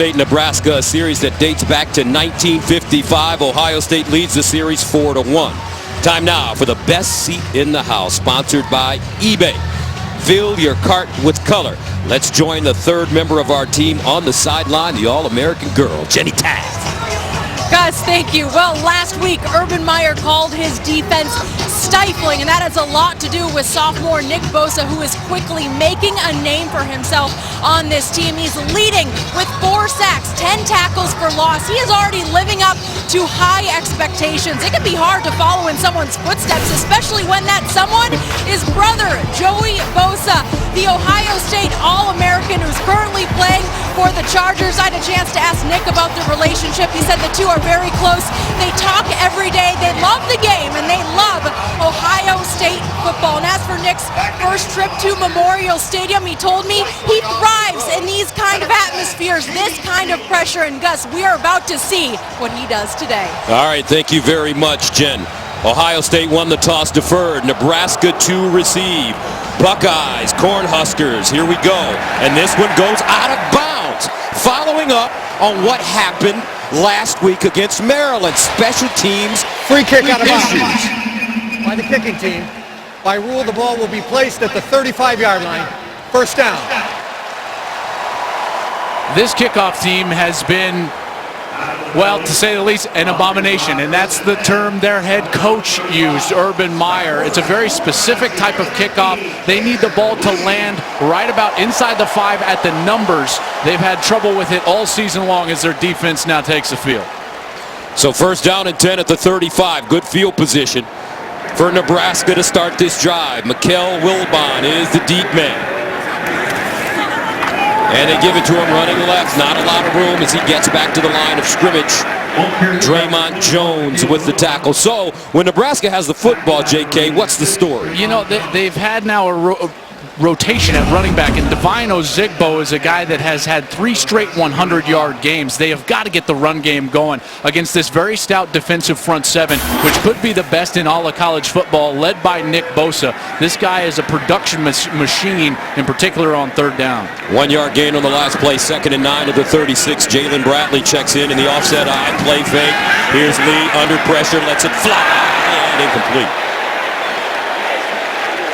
Nebraska, a series that dates back to 1955. Ohio State leads the series 4-1. Time now for the best seat in the house, sponsored by eBay. Fill your cart with color. Let's join the third member of our team on the sideline, the All-American girl, Jenny Taft. Gus, thank you. Well, last week, Urban Meyer called his defense stifling, and that has a lot to do with sophomore Nick Bosa, who is quickly making a name for himself on this team. He's leading with 4 sacks, 10 tackles for loss. He is already living up to high expectations. It can be hard to follow in someone's footsteps, especially when that someone is brother Joey Bosa, the Ohio State All-American who's currently playing for the Chargers. I had a chance to ask Nick about their relationship. He said the two are very close. They talk every day. They love the game, and they love Ohio State football. And as for Nick's first trip to Memorial Stadium, he told me he thrives in these kind of atmospheres, this kind of pressure. And Gus, we are about to see what he does today. All right, thank you very much, Jen. Ohio State won the toss, deferred. Nebraska to receive. Buckeyes, Huskers, here we go. And this one goes out of bounds. Following up on what happened last week against Maryland. Special teams. Free kick out of bounds by the kicking team. By rule, the ball will be placed at the 35-yard line. First down. This kickoff team has been, well, to say the least, an abomination, and that's the term their head coach used, Urban Meyer. It's a very specific type of kickoff. They need the ball to land right about inside the 5 at the numbers. They've had trouble with it all season long as their defense now takes the field. So first down and 10 at the 35. Good field position for Nebraska to start this drive. Mikael Wilbon is the deep man. And they give it to him running left. Not a lot of room as he gets back to the line of scrimmage. Draymond Jones with the tackle. So when Nebraska has the football, JK, what's the story? You know, they've had now a rotation at running back, and Devine Ozigbo is a guy that has had 3 straight 100-yard games. They have got to get the run game going against this very stout defensive front 7, which could be the best in all of college football, led by Nick Bosa. This guy is a production machine, in particular on third down. 1-yard gain on the last play, 2nd and 9 to the 36. Jalen Bradley checks in the offset eye, play fake. Here's Lee under pressure, lets it fly, and incomplete.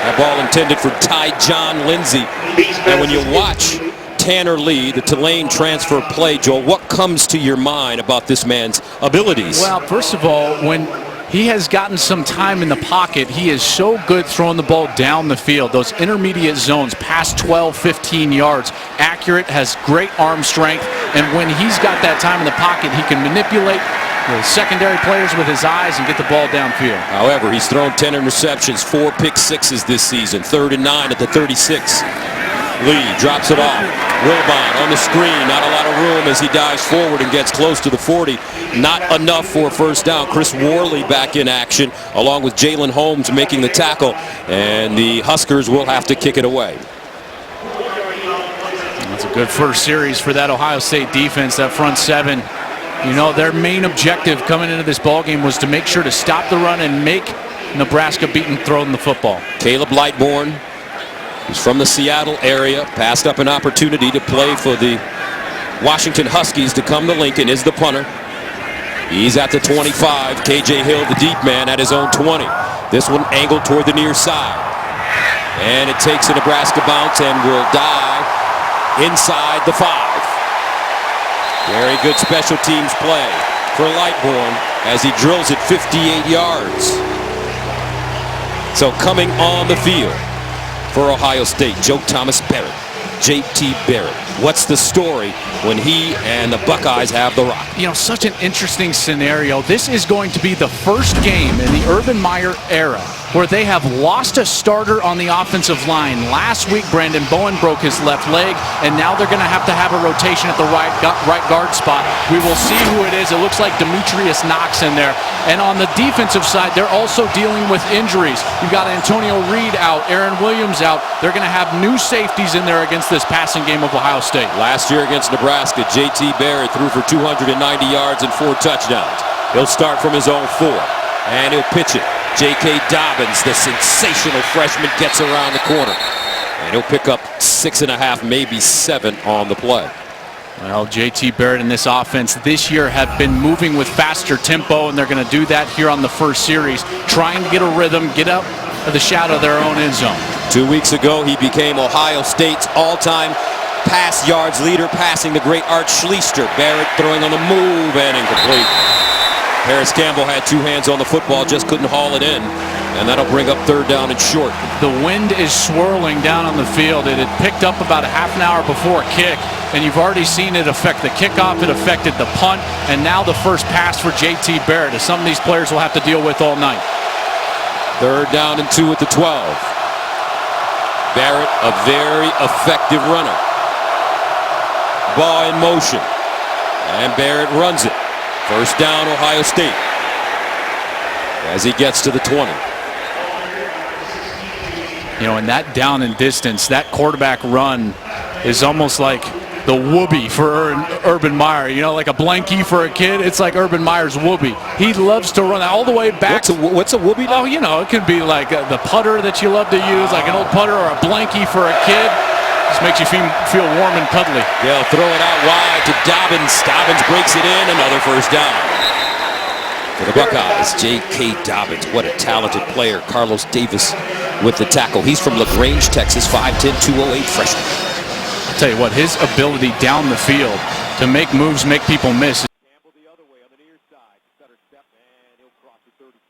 That ball intended for Ty John Lindsay. And when you watch Tanner Lee, the Tulane transfer play, Joel, what comes to your mind about this man's abilities? Well, first of all, when he has gotten some time in the pocket, he is so good throwing the ball down the field. Those intermediate zones, past 12, 15 yards, accurate, has great arm strength. And when he's got that time in the pocket, he can manipulate the secondary players with his eyes and get the ball downfield. However, he's thrown 10 interceptions, 4 pick-sixes this season. 3rd and 9 at the 36. Lee drops it off. Wilbon on the screen. Not a lot of room as he dives forward and gets close to the 40. Not enough for a first down. Chris Worley back in action, along with Jalen Holmes making the tackle. And the Huskers will have to kick it away. That's a good first series for that Ohio State defense, that front 7. You know, their main objective coming into this ballgame was to make sure to stop the run and make Nebraska beat and throwing the football. Caleb Lightbourne, who's from the Seattle area, passed up an opportunity to play for the Washington Huskies to come to Lincoln, is the punter. He's at the 25. KJ Hill, the deep man, at his own 20. This one angled toward the near side. And it takes a Nebraska bounce and will die inside the 5. Very good special teams play for Lightbourne as he drills it 58 yards. So coming on the field for Ohio State, Joe Thomas Barrett, J.T. Barrett. What's the story when he and the Buckeyes have the rock? You know, such an interesting scenario. This is going to be the first game in the Urban Meyer era where they have lost a starter on the offensive line. Last week, Brandon Bowen broke his left leg, and now they're going to have a rotation at the right guard spot. We will see who it is. It looks like Demetrius Knox in there. And on the defensive side, they're also dealing with injuries. You've got Antonio Reed out, Aaron Williams out. They're going to have new safeties in there against this passing game of Ohio State. Last year against Nebraska, J.T. Barrett threw for 290 yards and 4 touchdowns. He'll start from his own 4, and he'll pitch it. J.K. Dobbins, the sensational freshman, gets around the corner. And he'll pick up 6.5, maybe 7 on the play. Well, J.T. Barrett and this offense this year have been moving with faster tempo, and they're going to do that here on the first series, trying to get a rhythm, get up of the shadow of their own end zone. 2 weeks ago, he became Ohio State's all-time pass yards leader, passing the great Art Schlichter. Barrett throwing on the move and incomplete. Paris Campbell had 2 hands on the football, just couldn't haul it in, and that'll bring up 3rd down and short. The wind is swirling down on the field. It had picked up about a half an hour before kick, and you've already seen it affect the kickoff. It affected the punt, and now the first pass for J.T. Barrett is something these players will have to deal with all night. 3rd down and 2 at the 12. Barrett, a very effective runner. Ball in motion, and Barrett runs it. 1st down, Ohio State, as he gets to the 20. You know, in that down and distance, that quarterback run is almost like the whoopee for Urban Meyer. You know, like a blankie for a kid. It's like Urban Meyer's whoopee. He loves to run all the way back. What's a whoopee? Oh, you know, it could be like the putter that you love to use, like an old putter, or a blankie for a kid. Just makes you feel warm and cuddly. They'll throw it out wide to Dobbins. Dobbins breaks it in. Another 1st down for the Buckeyes. J.K. Dobbins, what a talented player. Carlos Davis with the tackle. He's from LaGrange, Texas, 5'10", 208 freshman. I'll tell you what, his ability down the field to make moves, make people miss. Campbell the other way on the near side. Better step, and he'll cross the 35.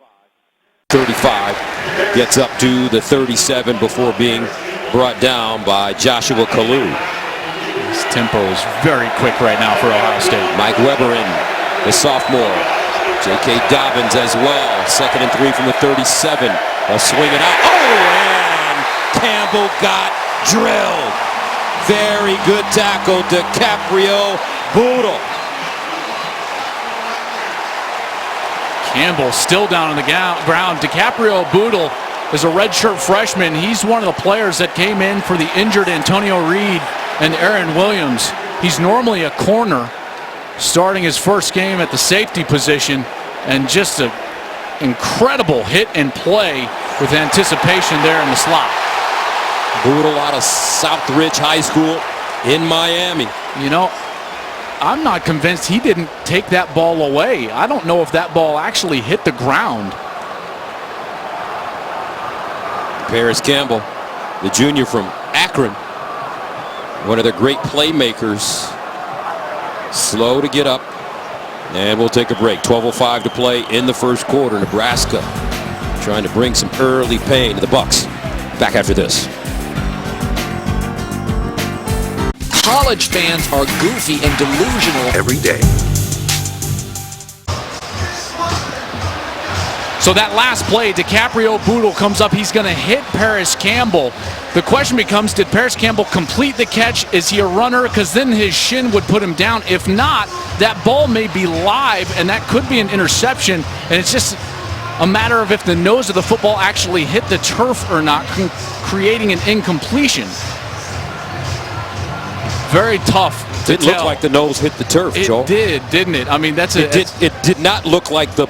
35 gets up to the 37 before being brought down by Joshua Kalu. His tempo is very quick right now for Ohio State. Mike Weber in, the sophomore. J.K. Dobbins as well. 2nd and 3 from the 37. A swing it out. Oh, and Campbell got drilled. Very good tackle. DiCaprio Boodle. Campbell still down on the ground. DiCaprio Boodle is a redshirt freshman. He's one of the players that came in for the injured Antonio Reed and Aaron Williams. He's normally a corner, starting his first game at the safety position, and just an incredible hit and play with anticipation there in the slot. Boodle out of Southridge High School in Miami. You know, I'm not convinced he didn't take that ball away. I don't know if that ball actually hit the ground. Paris Campbell, the junior from Akron, one of their great playmakers. Slow to get up, and we'll take a break. 12:05 to play in the first quarter. Nebraska trying to bring some early pain to the Bucks. Back after this. College fans are goofy and delusional every day. So that last play, DiCaprio Boodle comes up. He's going to hit Paris Campbell. The question becomes, did Paris Campbell complete the catch? Is he a runner? Because then his shin would put him down. If not, that ball may be live, and that could be an interception. And it's just a matter of if the nose of the football actually hit the turf or not, creating an incompletion. Very tough to It tell. looked like the nose hit the turf, Joel. It did, didn't it? I mean, that's It did not look like the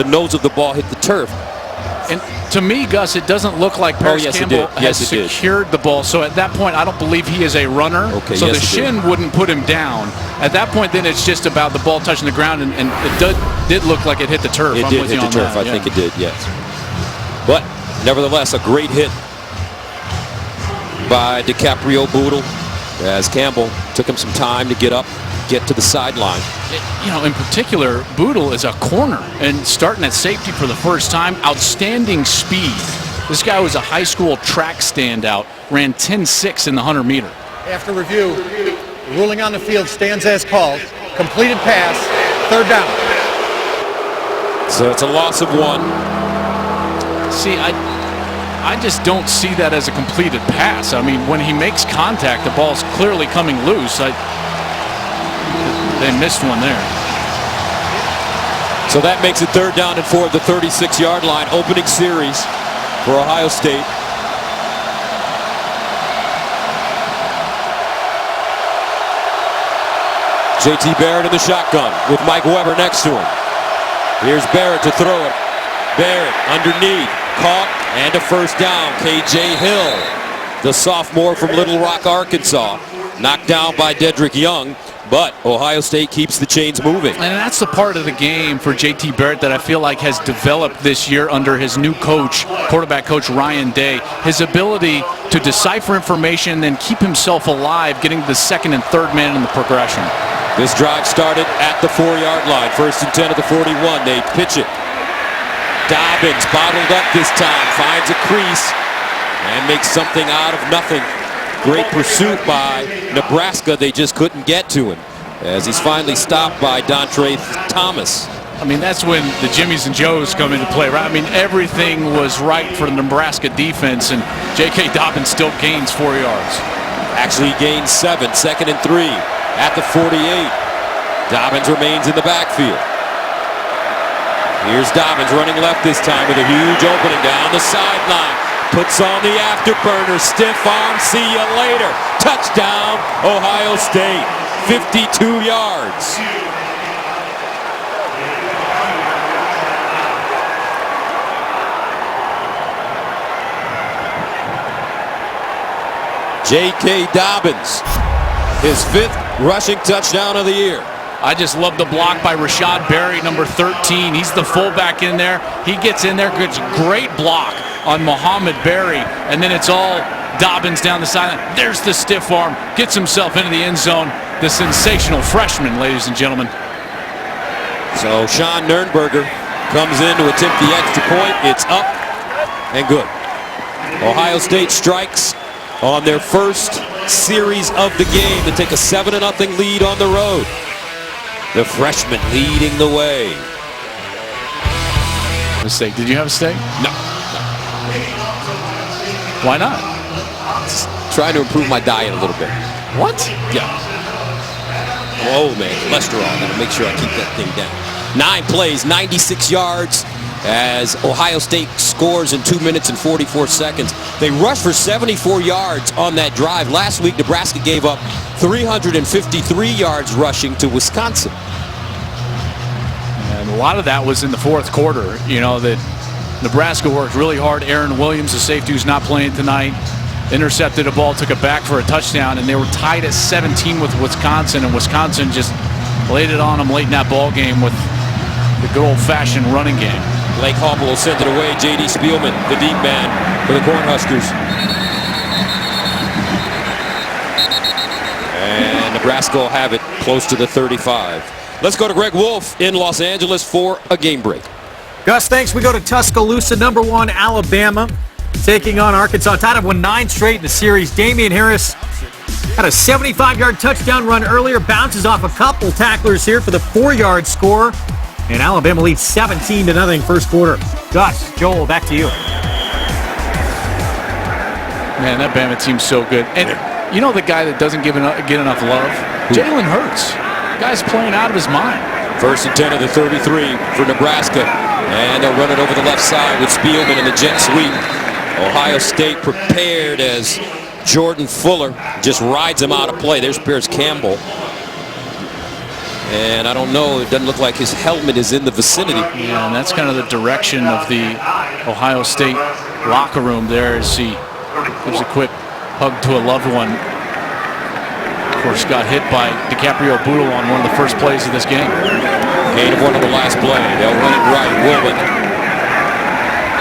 nose of the ball hit the turf. And to me, Gus, it doesn't look like Paris Campbell has secured the ball. So at that point, I don't believe he is a runner. Okay, so yes, the shin wouldn't put him down. At that point, then it's just about the ball touching the ground, and it did look like it hit the turf. It did hit the turf. I think it did, yes. But nevertheless, a great hit by DiCaprio Boodle, as Campbell took him some time to get up, get to the sideline. You know, in particular, Boodle is a corner and starting at safety for the first time. Outstanding speed. This guy was a high school track standout, ran 10.6 in the 100-meter. After review, the ruling on the field stands as called. Completed pass, 3rd down. So it's a loss of 1. See, I just don't see that as a completed pass. I mean, when he makes contact, the ball's clearly coming loose. They missed one there. So that makes it 3rd down and 4 at the 36-yard line. Opening series for Ohio State. J.T. Barrett in the shotgun with Mike Weber next to him. Here's Barrett to throw it. Barrett underneath, caught, and a 1st down. K.J. Hill, the sophomore from Little Rock, Arkansas. Knocked down by Dedrick Young, but Ohio State keeps the chains moving. And that's the part of the game for J.T. Barrett that I feel like has developed this year under his new coach, quarterback coach Ryan Day. His ability to decipher information and then keep himself alive, getting the second and third man in the progression. This drive started at the 4-yard line. 1st and 10 of the 41. They pitch it. Dobbins bottled up this time, finds a crease, and makes something out of nothing. Great pursuit by Nebraska. They just couldn't get to him as he's finally stopped by Dontre Thomas. I mean, that's when the Jimmies and Joes come into play, right? I mean, everything was right for the Nebraska defense, and J.K. Dobbins still gains 4 yards. Actually gains 7, 2nd and 3 at the 48. Dobbins remains in the backfield. Here's Dobbins running left this time with a huge opening down the sideline. Puts on the afterburner, stiff arm, see you later. Touchdown, Ohio State, 52 yards. J.K. Dobbins, his 5th rushing touchdown of the year. I just love the block by Rashad Berry, number 13. He's the fullback in there. He gets in there, gets great block on Muhammad Berry, and then it's all Dobbins down the sideline. There's the stiff arm, gets himself into the end zone. The sensational freshman, ladies and gentlemen. So Sean Nurnberger comes in to attempt the extra point. It's up and good. Ohio State strikes on their first series of the game to take a 7-0 lead on the road. The freshman leading the way. A steak. Did you have a steak? No. Why not? Just trying to improve my diet a little bit. What? Yeah. Oh, man. Cholesterol. Gotta make sure I keep that thing down. 9 plays, 96 yards as Ohio State scores in 2 minutes and 44 seconds. They rushed for 74 yards on that drive. Last week, Nebraska gave up 353 yards rushing to Wisconsin. And a lot of that was in the 4th quarter. You know, that Nebraska worked really hard. Aaron Williams, the safety who's not playing tonight, intercepted a ball, took it back for a touchdown, and they were tied at 17 with Wisconsin, and Wisconsin just laid it on them late in that ball game with the good old-fashioned running game. Blake Hopple will send it away. J.D. Spielman, the deep man for the Cornhuskers. And Nebraska will have it close to the 35. Let's go to Greg Wolf in Los Angeles for a game break. Gus, thanks. We go to Tuscaloosa, #1 Alabama, taking on Arkansas. Tide have won 9 straight in the series. Damian Harris had a 75-yard touchdown run earlier, bounces off a couple tacklers here for the 4-yard score. And Alabama leads 17-0 first quarter. Gus, Joel, back to you. Man, that Bama team's so good. And you know the guy that doesn't get enough love? Jalen Hurts. The guy's playing out of his mind. 1st and 10 of the 33 for Nebraska. And they'll run it over the left side with Spielman in the jet sweep. Ohio State prepared as Jordan Fuller just rides him out of play. There's Pierce Campbell. And I don't know, it doesn't look like his helmet is in the vicinity. Yeah, and that's kind of the direction of the Ohio State locker room there as he gives a quick hug to a loved one. Of course, got hit by DiCaprio Boodle on one of the first plays of this game. Gain of 1 on the last play. They'll run it right. Wilman.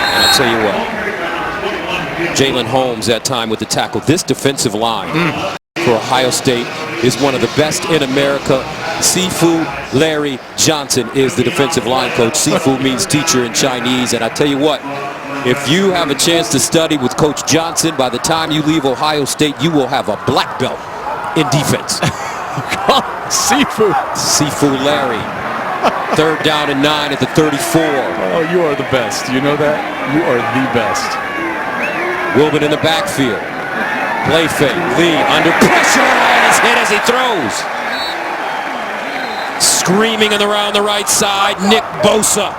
And I'll tell you what, Jalen Holmes that time with the tackle. This defensive line for Ohio State is one of the best in America. Sifu Larry Johnson is the defensive line coach. Sifu means teacher in Chinese. And I tell you what, if you have a chance to study with Coach Johnson, by the time you leave Ohio State, you will have a black belt in defense. Sifu. Sifu Larry. 3rd down and 9 at the 34. Oh, you are the best. You know that? You are the best. Wilman in the backfield. Play fake. Lee under pressure and is hit as he throws. Screaming around the right side, Nick Bosa.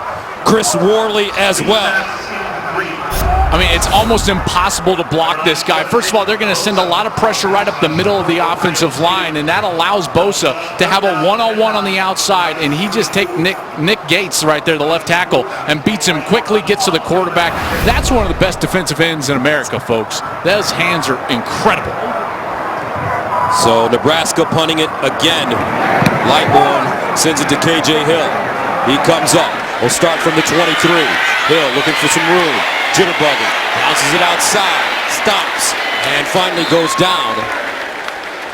Chris Worley as well. I mean, it's almost impossible to block this guy. First of all, they're going to send a lot of pressure right up the middle of the offensive line, and that allows Bosa to have a one-on-one on the outside, and he just takes Nick Gates right there, the left tackle, and beats him quickly, gets to the quarterback. That's one of the best defensive ends in America, folks. Those hands are incredible. So Nebraska punting it again. Lightborn sends it to K.J. Hill. He comes up. Will start from the 23. Hill looking for some room. Jitterbugging. Bounces it outside. Stops. And finally goes down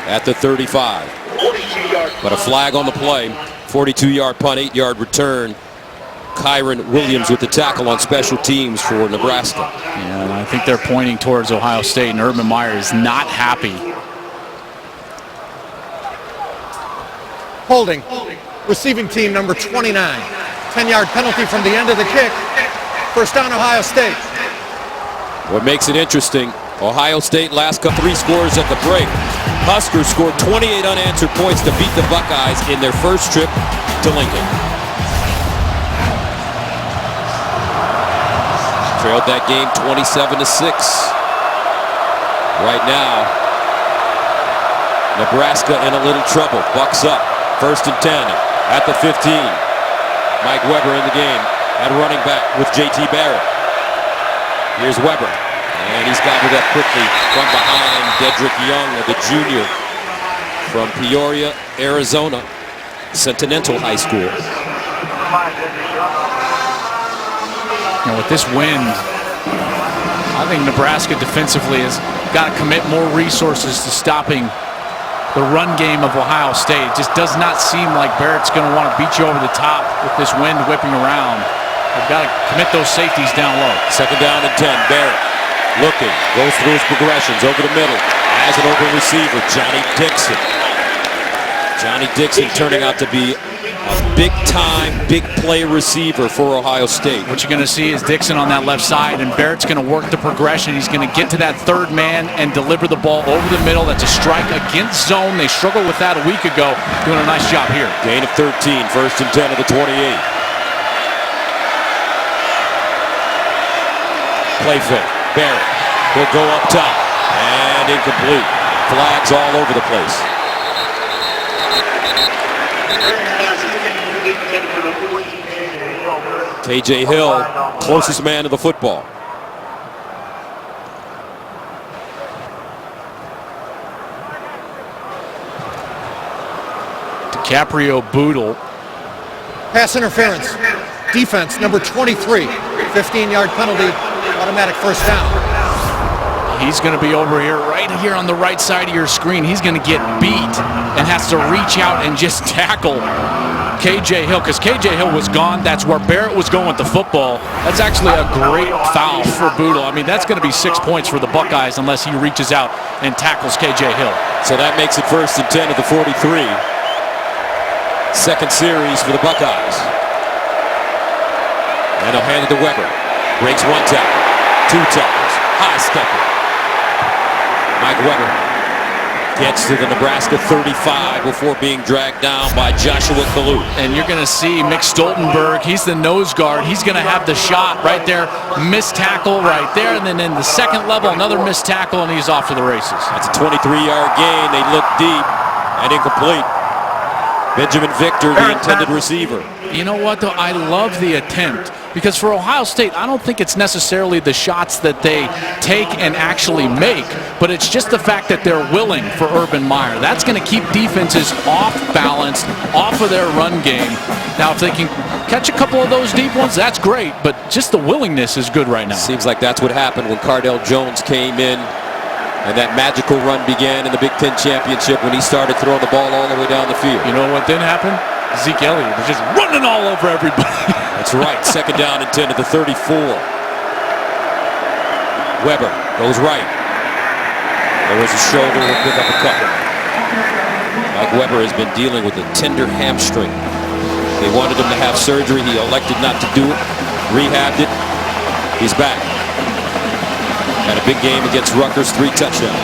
at the 35. But a flag on the play. 42-yard punt, 8-yard return. Kyron Williams with the tackle on special teams for Nebraska. Yeah, and I think they're pointing towards Ohio State, and Urban Meyer is not happy. Holding. Receiving team number 29. 10-yard penalty from the end of the kick. First down, Ohio State. What makes it interesting, Ohio State last 3 scores at the break. Husker scored 28 unanswered points to beat the Buckeyes in their first trip to Lincoln. Trailed that game 27-6. Right now, Nebraska in a little trouble. Bucks up. First and 10 at the 15. Mike Weber in the game at running back with J.T. Barrett. Here's Weber. And he's gobbled up quickly from behind. Dedrick Young, the junior from Peoria, Arizona, Continental High School. You know, with this wind, I think Nebraska defensively has got to commit more resources to stopping the run game of Ohio State. It just does not seem like Barrett's going to want to beat you over the top with this wind whipping around. They've got to commit those safeties down low. Second down and 10. Barrett looking, goes through his progressions over the middle. Has an open receiver, Johnny Dixon. Johnny Dixon turning out to be a big-time, big-play receiver for Ohio State. What you're going to see is Dixon on that left side, and Barrett's going to work the progression. He's going to get to that third man and deliver the ball over the middle. That's a strike against zone. They struggled with that a week ago. Doing a nice job here. Gain of 13, first and 10 of the 28. Play fake. Barrett will go up top and incomplete. Flags all over the place. K.J. Hill, closest man to the football. DiCaprio Boodle. Pass interference. Defense number 23. 15-yard penalty. Automatic first down. He's going to be over here, right here on the right side of your screen. He's going to get beat and has to reach out and just tackle K.J. Hill, because K.J. Hill was gone. That's where Barrett was going with the football. That's actually a great foul for Boodle. I mean, that's going to be 6 points for the Buckeyes unless he reaches out and tackles K.J. Hill. So that makes it first and 10 at the 43. Second series for the Buckeyes. And he'll hand it to Weber. Breaks one tackle, 2 tackles, high stepper. Mike Weber gets to the Nebraska 35 before being dragged down by Joshua Kalu. And you're going to see Mick Stoltenberg. He's the nose guard. He's going to have the shot right there. Missed tackle right there. And then in the second level, another missed tackle, and he's off to the races. That's a 23-yard gain. They look deep and incomplete. Benjamin Victor, the intended receiver. You know what, though? I love the attempt. Because for Ohio State, I don't think it's necessarily the shots that they take and actually make, but it's just the fact that they're willing for Urban Meyer. That's going to keep defenses off balance, off of their run game. Now, if they can catch a couple of those deep ones, that's great, but just the willingness is good right now. Seems like that's what happened when Cardell Jones came in and that magical run began in the Big Ten Championship when he started throwing the ball all the way down the field. You know what then happened? Zeke Elliott was just running all over everybody. That's right. Second down and 10 at the 34. Weber goes right. There was a shoulder. Will pick up a couple. Mike Weber has been dealing with a tender hamstring. They wanted him to have surgery. He elected not to do it. Rehabbed it. He's back. Had a big game against Rutgers. 3 touchdowns.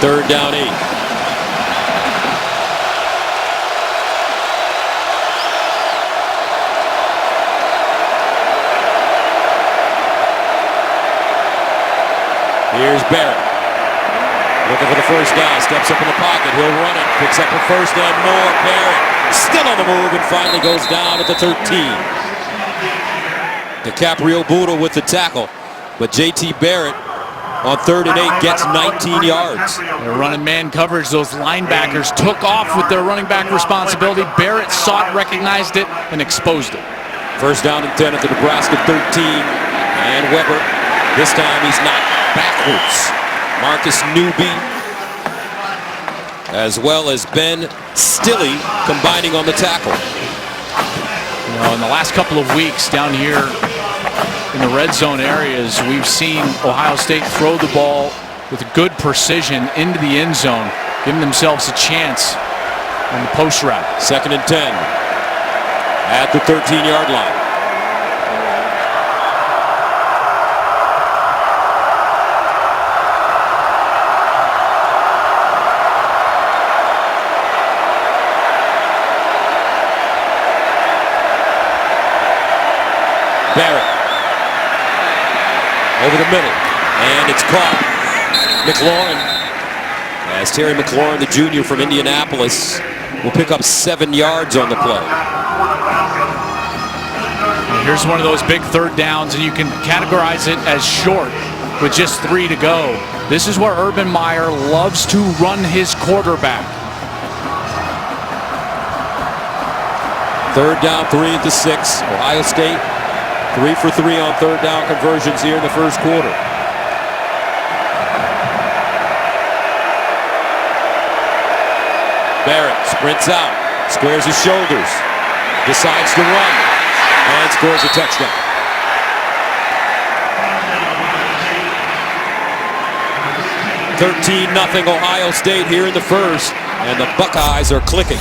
Third down 8. Here's Barrett. Looking for the first down. Steps up in the pocket. He'll run it. Picks up a first and more. Barrett still on the move and finally goes down at the 13. DiCaprio Boodle with the tackle. But J.T. Barrett on 3rd and 8, gets 19 yards. They're running man coverage. Those linebackers took off with their running back responsibility. Barrett saw it, recognized it, and exposed it. 1st down and 10 at the Nebraska 13. And Weber, this time he's knocked backwards. Marcus Newby, as well as Ben Stilley, combining on the tackle. You know, in the last couple of weeks down here in the red zone areas, we've seen Ohio State throw the ball with good precision into the end zone, giving themselves a chance on the post route. 2nd and 10 at the 13-yard line. Barrett over the middle, and it's caught. McLaurin, as Terry McLaurin, the junior from Indianapolis, will pick up 7 yards on the play. Here's one of those big 3rd downs, and you can categorize it as short with just 3 to go. This is where Urban Meyer loves to run his quarterback. 3rd down, 3 at the 6. Ohio State 3 for 3 on 3rd down conversions here in the 1st quarter. Barrett sprints out, squares his shoulders, decides to run, and scores a touchdown. 13-0 Ohio State here in the 1st, and the Buckeyes are clicking.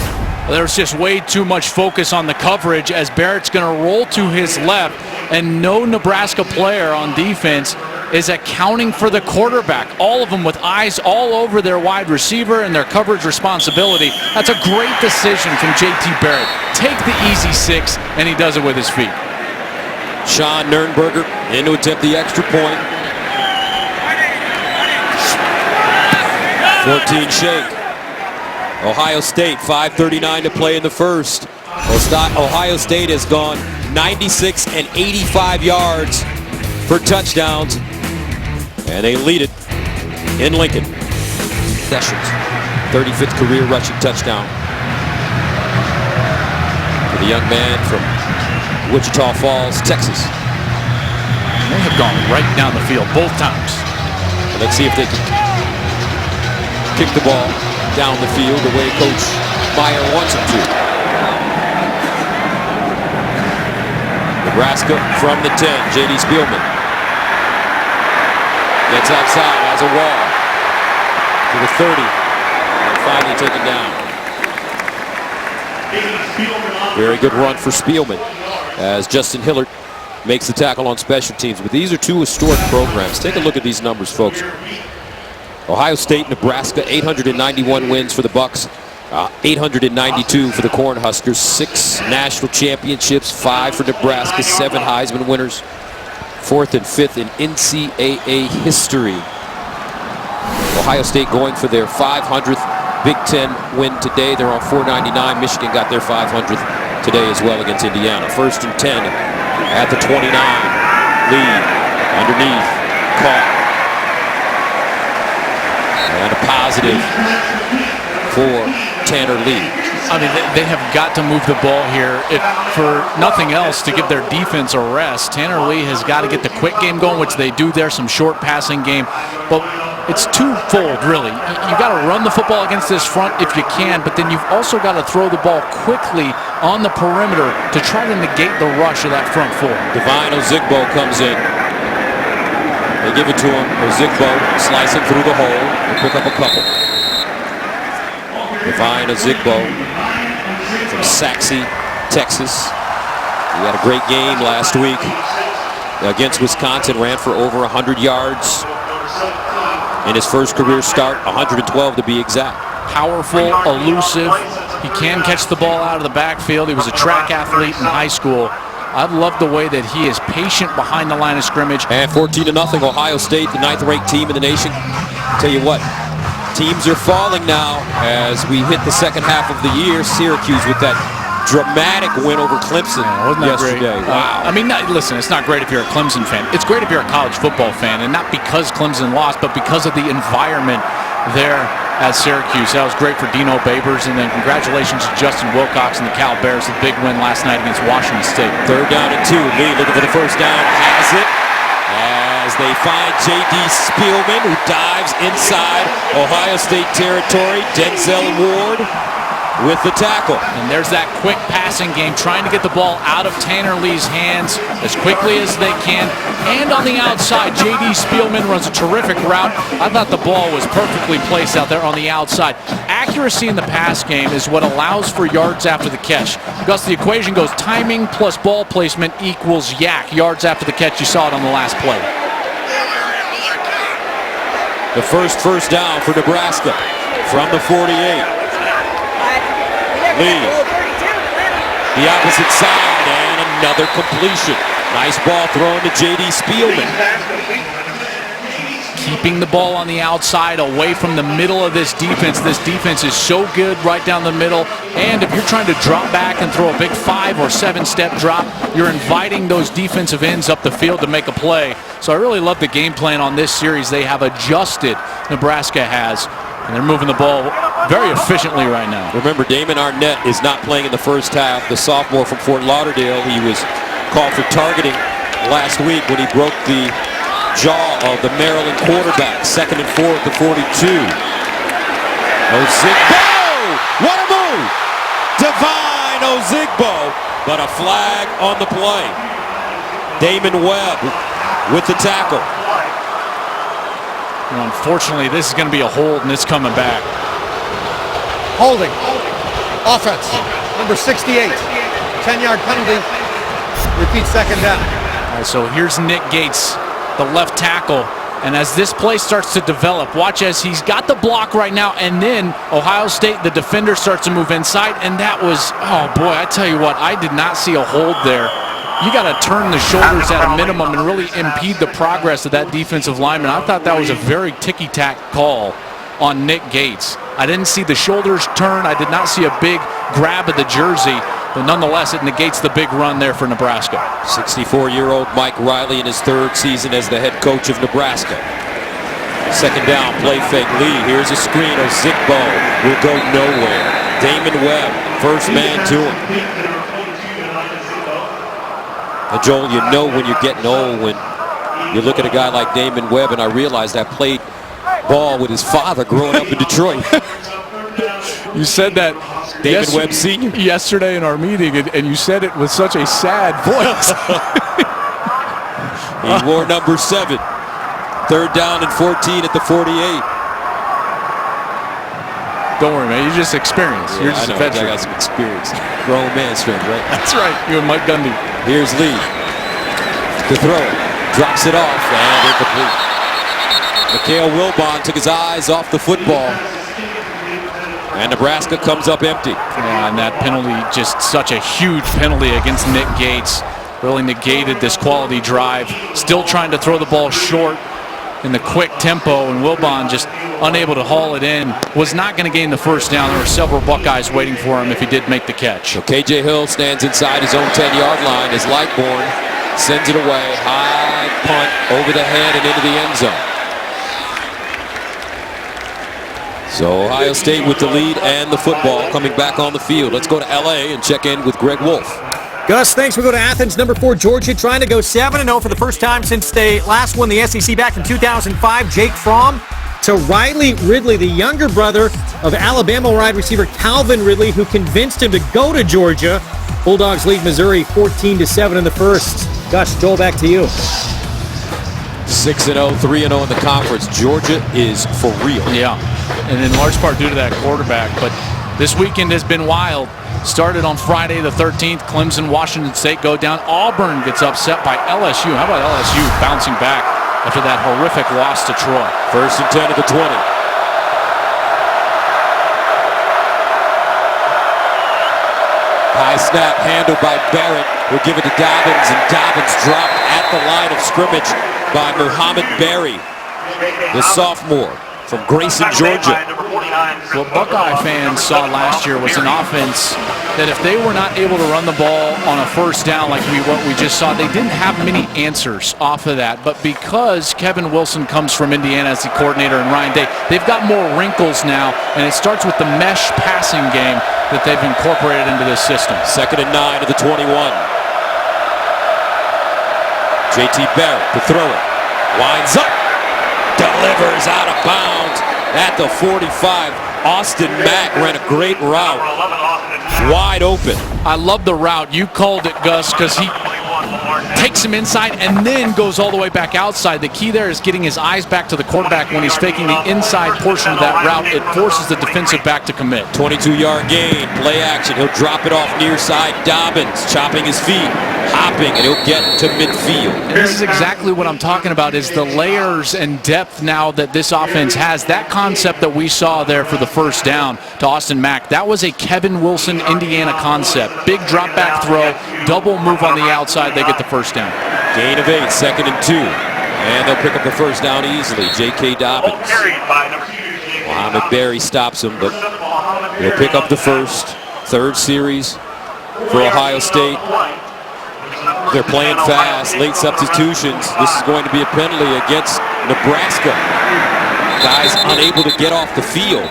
There's just way too much focus on the coverage as Barrett's going to roll to his left, and no Nebraska player on defense is accounting for the quarterback. All of them with eyes all over their wide receiver and their coverage responsibility. That's a great decision from J.T. Barrett. Take the easy 6, and he does it with his feet. Sean Nurnberger in to attempt the extra point. 14 shake. Ohio State, 5:39 to play in the 1st. Ohio State has gone 96 and 85 yards for touchdowns, and they lead it in Lincoln. Sessions, 35th career rushing touchdown for the young man from Wichita Falls, Texas. They have gone right down the field both times. Let's see if they can kick the ball down the field the way Coach Meyer wants him to. Nebraska from the 10, J.D. Spielman. Gets outside, has a wall. To the 30, and finally taken down. Very good run for Spielman as Justin Hillard makes the tackle on special teams. But these are 2 historic programs. Take a look at these numbers, folks. Ohio State, Nebraska, 891 wins for the Bucks, 892 for the Cornhuskers, 6 national championships, 5 for Nebraska, 7 Heisman winners, 4th and 5th in NCAA history. Ohio State going for their 500th Big Ten win today. They're on 499. Michigan got their 500th today as well against Indiana. 1st and 10 at the 29. Lead underneath, caught. And a positive for Tanner Lee. I mean, they have got to move the ball here, if for nothing else, to give their defense a rest. Tanner Lee has got to get the quick game going, which they do there, some short passing game. But it's twofold, really. You've got to run the football against this front if you can, but then you've also got to throw the ball quickly on the perimeter to try to negate the rush of that front four. Divine Ozigbo comes in. They give it to him. Ozigbo slicing through the hole. They pick up a couple. Divine Ozigbo from Saxe, Texas. He had a great game last week against Wisconsin. Ran for over 100 yards in his first career start. 112 to be exact. Powerful, elusive. He can catch the ball out of the backfield. He was a track athlete in high school. I love the way that he is patient behind the line of scrimmage. And 14-0, Ohio State, the 9th-ranked team in the nation. Tell you what, teams are falling now as we hit the second half of the year. Syracuse with that dramatic win over Clemson Wasn't that yesterday. great? Wow. I mean, listen, it's not great if you're a Clemson fan. It's great if you're a college football fan, and not because Clemson lost, but because of the environment there at Syracuse. That was great for Dino Babers, and then congratulations to Justin Wilcox and the Cal Bears, the big win last night against Washington State. 3rd down and 2. Lee looking for the first down, has it. As they find J.D. Spielman, who dives inside Ohio State territory. Denzel Ward with the tackle. And there's that quick passing game, trying to get the ball out of Tanner Lee's hands as quickly as they can. And on the outside, J.D. Spielman runs a terrific route. I thought the ball was perfectly placed out there on the outside. Accuracy in the pass game is what allows for yards after the catch. Gus, the equation goes timing plus ball placement equals yards after the catch. You saw it on the last play. The first down for Nebraska from the 48. Lee, the opposite side, and another completion. Nice ball thrown to J.D. Spielman. Keeping the ball on the outside away from the middle of this defense. This defense is so good right down the middle. And if you're trying to drop back and throw a big 5 or 7 step drop, you're inviting those defensive ends up the field to make a play. So I really love the game plan on this series. They have adjusted, Nebraska has, and they're moving the ball very efficiently right now. Remember, Damon Arnett is not playing in the first half. The sophomore from Fort Lauderdale, he was called for targeting last week when he broke the jaw of the Maryland quarterback. 2nd and 4 at the 42. Ozigbo! What a move! Divine Ozigbo, but a flag on the play. Damon Webb with the tackle. And unfortunately, this is going to be a hold, and it's coming back. Holding. Offense. Number 68. 10-yard penalty. Repeat 2nd down. All right, so here's Nick Gates, the left tackle. And as this play starts to develop, watch as he's got the block right now, and then Ohio State, the defender, starts to move inside, and that was, oh boy, I tell you what, I did not see a hold there. You got to turn the shoulders at a minimum and really impede the progress of that defensive lineman. I thought that was a very ticky-tack call on Nick Gates. I didn't see the shoulders turn. I did not see a big grab of the jersey, but nonetheless, it negates the big run there for Nebraska. 64-year-old Mike Riley in his 3rd season as the head coach of Nebraska. 2nd down, play fake. Lee, here's a screen. Ozigbo will go nowhere. Damon Webb, first man to him. And Joel, you know when you're getting old when you look at a guy like Damon Webb, and I realized I played ball with his father growing up in Detroit. You said that David Webb Sr. yesterday in our meeting, and you said it with such a sad voice. He wore number 7. 3rd down and 14 at the 48. Don't worry, man. You just experience. You're just a veteran. I got some experience. Grown man strength, right? That's right. You and Mike Gundy. Here's Lee to throw it. Drops it off and incomplete. Mikhail Wilbon took his eyes off the football. And Nebraska comes up empty. Yeah, and that penalty, just such a huge penalty against Nick Gates. Really negated this quality drive. Still trying to throw the ball short in the quick tempo, and Wilbon just unable to haul it in. Was not going to gain the first down. There were several Buckeyes waiting for him if he did make the catch. So KJ Hill stands inside his own 10-yard line as Lightbourne sends it away. High punt over the head and into the end zone. So Ohio State with the lead and the football coming back on the field. Let's go to L.A. and check in with Greg Wolf. Gus, thanks. We go to Athens. Number 4, Georgia, trying to go 7-0 for the first time since they last won the SEC back in 2005. Jake Fromm to Riley Ridley, the younger brother of Alabama wide receiver Calvin Ridley, who convinced him to go to Georgia. Bulldogs lead Missouri 14-7 in the first. Gus, Joel, back to you. 6-0, 3-0 in the conference. Georgia is for real. Yeah, and in large part due to that quarterback. But this weekend has been wild. Started on Friday the 13th. Clemson, Washington State go down. Auburn gets upset by LSU. How about LSU bouncing back after that horrific loss to Troy? 1st and 10 at the 20. High snap handled by Barrett. We'll give it to Dobbins, and Dobbins dropped at the line of scrimmage by Muhammad Berry, the sophomore from Grayson, Georgia. What Buckeye fans saw last year was an offense that if they were not able to run the ball on a first down like what we just saw, they didn't have many answers off of that. But because Kevin Wilson comes from Indiana as the coordinator and Ryan Day, they've got more wrinkles now, and it starts with the mesh passing game that they've incorporated into this system. 2nd and 9 to the 21. J.T. Barrett to throw it. Winds up. Delivers out of bounds at the 45. Austin Mack ran a great route. Wide open. I love the route. You called it, Gus, because he takes him inside and then goes all the way back outside. The key there is getting his eyes back to the quarterback when he's faking the inside portion of that route. It forces the defensive back to commit. 22-yard gain, play action. He'll drop it off near side. Dobbins chopping his feet, hopping, and he'll get to midfield. And this is exactly what I'm talking about, is the layers and depth now that this offense has. That concept that we saw there for the first down to Austin Mack, that was a Kevin Wilson, Indiana concept. Big drop back throw, double move on the outside, they get the first down. Gain of 8, 2nd and 2. And they'll pick up the first down easily. J.K. Dobbins. Mohamed Berry stops him, but he'll pick up the first. 3rd series for Ohio State. They're playing fast, late substitutions. This is going to be a penalty against Nebraska. Guys unable to get off the field.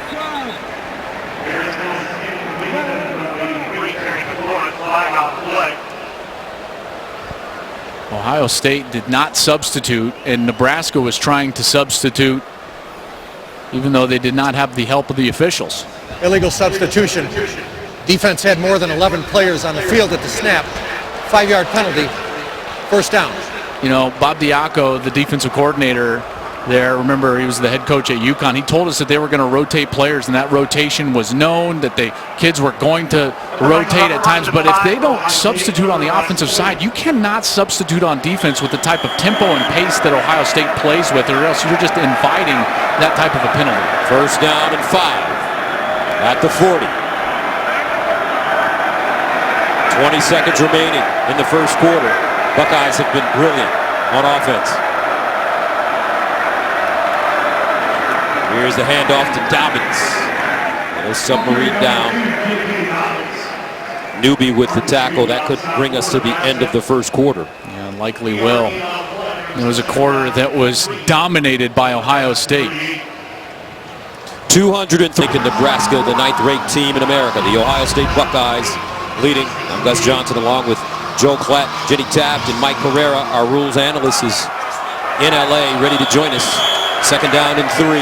Ohio State did not substitute, and Nebraska was trying to substitute even though they did not have the help of the officials. Illegal substitution. Defense had more than 11 players on the field at the snap. 5-yard penalty. First down. You know, Bob Diaco, the defensive coordinator there, remember he was the head coach at UConn. He told us that they were going to rotate players, and that rotation was known, that the kids were going to rotate at times. But if they don't substitute on the offensive side, you cannot substitute on defense with the type of tempo and pace that Ohio State plays with, or else you're just inviting that type of a penalty. First down and 5 at the 40. 20 seconds remaining in the first quarter. Buckeyes have been brilliant on offense. Here's the handoff to Dobbins. Little submarine down. Newby with the tackle. That could bring us to the end of the first quarter. Yeah, likely will. It was a quarter that was dominated by Ohio State. 200 in Nebraska, the 9th-ranked team in America. The Ohio State Buckeyes leading. I'm Gus Johnson along with Joe Klatt, Jenny Taft, and Mike Pereira. Our rules analyst is in LA, ready to join us. 2nd down and 3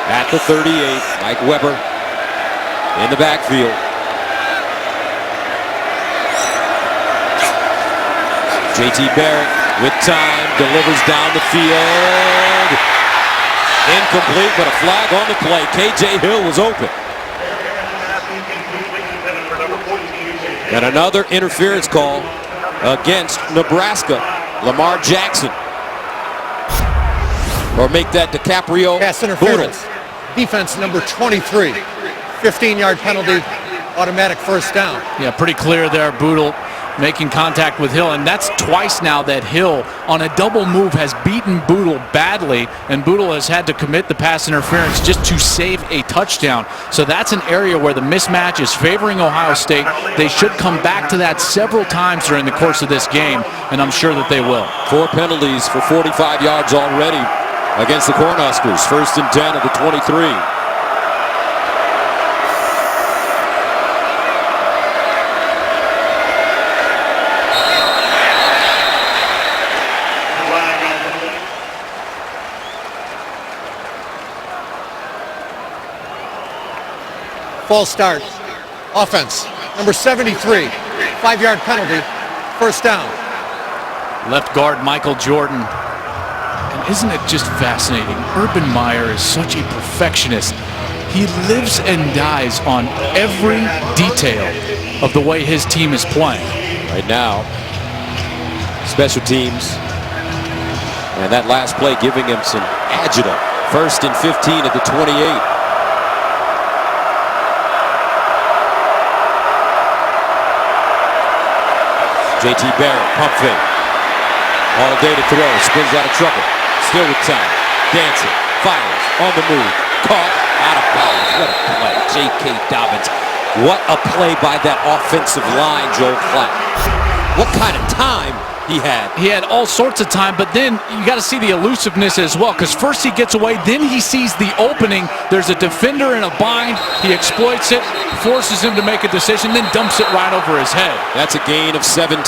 at the 38. Mike Weber in the backfield. J.T. Barrett with time, delivers down the field. Incomplete, but a flag on the play. K.J. Hill was open. And another interference call against Nebraska. Lamar Jackson. Or make that DiCaprio. Pass interference. Defense number 23. 15-yard penalty. Automatic first down. Yeah, pretty clear there. Boodle making contact with Hill, and that's twice now that Hill on a double move has beaten Boodle badly, and Boodle has had to commit the pass interference just to save a touchdown. So that's an area where the mismatch is favoring Ohio State. They should come back to that several times during the course of this game, and I'm sure that they will. 4 penalties for 45 yards already against the Cornhuskers. 1st and 10 at the 23. False start. Offense. Number 73. 5-yard penalty. First down. Left guard Michael Jordan. And isn't it just fascinating? Urban Meyer is such a perfectionist. He lives and dies on every detail of the way his team is playing. Right now, special teams. And that last play giving him some agita. 1st and 15 at the 28. J.T. Barrett, pump fake. All day to throw, spins out of trouble. Still with time. Dancing. Fires on the move. Caught out of bounds. What a play. J.K. Dobbins. What a play by that offensive line, Joe Flatt. What kind of time he had. He had all sorts of time, but then you got to see the elusiveness as well, because first he gets away, then he sees the opening. There's a defender in a bind. He exploits it, forces him to make a decision, then dumps it right over his head. That's a gain of 17.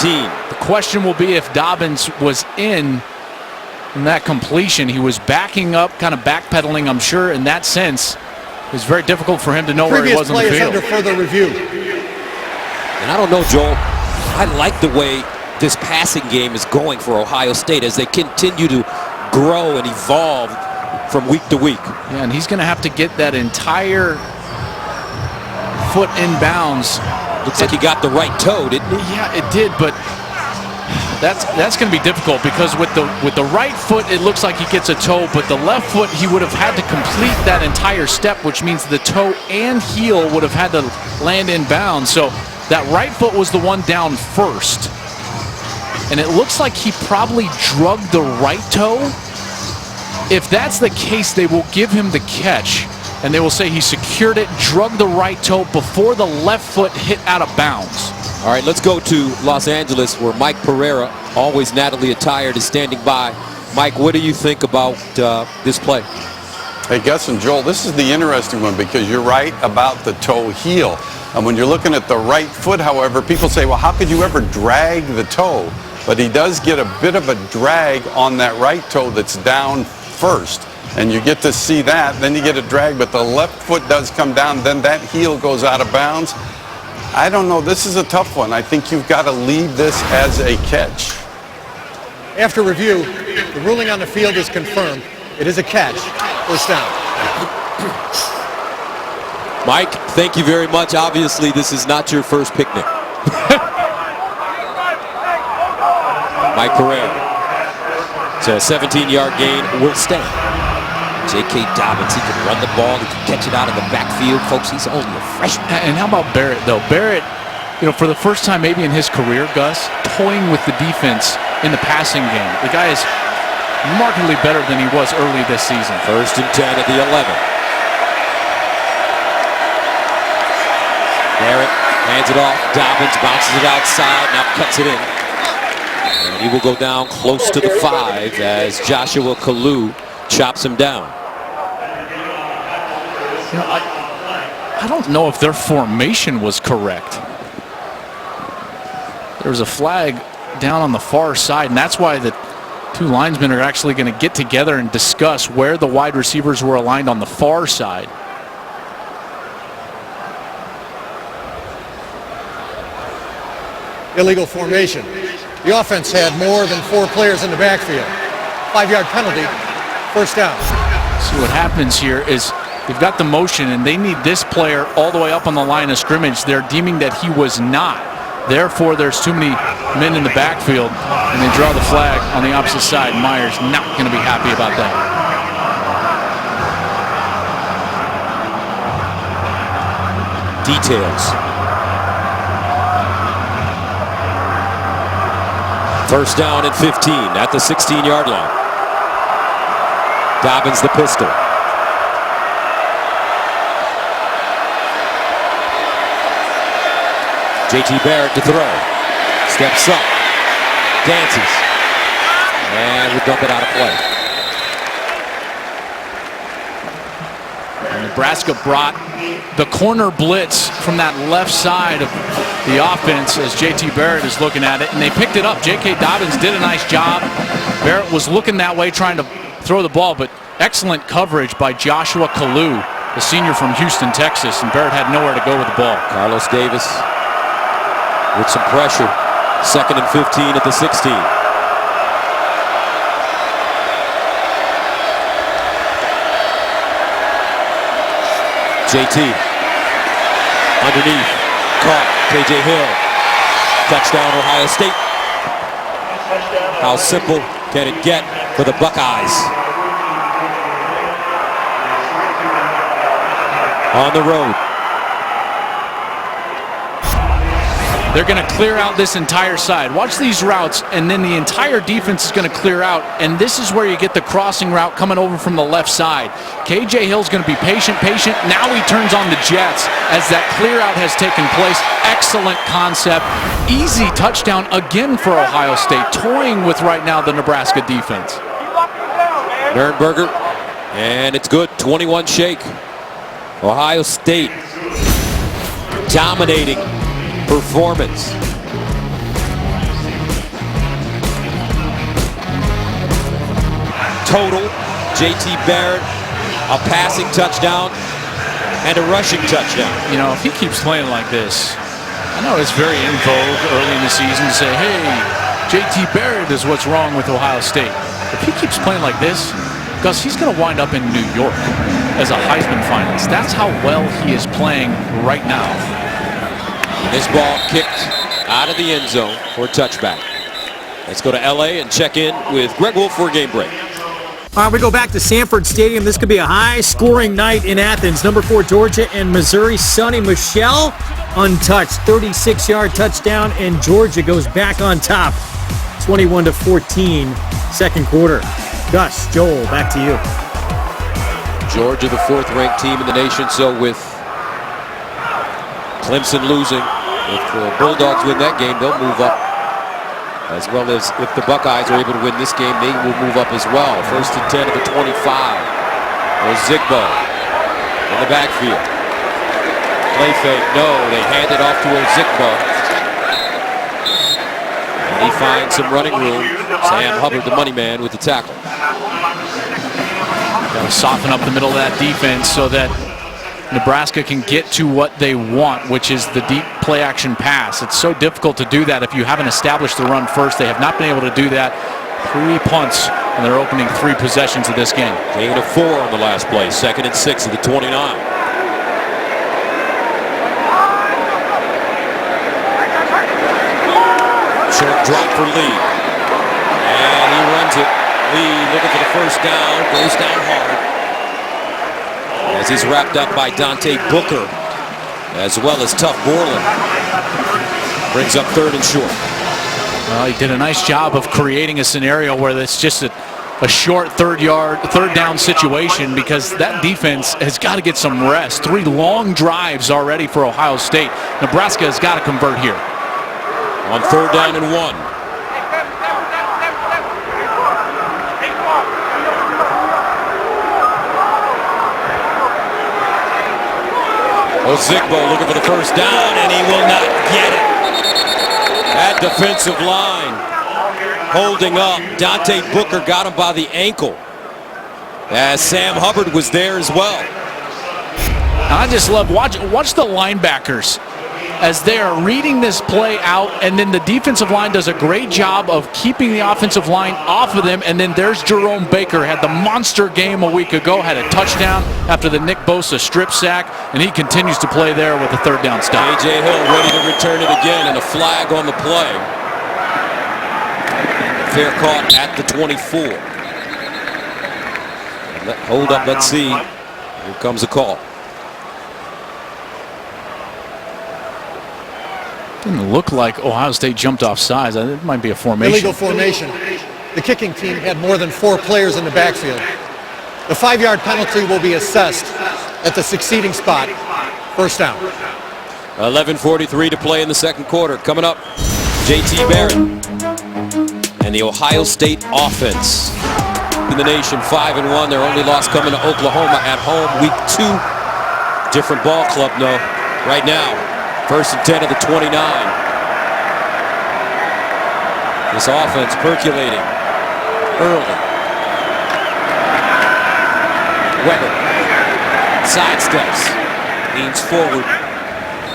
The question will be if Dobbins was in that completion. He was backing up, kind of backpedaling, I'm sure, in that sense. It was very difficult for him to know where he was on the field. Previous play is under further review. And I don't know, Joel, I like the way this passing game is going for Ohio State as they continue to grow and evolve from week to week. Yeah, and he's going to have to get that entire foot in bounds. Looks like he got the right toe, didn't he? Yeah, it did, but that's going to be difficult because with the right foot, it looks like he gets a toe, but the left foot, he would have had to complete that entire step, which means the toe and heel would have had to land in bounds. So that right foot was the one down first. And it looks like he probably drugged the right toe. If that's the case, they will give him the catch. And they will say he secured it, drugged the right toe before the left foot hit out of bounds. All right, let's go to Los Angeles where Mike Pereira, always Natalie attired, is standing by. Mike, what do you think about this play? Hey, Gus and Joel, this is the interesting one because you're right about the toe heel. And when you're looking at the right foot, however, people say, well, how could you ever drag the toe? But he does get a bit of a drag on that right toe that's down first. And you get to see that. Then you get a drag, but the left foot does come down. Then that heel goes out of bounds. I don't know. This is a tough one. I think you've got to leave this as a catch. After review, the ruling on the field is confirmed. It is a catch. First down. Mike, thank you very much. Obviously, this is not your first picnic. Mike Pereira. So a 17-yard gain will stand. J.K. Dobbins, he can run the ball, he can catch it out of the backfield. Folks, he's only a freshman. And how about Barrett, though? Barrett, for the first time maybe in his career, Gus, toying with the defense in the passing game. The guy is markedly better than he was early this season. 1st and 10 at the 11. Barrett hands it off. Dobbins bounces it outside, now cuts it in. And he will go down close to the 5 as Joshua Kalu chops him down. I don't know if their formation was correct. There was a flag down on the far side, and that's why the two linesmen are actually going to get together and discuss where the wide receivers were aligned on the far side. Illegal formation. The offense had more than 4 players in the backfield. 5-yard penalty. First down. See what happens here is they've got the motion and they need this player all the way up on the line of scrimmage. They're deeming that he was not. Therefore, there's too many men in the backfield and they draw the flag on the opposite side. Myers not going to be happy about that. Details. 1st down and 15 at the 16-yard line. Dobbins the pistol. J.T. Barrett to throw. Steps up. Dances. And we dump it out of play. And Nebraska brought the corner blitz from that left side of the offense as J.T. Barrett is looking at it. And they picked it up. J.K. Dobbins did a nice job. Barrett was looking that way trying to throw the ball, but excellent coverage by Joshua Kalu, the senior from Houston, Texas, and Barrett had nowhere to go with the ball. Carlos Davis with some pressure. 2nd and 15 at the 16. JT underneath, caught. KJ Hill, touchdown Ohio State. How simple can it get for the Buckeyes? On the road. They're going to clear out this entire side. Watch these routes, and then the entire defense is going to clear out, and this is where you get the crossing route coming over from the left side. K.J. Hill's going to be patient. Now he turns on the jets as that clear out has taken place. Excellent concept. Easy touchdown again for Ohio State, toying with right now the Nebraska defense. Nurnberger, and it's good. 21 shake. Ohio State dominating performance. Total, J.T. Barrett, a passing touchdown and a rushing touchdown. You know, if he keeps playing like this, I know it's very in vogue early in the season to say, hey, J.T. Barrett is what's wrong with Ohio State. If he keeps playing like this, Gus, he's going to wind up in New York as a Heisman finalist. That's how well he is playing right now. This ball kicked out of the end zone for a touchback. Let's go to L.A. and check in with Greg Wolf for a game break. All right, we go back to Sanford Stadium. This could be a high-scoring night in Athens. Number 4, Georgia and Missouri. Sonny Michel untouched. 36-yard touchdown, and Georgia goes back on top. 21-14, second quarter. Gus, Joel, back to you. Georgia, the 4th-ranked team in the nation, so with Clemson losing, if the Bulldogs win that game, they'll move up. As well as if the Buckeyes are able to win this game, they will move up as well. 1st and 10 at the 25. Ozigbo in the backfield. Play fake, no, they hand it off to Ozigbo. And he finds some running room. Sam Hubbard, the money man, with the tackle. Got to soften up the middle of that defense so that Nebraska can get to what they want, which is the deep play action pass. It's so difficult to do that if you haven't established the run first. They have not been able to do that. 3 punts in their opening 3 possessions of this game. Gain of 4 on the last play. 2nd and 6 at the 29. Short drop for Lee. And he runs it. Lee looking for the first down. Goes down hard. As he's wrapped up by Dante Booker, as well as Tough Borland. Brings up 3rd and short. Well, he did a nice job of creating a scenario where it's just a short third down situation, because that defense has got to get some rest. 3 long drives already for Ohio State. Nebraska has got to convert here. On 3rd down and 1. Ozigbo looking for the first down, and he will not get it. That defensive line holding up. Dante Booker got him by the ankle, as Sam Hubbard was there as well. I just love watch the linebackers as they are reading this play out, and then the defensive line does a great job of keeping the offensive line off of them. And then there's Jerome Baker, had the monster game a week ago, had a touchdown after the Nick Bosa strip sack, and he continues to play there with a 3rd down stop. A.J. Hill ready to return it again, and a flag on the play. Fair caught at the 24. Hold up, let's see. Here comes a call. Didn't look like Ohio State jumped off sides. It might be a formation. Illegal formation. The kicking team had more than 4 players in the backfield. The 5-yard penalty will be assessed at the succeeding spot. First down. 11:43 to play in the second quarter. Coming up, J.T. Barrett and the Ohio State offense. In the nation, 5-1. Their only loss coming to Oklahoma at home. Week 2. Different ball club, no. Right now. 1st and 10 of the 29. This offense percolating early. Weber sidesteps, leans forward,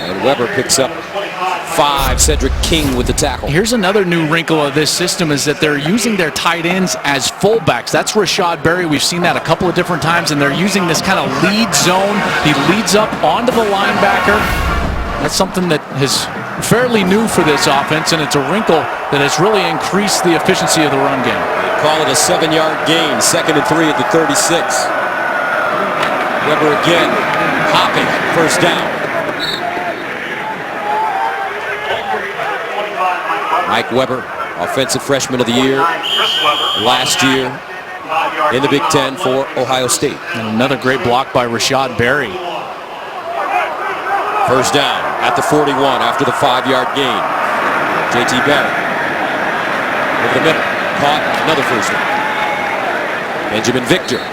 and Weber picks up 5. Cedric King with the tackle. Here's another new wrinkle of this system, is that they're using their tight ends as fullbacks. That's Rashad Berry. We've seen that a couple of different times, and they're using this kind of lead zone. He leads up onto the linebacker. That's something that is fairly new for this offense, and it's a wrinkle that has really increased the efficiency of the run game. They call it a 7-yard gain. 2nd and 3 at the 36. Weber again, hopping, 1st down. Mike Weber, offensive freshman of the year last year in the Big Ten for Ohio State. And another great block by Rashad Berry. First down at the 41 after the 5-yard gain. J.T. Barrett over the middle. Caught another first down. Benjamin Victor.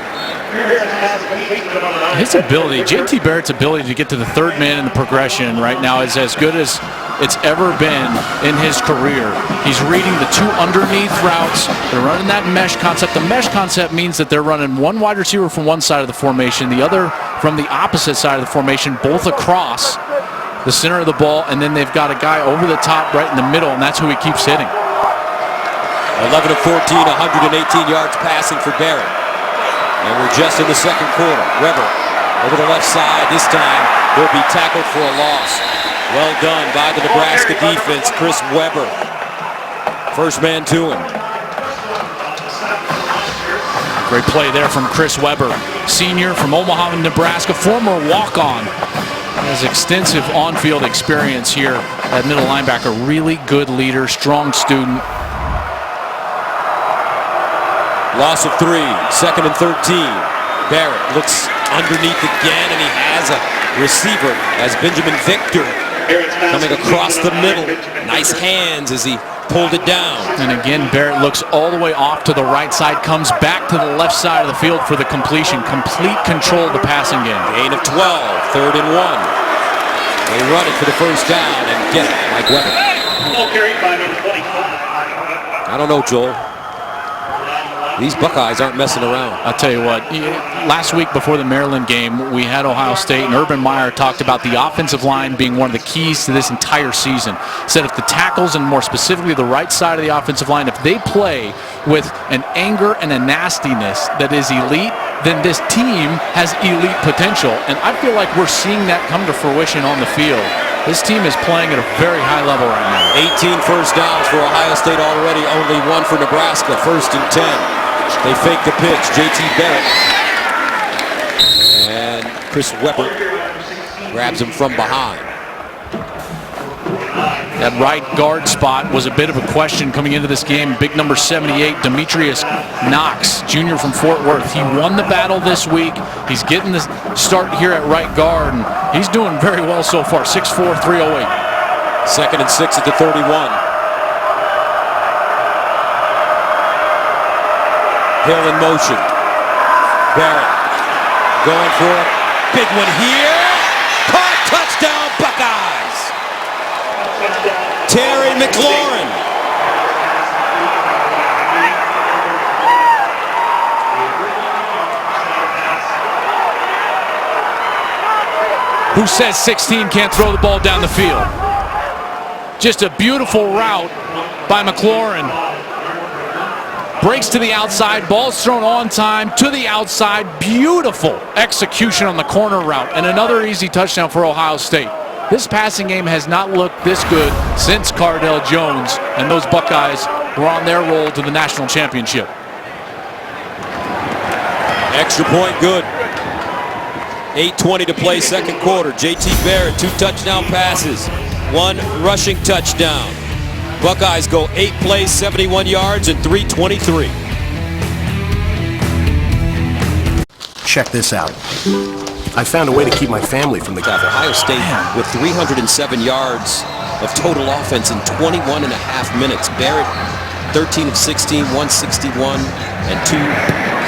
His ability, J.T. Barrett's ability to get to the third man in the progression right now is as good as it's ever been in his career. He's reading the two underneath routes. They're running that mesh concept. The mesh concept means that they're running one wide receiver from one side of the formation, the other from the opposite side of the formation, both across the center of the ball, and then they've got a guy over the top right in the middle, and that's who he keeps hitting. 11 of 14, 118 yards passing for Barrett. And we're just in the second quarter. Weber over the left side. This time he'll be tackled for a loss. Well done by the Nebraska defense. Chris Weber. First man to him. Great play there from Chris Weber. Senior from Omaha, Nebraska. Former walk-on. Has extensive on-field experience here at middle linebacker. Really good leader. Strong student. Loss of 3, second and 13. Barrett looks underneath again, and he has a receiver as Benjamin Victor coming across the middle. Nice hands as he pulled it down. And again, Barrett looks all the way off to the right side, comes back to the left side of the field for the completion. Complete control of the passing game. Gain of 12, third and 1. They run it for the first down and get it, Mike Weber. I don't know, Joel. These Buckeyes aren't messing around. I'll tell you what, last week before the Maryland game, we had Ohio State, and Urban Meyer talked about the offensive line being one of the keys to this entire season. Said if the tackles, and more specifically the right side of the offensive line, if they play with an anger and a nastiness that is elite, then this team has elite potential. And I feel like we're seeing that come to fruition on the field. This team is playing at a very high level right now. 18 first downs for Ohio State already, only 1 for Nebraska, first and 10. They fake the pitch, J.T. Barrett. And Chris Weber grabs him from behind. That right guard spot was a bit of a question coming into this game. Big number 78, Demetrius Knox, junior from Fort Worth. He won the battle this week. He's getting the start here at right guard, and he's doing very well so far, 6'4", 308. Second and 6 at the 31. Hill in motion. Barrett going for a big one here. Caught, touchdown, Buckeyes. Terry McLaurin. Who says 16 can't throw the ball down the field? Just a beautiful route by McLaurin. Breaks to the outside, ball's thrown on time to the outside. Beautiful execution on the corner route, and another easy touchdown for Ohio State. This passing game has not looked this good since Cardell Jones, and those Buckeyes were on their roll to the national championship. Extra point good. 8:20 to play, second quarter. J.T. Barrett, 2 touchdown passes, 1 rushing touchdown. Buckeyes go 8 plays, 71 yards, and 3:23. Check this out. I found a way to keep my family from the... Ohio State with 307 yards of total offense in 21 and a half minutes. Barrett, 13 of 16, 161, and 2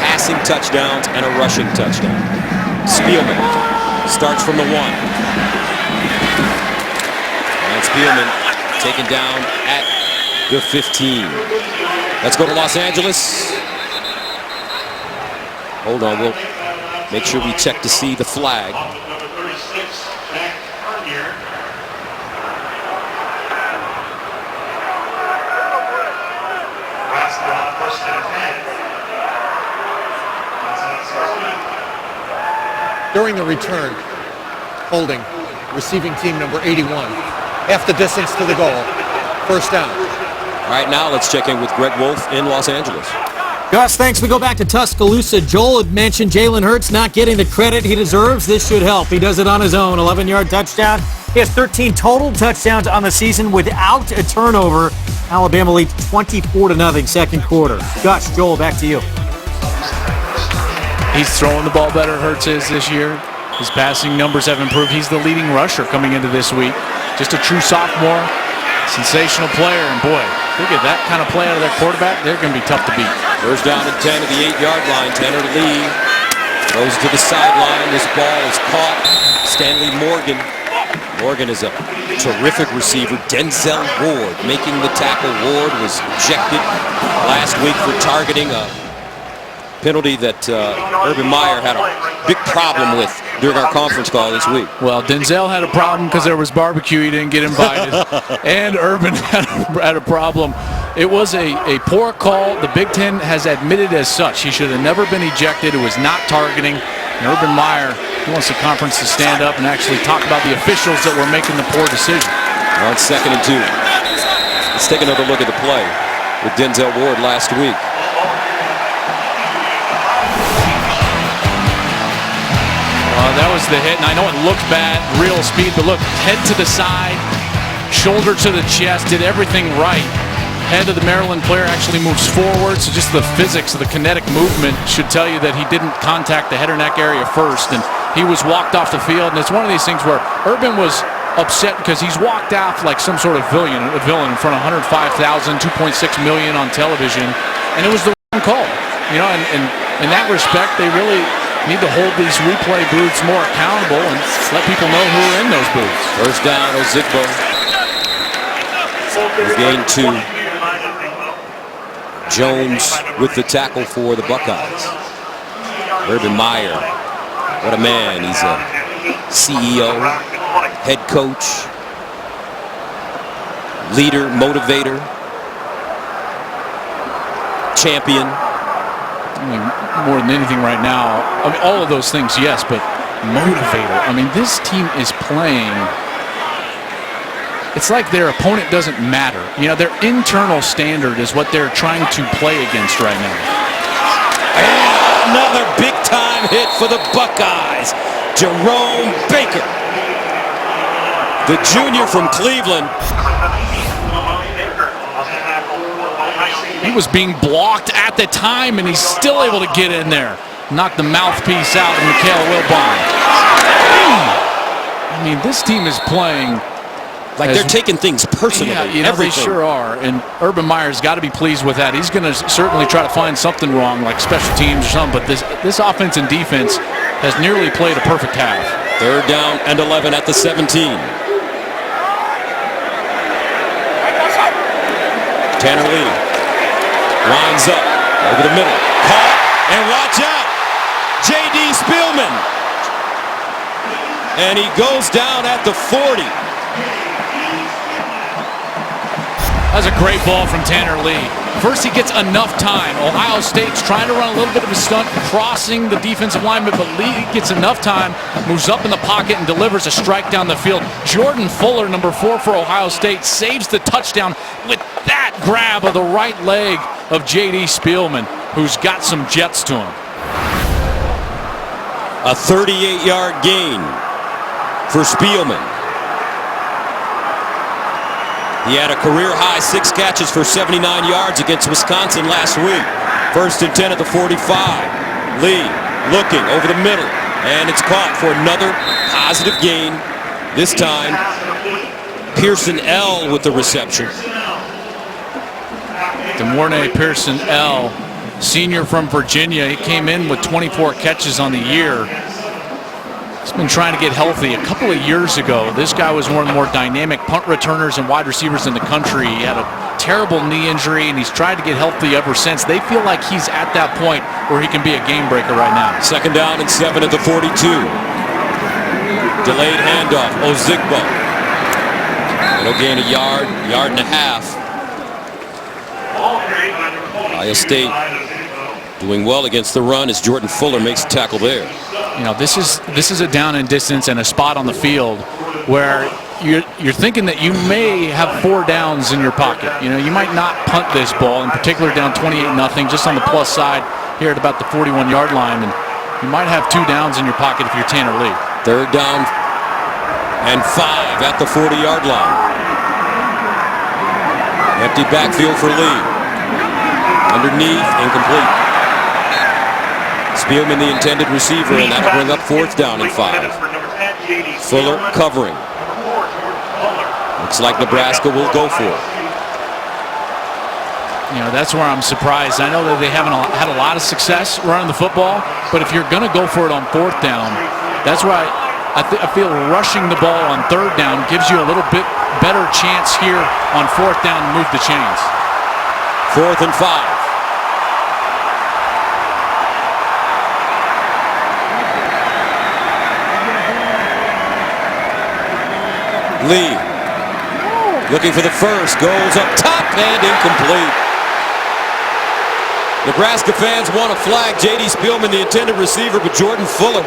passing touchdowns and a rushing touchdown. Spielman starts from the 1. And Spielman taken down at the 15. Let's go to Los Angeles. Hold on, we'll make sure we check to see the flag. During the return, holding receiving team number 81. Half the distance to the goal. First down. All right, now let's check in with Greg Wolf in Los Angeles. Gus, thanks. We go back to Tuscaloosa. Joel had mentioned Jalen Hurts not getting the credit he deserves. This should help. He does it on his own. 11-yard touchdown. He has 13 total touchdowns on the season without a turnover. Alabama leads 24-0 second quarter. Gus, Joel, back to you. He's throwing the ball better, Hurts is this year. His passing numbers have improved. He's the leading rusher coming into this week. Just a true sophomore, sensational player. And boy, look at that kind of play out of their quarterback. They're going to be tough to beat. First down and 10 at the 8-yard line. Tanner Lee goes to the sideline. This ball is caught. Stanley Morgan. Morgan is a terrific receiver. Denzel Ward making the tackle. Ward was ejected last week for targeting a penalty that Urban Meyer had a big problem with during our conference call this week. Well, Denzel had a problem because there was barbecue. He didn't get invited. And Urban had a problem. It was a poor call. The Big Ten has admitted as such. He should have never been ejected. It was not targeting. And Urban Meyer, he wants the conference to stand up and actually talk about the officials that were making the poor decision. Now it's 2nd and 2. Let's take another look at the play with Denzel Ward last week. That was the hit, and I know it looked bad, real speed, but look, head to the side, shoulder to the chest, did everything right. Head of the Maryland player actually moves forward, so just the physics of the kinetic movement should tell you that he didn't contact the head or neck area first, and he was walked off the field. And it's one of these things where Urban was upset because he's walked off like some sort of villain in front of 105,000, 2.6 million on television, and it was the wrong call. You know, and in that respect, they really need to hold these replay booths more accountable and let people know who are in those booths. First down, Ozigbo. Gain 2. Jones with the tackle for the Buckeyes. Urban Meyer, what a man. He's a CEO, head coach, leader, motivator, champion. I mean, more than anything right now, I mean, all of those things, yes, but motivator. I mean, this team is playing. It's like their opponent doesn't matter. You know, their internal standard is what they're trying to play against right now. And another big-time hit for the Buckeyes. Jerome Baker, the junior from Cleveland. He was being blocked at the time, and he's still able to get in there. Knock the mouthpiece out of Mikhail Wilbon. I mean, this team is playing like they're taking things personally. Yeah, you know, they sure are. And Urban Meyer's got to be pleased with that. He's going to certainly try to find something wrong, like special teams or something. But this offense and defense has nearly played a perfect half. 3rd down and 11 at the 17. Tanner Lee lines up over the middle. Caught, and watch out. J.D. Spielman. And he goes down at the 40. That's a great ball from Tanner Lee. First, he gets enough time. Ohio State's trying to run a little bit of a stunt, crossing the defensive lineman, but Lee gets enough time, moves up in the pocket, and delivers a strike down the field. Jordan Fuller, number 4 for Ohio State, saves the touchdown with that grab of the right leg of J.D. Spielman, who's got some jets to him. A 38-yard gain for Spielman. He had a career-high 6 catches for 79 yards against Wisconsin last week. 1st and 10 at the 45. Lee looking over the middle, and it's caught for another positive gain. This time, Pearson L. with the reception. DeMornay Pearson L., senior from Virginia. He came in with 24 catches on the year. He's been trying to get healthy. A couple of years ago, this guy was one of the more dynamic punt returners and wide receivers in the country. He had a terrible knee injury, and he's tried to get healthy ever since. They feel like he's at that point where he can be a game breaker right now. 2nd down and 7 at the 42. Delayed handoff. Ozigbo. It'll gain a yard and a half. Ohio State doing well against the run as Jordan Fuller makes a tackle there. You know, this is a down and distance and a spot on the field where you're thinking that you may have 4 downs in your pocket. You know, you might not punt this ball, in particular down 28-0, just on the plus side here at about the 41-yard line, and you might have 2 downs in your pocket if you're Tanner Lee. 3rd down and 5 at the 40-yard line. Empty backfield for Lee. Underneath, incomplete. Spielman the intended receiver, and that'll bring up 4th down and 5. Fuller covering. Looks like Nebraska will go for it. You know, that's where I'm surprised. I know that they haven't had a lot of success running the football, but if you're going to go for it on 4th down, that's why I feel rushing the ball on 3rd down gives you a little bit better chance here on 4th down to move the chains. 4th and 5. Lee looking for the first, goes up top and incomplete. Nebraska fans want a flag. J.D. Spielman, the intended receiver, but Jordan Fuller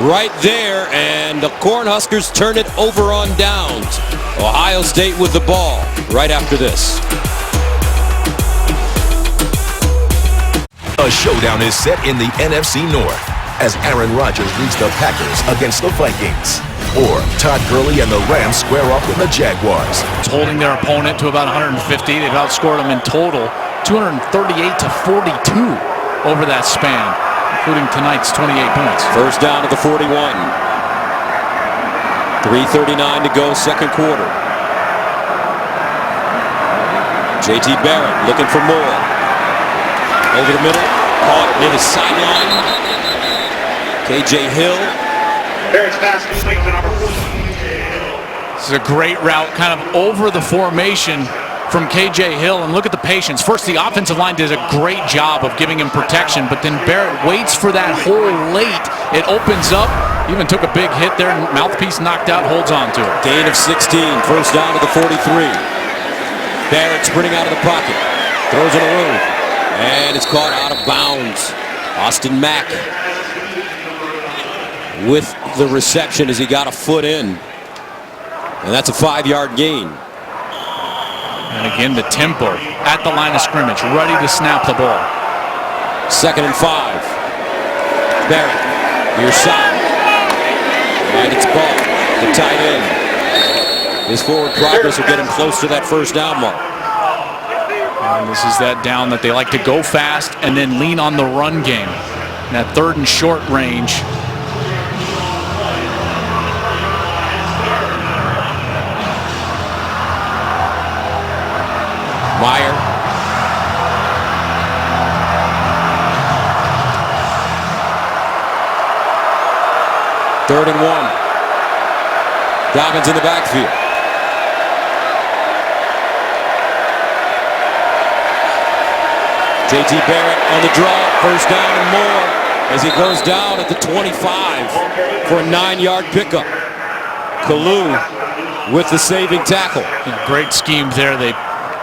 right there, and the Cornhuskers turn it over on downs. Ohio State with the ball right after this. A showdown is set in the NFC North as Aaron Rodgers leads the Packers against the Vikings. Or Todd Gurley and the Rams square off with the Jaguars. It's holding their opponent to about 150. They've outscored them in total 238 to 42 over that span, including tonight's 28 points. First down to the 41. 3:39 to go, second quarter. J.T. Barrett looking for more. Over the middle, caught near the sideline. K.J. Hill. This is a great route, kind of over the formation from K.J. Hill, and look at the patience. First, the offensive line did a great job of giving him protection, but then Barrett waits for that hole late. It opens up, even took a big hit there, and mouthpiece knocked out, holds on to it. Gain of 16, first down to the 43. Barrett sprinting out of the pocket, throws it away, and it's caught out of bounds. Austin Mack with the reception as he got a foot in, and that's a 5-yard gain. And again, the tempo at the line of scrimmage, ready to snap the ball. 2nd and 5. Barrett, near side, and it's ball. The tight end. His forward progress will get him close to that first down mark. And this is that down that they like to go fast and then lean on the run game. And that 3rd and short range. Meyer. Third and 1. Dobbins in the backfield. J.T. Barrett on the draw, first down and more as he goes down at the 25 for a 9-yard pickup. Kalu with the saving tackle. Yeah, great scheme there. They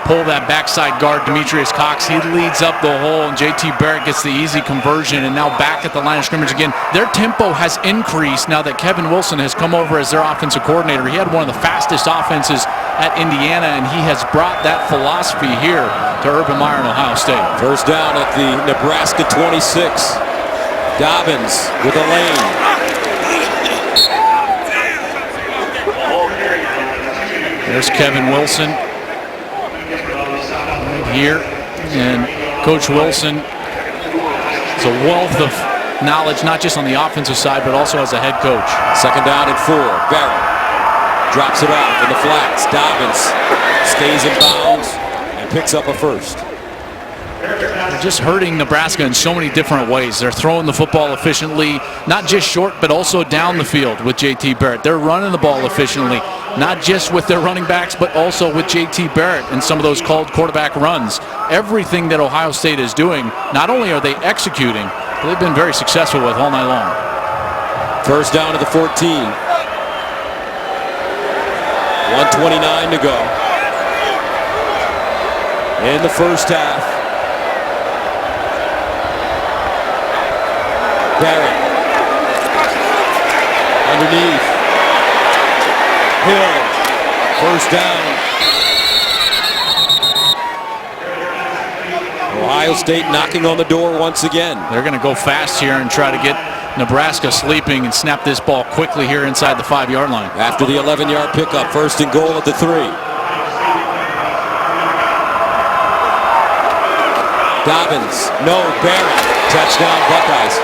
pull that backside guard, Demetrius Cox. He leads up the hole, and J.T. Barrett gets the easy conversion, and now back at the line of scrimmage again. Their tempo has increased now that Kevin Wilson has come over as their offensive coordinator. He had one of the fastest offenses at Indiana, and he has brought that philosophy here to Urban Meyer and Ohio State. First down at the Nebraska 26. Dobbins with a lane. There's Kevin Wilson right here, and Coach Wilson is a wealth of knowledge, not just on the offensive side, but also as a head coach. 2nd down and 4. Barrett drops it off in the flats. Dobbins stays in bounds and picks up a first. They're just hurting Nebraska in so many different ways. They're throwing the football efficiently, not just short, but also down the field with J.T. Barrett. They're running the ball efficiently, not just with their running backs, but also with J.T. Barrett and some of those called quarterback runs. Everything that Ohio State is doing, not only are they executing, but they've been very successful with all night long. First down to the 14. 1:29 to go in the first half. Barrett underneath. Hill, first down. Ohio State knocking on the door once again. They're going to go fast here and try to get Nebraska sleeping and snap this ball quickly here inside the 5-yard line. After the 11-yard pickup, first and goal at the 3. Dobbins, no, Barrett, touchdown Buckeyes.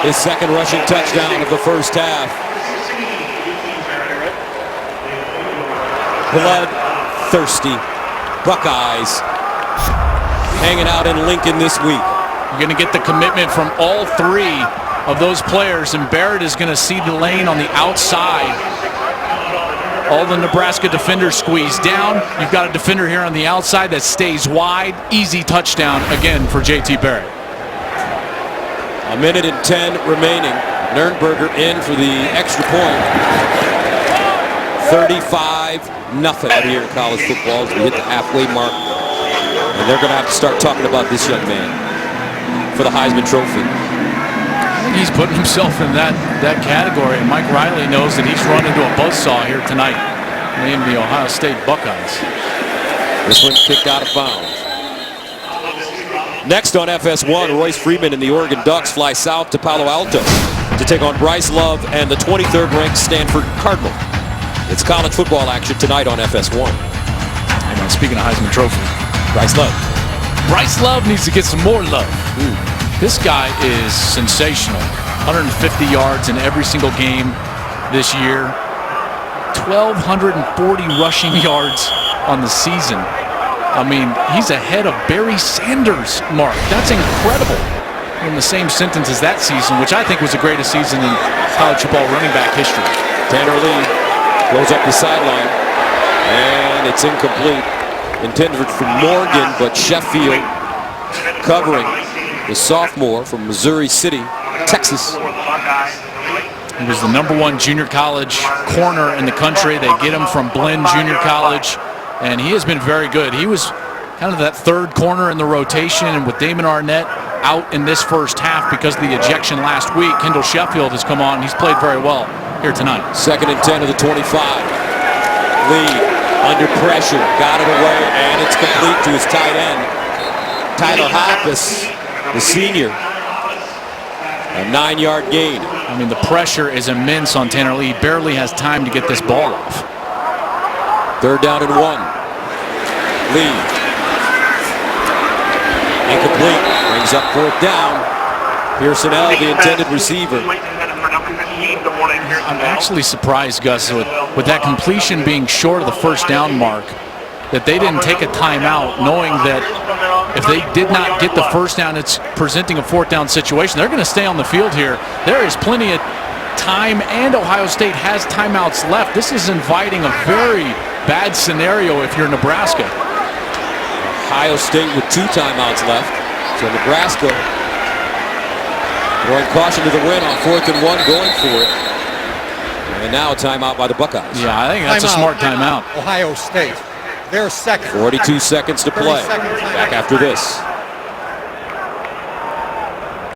His second rushing touchdown of the first half. Bloodthirsty Buckeyes hanging out in Lincoln this week. You're going to get the commitment from all three of those players, and Barrett is going to see the lane on the outside. All the Nebraska defenders squeeze down. You've got a defender here on the outside that stays wide. Easy touchdown again for J.T. Barrett. A minute and 10 remaining. Nurnberger in for the extra point. 35-0 out here in college football as we hit the halfway mark. And they're going to have to start talking about this young man for the Heisman Trophy. I think he's putting himself in that category, and Mike Riley knows that he's run into a buzzsaw here tonight, named the Ohio State Buckeyes. This one's kicked out of bounds. Next on FS1, Royce Freeman and the Oregon Ducks fly south to Palo Alto to take on Bryce Love and the 23rd ranked Stanford Cardinal. It's college football action tonight on FS1. And speaking of Heisman Trophy, Bryce Love. Bryce Love needs to get some more love. This guy is sensational. 150 yards in every single game this year. 1,240 rushing yards on the season. I mean, he's ahead of Barry Sanders' mark. That's incredible. In the same sentence as that season, which I think was the greatest season in college football running back history. Tanner Lee goes up the sideline, and it's incomplete. Intended for Morgan, but Sheffield covering the sophomore from Missouri City, Texas. He was the #1 junior college corner in the country. They get him from Blinn Junior College, and he has been very good. He was kind of that third corner in the rotation, and with Damon Arnett out in this first half because of the ejection last week, Kendall Sheffield has come on, and he's played very well here tonight. 2nd and 10 of the 25. Lee under pressure, got it away, and it's complete to his tight end, Tyler Hoppus, the senior. A 9-yard gain. I mean, the pressure is immense on Tanner Lee. He barely has time to get this ball off. 3rd down and 1. Lee. Incomplete. Brings up 4th down. Pearson L, the intended receiver. I'm actually surprised, Gus, with that completion being short of the 1st down mark, that they didn't take a timeout, knowing that if they did not get the 1st down, it's presenting a 4th down situation. They're going to stay on the field here. There is plenty of time, and Ohio State has timeouts left. This is inviting a very bad scenario if you're Nebraska. Ohio State with 2 timeouts left. So Nebraska throwing caution to the wind on 4th and 1, going for it. And now a timeout by the Buckeyes. Yeah, I think that's a smart timeout. Ohio State. They're second. 42 seconds to play. Back after this.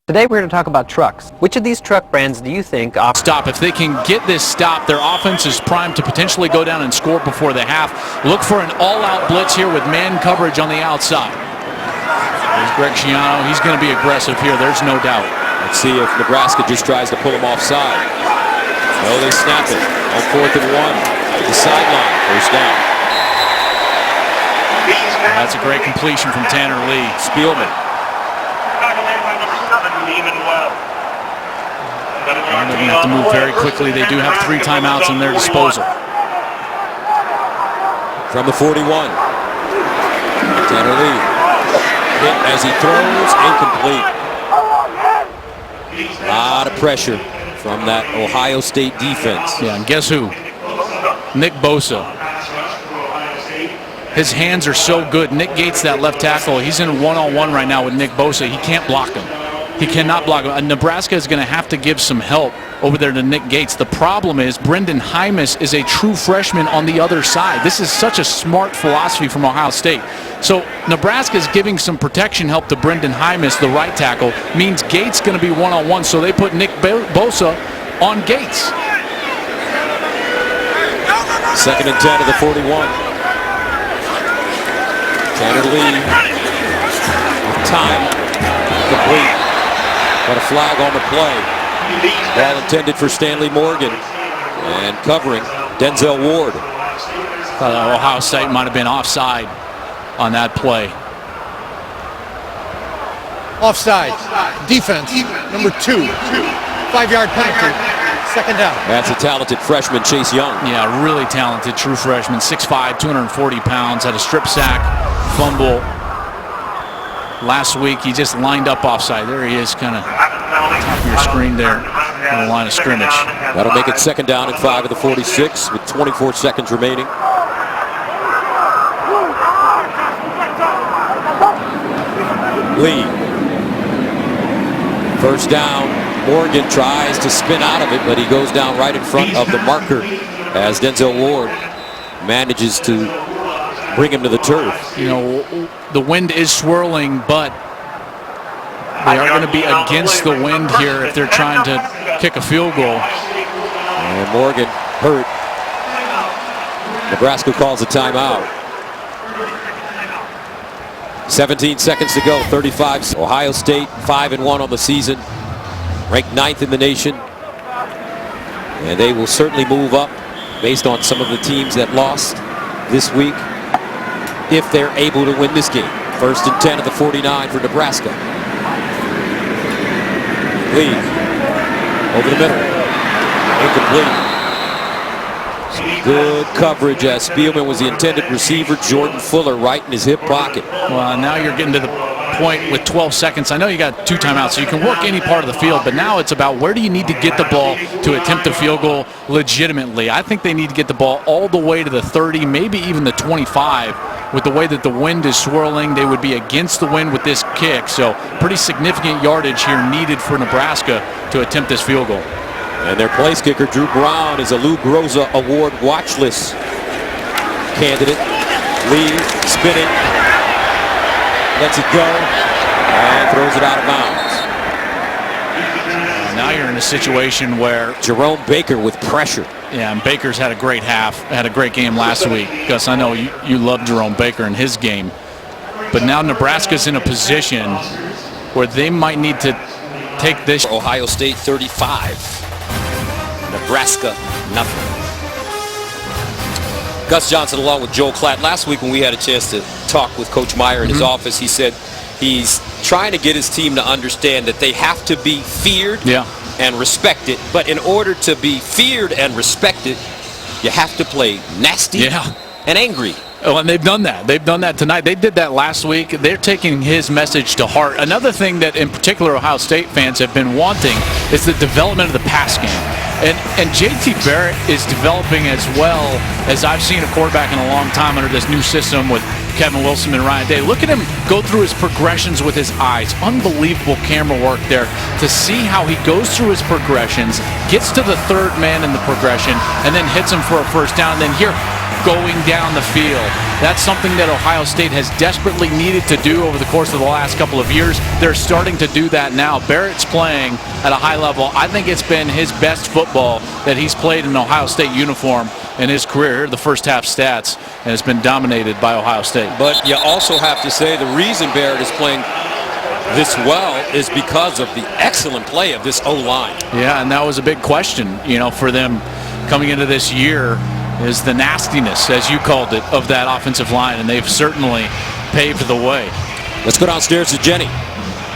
Today we're going to talk about trucks. Which of these truck brands do you think offer... Stop. If they can get this stop, their offense is primed to potentially go down and score before the half. Look for an all-out blitz here with man coverage on the outside. There's Greg Schiano. He's going to be aggressive here. There's no doubt. Let's see if Nebraska just tries to pull him offside. No, they snap it on 4th and 1 to the sideline. 1st down. That's a great completion from Tanner Lee. Spielman. And they're going to have to move very quickly. They do have 3 timeouts in their disposal. From the 41. Tanner Lee. Hit as he throws, incomplete. A lot of pressure from that Ohio State defense. Yeah, and guess who? Nick Bosa. His hands are so good. Nick Gates, that left tackle, he's in one-on-one right now with Nick Bosa. He can't block him. He cannot block him. Nebraska is going to have to give some help over there to Nick Gates. The problem is Brendan Hymas is a true freshman on the other side. This is such a smart philosophy from Ohio State. So Nebraska is giving some protection help to Brendan Hymas, the right tackle. Means Gates going to be one-on-one, so they put Nick Bosa on Gates. 2nd and 10 of the 41. Tanner Lee with time complete, but a flag on the play. Ball intended for Stanley Morgan, and covering Denzel Ward. Ohio State might have been offside on that play. Offside. Defense, number 2. 5-yard penalty. Second down. That's a talented freshman, Chase Young. Yeah, really talented true freshman. 6'5", 240 pounds. Had a strip sack, fumble. Last week, he just lined up offside. There he is, kind of top of your screen there on the line of scrimmage. That'll make it second down and 5 of the 46 with 24 seconds remaining. Lee. First down. Morgan tries to spin out of it, but he goes down right in front of the marker as Denzel Ward manages to bring him to the turf. You know, the wind is swirling, but they are going to be against the wind here if they're trying to kick a field goal. And Morgan hurt. Nebraska calls a timeout. 17 seconds to go, 35. Ohio State 5-1 on the season, ranked 9th in the nation. And they will certainly move up based on some of the teams that lost this week if they're able to win this game. First and 10 at the 49 for Nebraska. Lee over the middle. Incomplete. Good coverage as Spielman was the intended receiver. Jordan Fuller right in his hip pocket. Well, now you're getting to the point with 12 seconds. I know you got 2 timeouts, so you can work any part of the field, but now it's about where do you need to get the ball to attempt the field goal legitimately. I think they need to get the ball all the way to the 30, maybe even the 25. With the way that the wind is swirling, they would be against the wind with this kick, so pretty significant yardage here needed for Nebraska to attempt this field goal. And their place kicker, Drew Brown, is a Lou Groza Award watch list candidate. Lee spinning, lets it go, and throws it out of bounds. Now you're in a situation where Jerome Baker with pressure. Yeah, and Baker's had a great half, had a great game last week. Gus, I know you love Jerome Baker in his game. But now Nebraska's in a position where they might need to take this. Ohio State 35. Nebraska, nothing. Gus Johnson along with Joel Klatt. Last week when we had a chance to talk with Coach Meyer in his office, he said he's trying to get his team to understand that they have to be feared and respected. But in order to be feared and respected, you have to play nasty and angry. Oh, and they've done that. They've done that tonight. They did that last week. They're taking his message to heart. Another thing that in particular Ohio State fans have been wanting is the development of the pass game. And J.T. Barrett is developing as well as I've seen a quarterback in a long time under this new system with Kevin Wilson and Ryan Day. Look at him go through his progressions with his eyes. Unbelievable camera work there to see how he goes through his progressions, gets to the third man in the progression, and then hits him for a first down. And then here, going down the field. That's something that Ohio State has desperately needed to do over the course of the last couple of years. They're starting to do that now. Barrett's playing at a high level. I think it's been his best football that he's played in an Ohio State uniform in his career. The first half stats, and it's been dominated by Ohio State. But you also have to say the reason Barrett is playing this well is because of the excellent play of this O-line. Yeah, and that was a big question, for them coming into this year, is the nastiness, as you called it, of that offensive line, and they've certainly paved the way. Let's go downstairs to Jenny.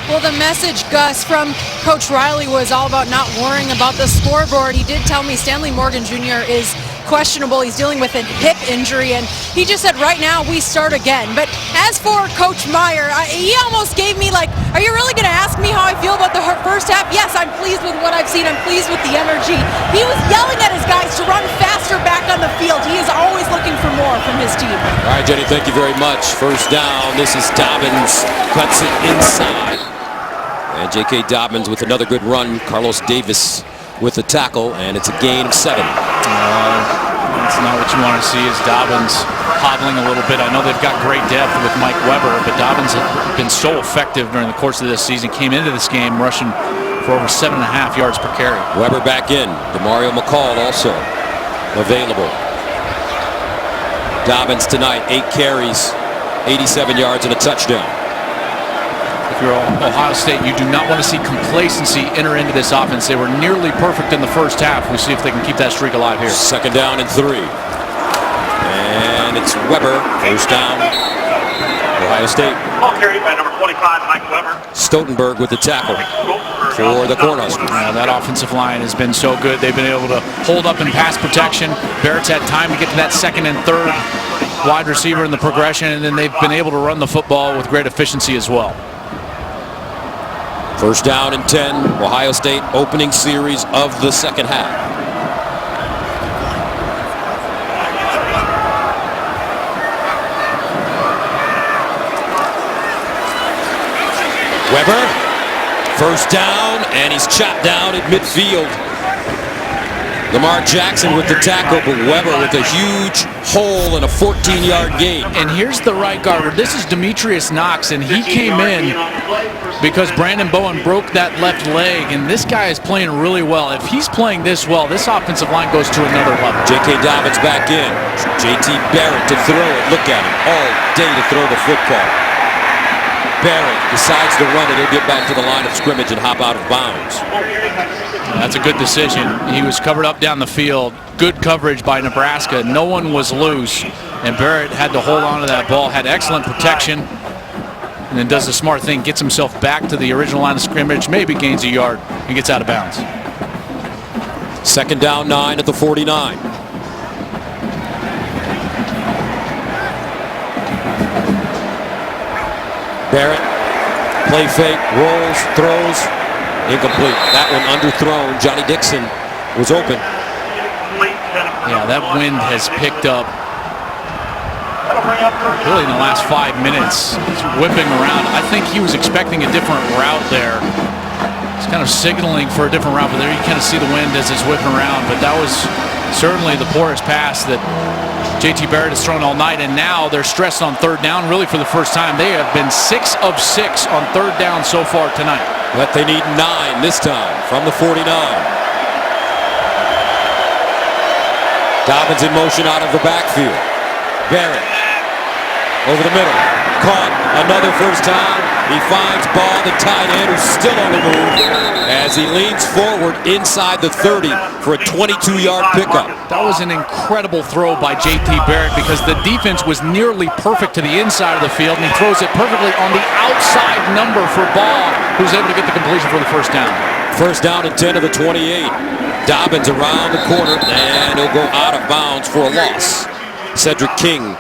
Well, the message, Gus, from Coach Riley was all about not worrying about the scoreboard. He did tell me Stanley Morgan Jr. is questionable. He's dealing with a hip injury, and he just said right now we start again. But as for Coach Meyer, he almost gave me like, are you really going to ask me how I feel about the first half? Yes, I'm pleased with what I've seen. I'm pleased with the energy. He was yelling at his guys to run faster back on the field. He is always looking for more from his team. All right, Jenny, thank you very much. First down. This is Dobbins. Cuts it inside. And J.K. Dobbins with another good run. Carlos Davis with the tackle, and it's a gain of 7. That's not what you want to see, is Dobbins hobbling a little bit. I know they've got great depth with Mike Weber, but Dobbins has been so effective during the course of this season. Came into this game rushing for over 7.5 yards per carry. Weber back in. DeMario McCall also available. Dobbins tonight, 8 carries, 87 yards and a touchdown. If you're Ohio State, you do not want to see complacency enter into this offense. They were nearly perfect in the first half. We'll see if they can keep that streak alive here. Second down and 3. And it's Weber. First down. Ohio State. Ball carried by number 25, Mike Weber. Stoutenberg with the tackle for the Cornhuskers. That offensive line has been so good. They've been able to hold up in pass protection. Barrett's had time to get to that second and third wide receiver in the progression, and then they've been able to run the football with great efficiency as well. First down and 10. Ohio State opening series of the second half. Weber, first down, and he's chopped down at midfield. Lamar Jackson with the tackle, but Weber with a huge hole and a 14-yard gain. And here's the right guard. This is Demetrius Knox, and he came in because Brandon Bowen broke that left leg, and this guy is playing really well. If he's playing this well, this offensive line goes to another level. J.K. Dobbins back in. J.T. Barrett to throw it. Look at him, all day to throw the football. Barrett decides to run it. He'll get back to the line of scrimmage and hop out of bounds. That's a good decision. He was covered up down the field. Good coverage by Nebraska. No one was loose, and Barrett had to hold on to that ball. Had excellent protection, and then does the smart thing, gets himself back to the original line of scrimmage, maybe gains a yard, and gets out of bounds. Second down, 9 at the 49. Barrett, play fake, rolls, throws, incomplete. That one underthrown. Johnny Dixon was open. Yeah, that wind has picked up really in the last 5 minutes. It's whipping around. I think he was expecting a different route there. He's kind of signaling for a different route, but there you kind of see the wind as it's whipping around. But that was certainly the poorest pass that J.T. Barrett has thrown all night, and now they're stressed on third down really for the first time. They have been 6 of 6 on third down so far tonight. But they need 9 this time from the 49. Dobbins in motion out of the backfield. Barrett over the middle. Caught another first time. He finds Ball, the tight end, who's still on the move as he leans forward inside the 30 for a 22-yard pickup. That was an incredible throw by J.T. Barrett because the defense was nearly perfect to the inside of the field, and he throws it perfectly on the outside number for Ball, who's able to get the completion for the first down. First down and 10 of the 28. Dobbins around the corner, and he'll go out of bounds for a loss. Cedric King,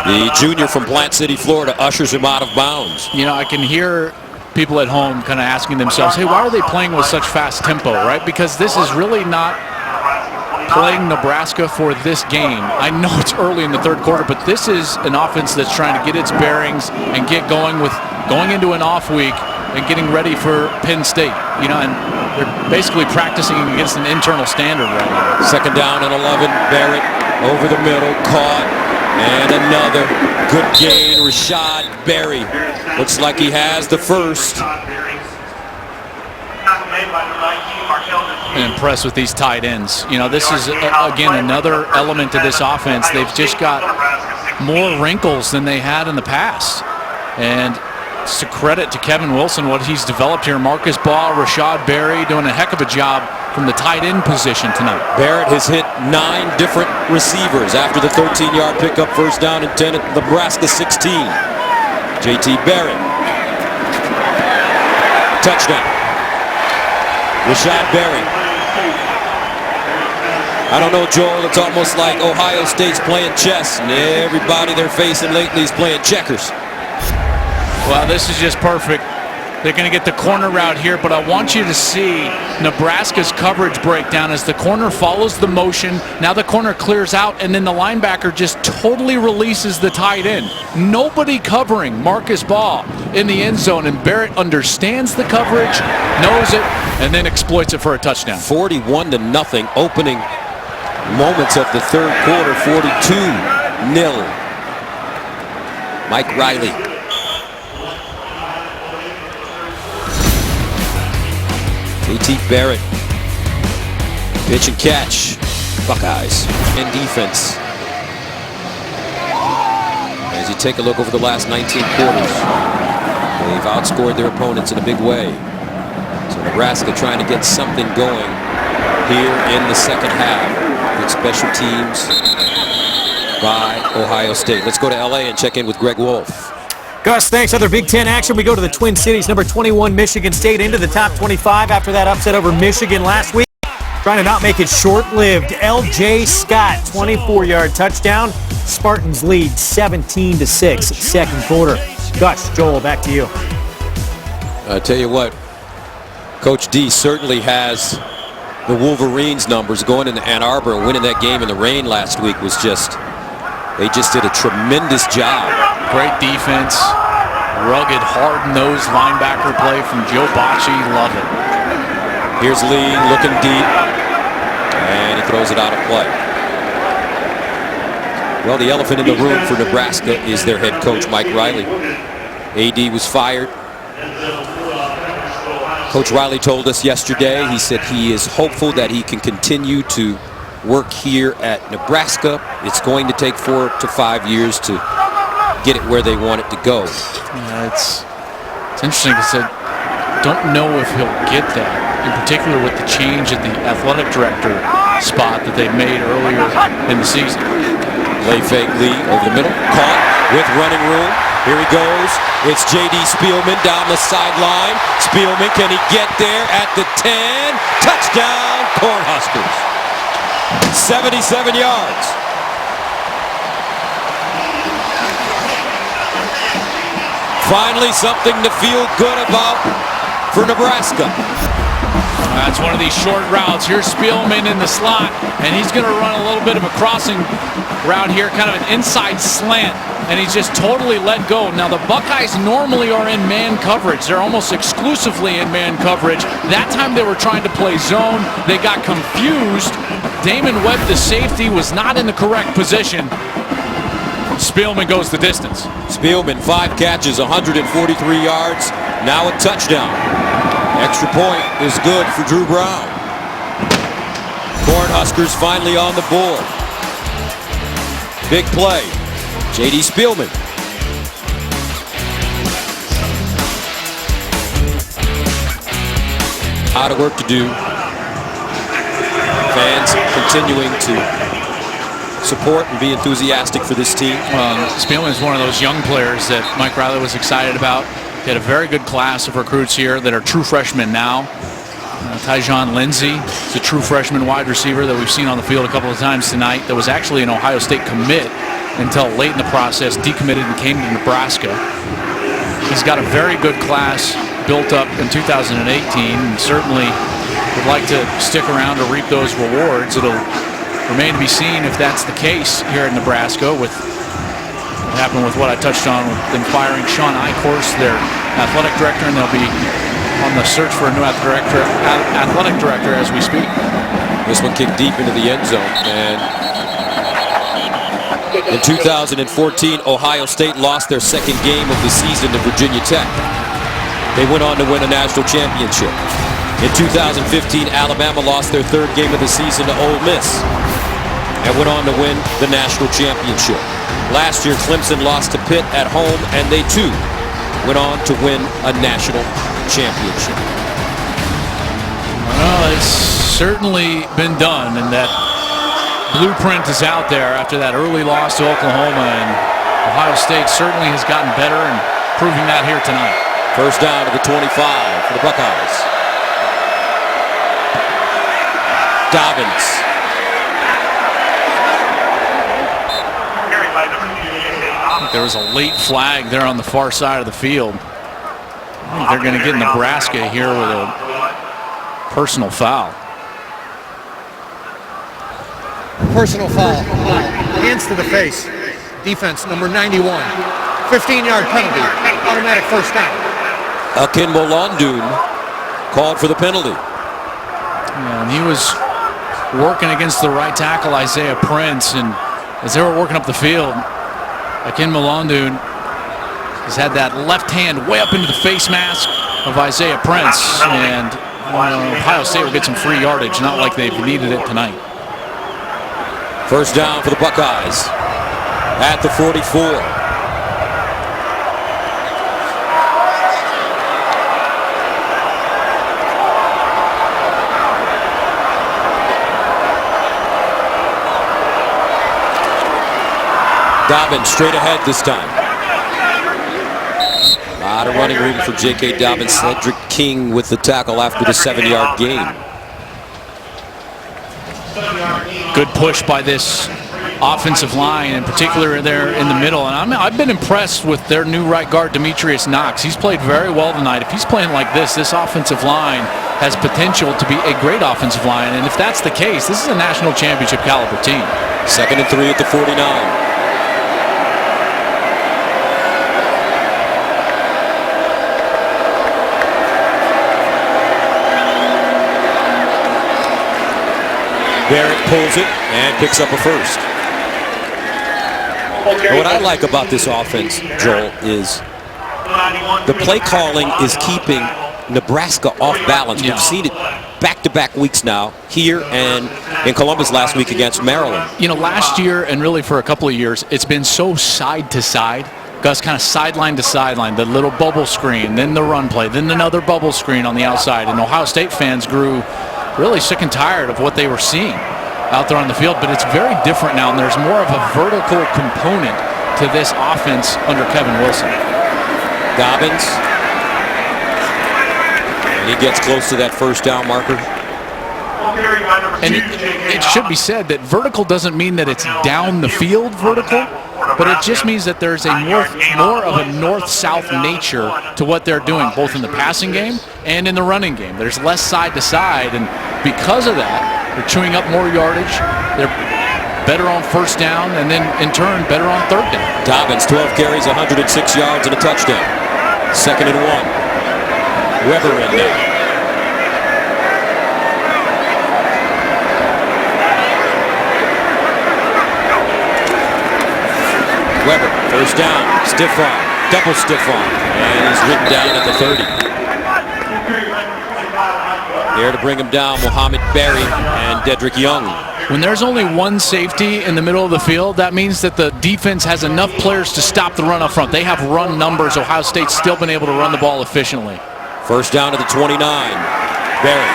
the junior from Plant City, Florida, ushers him out of bounds. You know, I can hear people at home kind of asking themselves, hey, why are they playing with such fast tempo, right? Because this is really not playing Nebraska for this game. I know it's early in the third quarter, but this is an offense that's trying to get its bearings and get going into an off week and getting ready for Penn State. You know, and they're basically practicing against an internal standard right now. Second down and 11. Barrett over the middle, caught. And another good gain. Rashad Berry looks like he has the first. I'm impressed with these tight ends. You know, this is, again, another element to this offense. They've just got more wrinkles than they had in the past. And it's a credit to Kevin Wilson, what he's developed here. Marcus Ball, Rashad Berry doing a heck of a job from the tight end position tonight. Barrett has hit 9 different receivers after the 13-yard pickup, first down and 10 at Nebraska 16. J.T. Barrett. Touchdown. Rashad Berry. I don't know, Joel, it's almost like Ohio State's playing chess, and everybody they're facing lately is playing checkers. Well, this is just perfect. They're going to get the corner route here, but I want you to see Nebraska's coverage breakdown as the corner follows the motion. Now the corner clears out, and then the linebacker just totally releases the tight end. Nobody covering Marcus Ball in the end zone, and Barrett understands the coverage, knows it, and then exploits it for a touchdown. 41-0 opening moments of the third quarter, 42-0. Mike Riley. J.T. Barrett. Pitch and catch. Buckeyes in defense. As you take a look over the last 19 quarters, they've outscored their opponents in a big way. So Nebraska trying to get something going here in the second half. Good special teams. by Ohio State. Let's go to LA and check in with Greg Wolf. Gus, thanks. Other Big Ten action. We go to the Twin Cities. Number 21, Michigan State, into the top 25 after that upset over Michigan last week. Trying to not make it short-lived. L.J. Scott, 24-yard touchdown. Spartans lead 17-6, second quarter. Gus, Joel, back to you. I tell you what, Coach D certainly has the Wolverines numbers. Going into Ann Arbor and winning that game in the rain last week was they just did a tremendous job. Great defense, rugged, hard-nosed linebacker play from Joe Bocci. Love it. Here's Lee looking deep, and he throws it out of play. Well, the elephant in the room for Nebraska is their head coach, Mike Riley. AD was fired. Coach Riley told us yesterday, he said he is hopeful that he can continue to work here at Nebraska. It's going to take 4 to 5 years to get it where they want it to go. Yeah, it's interesting because I don't know if he'll get that, in particular with the change at the athletic director spot that they made earlier in the season. Play fake Lee over the middle, caught with running room. Here he goes. It's J.D. Spielman down the sideline. Spielman, can he get there at the 10? Touchdown, Cornhuskers. 77 yards. Finally, something to feel good about for Nebraska. That's one of these short routes. Here's Spielman in the slot, and he's going to run a little bit of a crossing route here, kind of an inside slant, and he's just totally let go. Now, the Buckeyes normally are in man coverage. They're almost exclusively in man coverage. That time they were trying to play zone. They got confused. Damon Webb, the safety, was not in the correct position. Spielman goes the distance. Spielman, 5 catches, 143 yards, now a touchdown. Extra point is good for Drew Brown. Cornhuskers finally on the board. Big play. J.D. Spielman. A lot of work to do. Fans continuing to support and be enthusiastic for this team. Spielman is one of those young players that Mike Riley was excited about. He had a very good class of recruits here that are true freshmen now. Tyjon Lindsey is a true freshman wide receiver that we've seen on the field a couple of times tonight. That was actually an Ohio State commit until late in the process, decommitted and came to Nebraska. He's got a very good class built up in 2018 and certainly would like to stick around to reap those rewards. It'll remain to be seen if that's the case here in Nebraska with what happened with what I touched on with them firing Sean Eichhorst, their athletic director, and they'll be on the search for a new athletic director as we speak. This one kicked deep into the end zone, and in 2014, Ohio State lost their second game of the season to Virginia Tech. They went on to win a national championship. In 2015, Alabama lost their third game of the season to Ole Miss and went on to win the national championship. Last year, Clemson lost to Pitt at home, and they too went on to win a national championship. Well, it's certainly been done, and that blueprint is out there after that early loss to Oklahoma, and Ohio State certainly has gotten better and proving that here tonight. First down to the 25 for the Buckeyes. Dobbins. There was a late flag there on the far side of the field. I think they're going to get Nebraska here with a personal foul. Personal foul. Hands to the face. Defense, number 91. 15-yard penalty. Automatic first down. Akinmo London called for the penalty. Yeah, and he was working against the right tackle, Isaiah Prince, and as they were working up the field, Akinmo London has had that left hand way up into the face mask of Isaiah Prince, and Ohio State will get some free yardage, not like they've needed it tonight. First down for the Buckeyes at the 44. Dobbins straight ahead this time. A lot of running room for J.K. Dobbins. Cedric King with the tackle after the 7-yard gain. Good push by this offensive line, in particular there in the middle. And I've been impressed with their new right guard, Demetrius Knox. He's played very well tonight. If he's playing like this offensive line has potential to be a great offensive line. And if that's the case, this is a national championship caliber team. 2nd and 3 at the 49. Barrett pulls it and picks up a first. What I like about this offense, Joel, is the play calling is keeping Nebraska off balance. We've seen it back-to-back weeks now, here and in Columbus last week against Maryland. You know, last year and really for a couple of years, it's been so side to side. Gus kind of sideline to sideline, the little bubble screen, then the run play, then another bubble screen on the outside. And Ohio State fans grew really sick and tired of what they were seeing out there on the field. But it's very different now, and there's more of a vertical component to this offense under Kevin Wilson. Dobbins. And he gets close to that first down marker. And it should be said that vertical doesn't mean that it's down the field vertical, but it just means that there's a more of a north-south nature to what they're doing, both in the passing game and in the running game. There's less side to side, and because of that, they're chewing up more yardage. They're better on first down, and then in turn, better on third down. Dobbins, 12 carries, 106 yards, and a touchdown. 2nd and 1. Weber in there. Weber, first down, stiff arm, double stiff arm, and he's ridden down at the 30. There to bring him down, Mohamed Barry and Dedrick Young. When there's only one safety in the middle of the field, that means that the defense has enough players to stop the run up front. They have run numbers. Ohio State's still been able to run the ball efficiently. First down to the 29. Barry,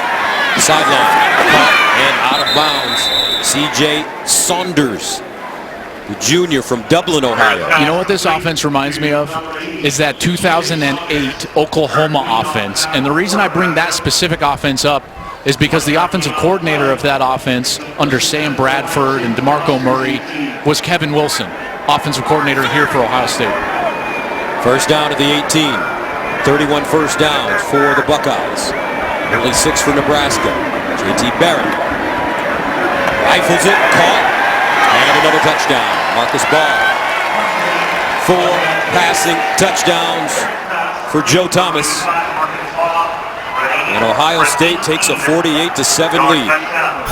sideline, caught and out of bounds. C.J. Saunders, the junior from Dublin, Ohio. You know what this offense reminds me of? Is that 2008 Oklahoma offense. And the reason I bring that specific offense up is because the offensive coordinator of that offense under Sam Bradford and DeMarco Murray was Kevin Wilson, offensive coordinator here for Ohio State. First down to the 18. 31 first downs for the Buckeyes. Only 6 for Nebraska. J.T. Barrett rifles it, caught, and another touchdown. Marcus Ball. 4 passing touchdowns for Joe Thomas. And Ohio State takes a 48-7 lead.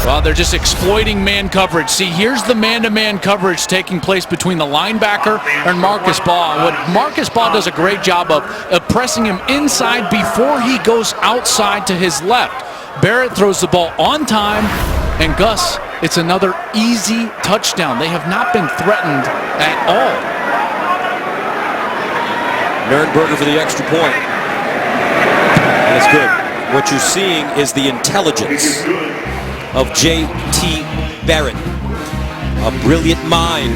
Well, they're just exploiting man coverage. See, here's the man-to-man coverage taking place between the linebacker and Marcus Ball. What Marcus Ball does a great job of pressing him inside before he goes outside to his left. Barrett throws the ball on time, and Gus, it's another easy touchdown. They have not been threatened at all. Nurnberger for the extra point. And it's good. What you're seeing is the intelligence of J.T. Barrett, a brilliant mind.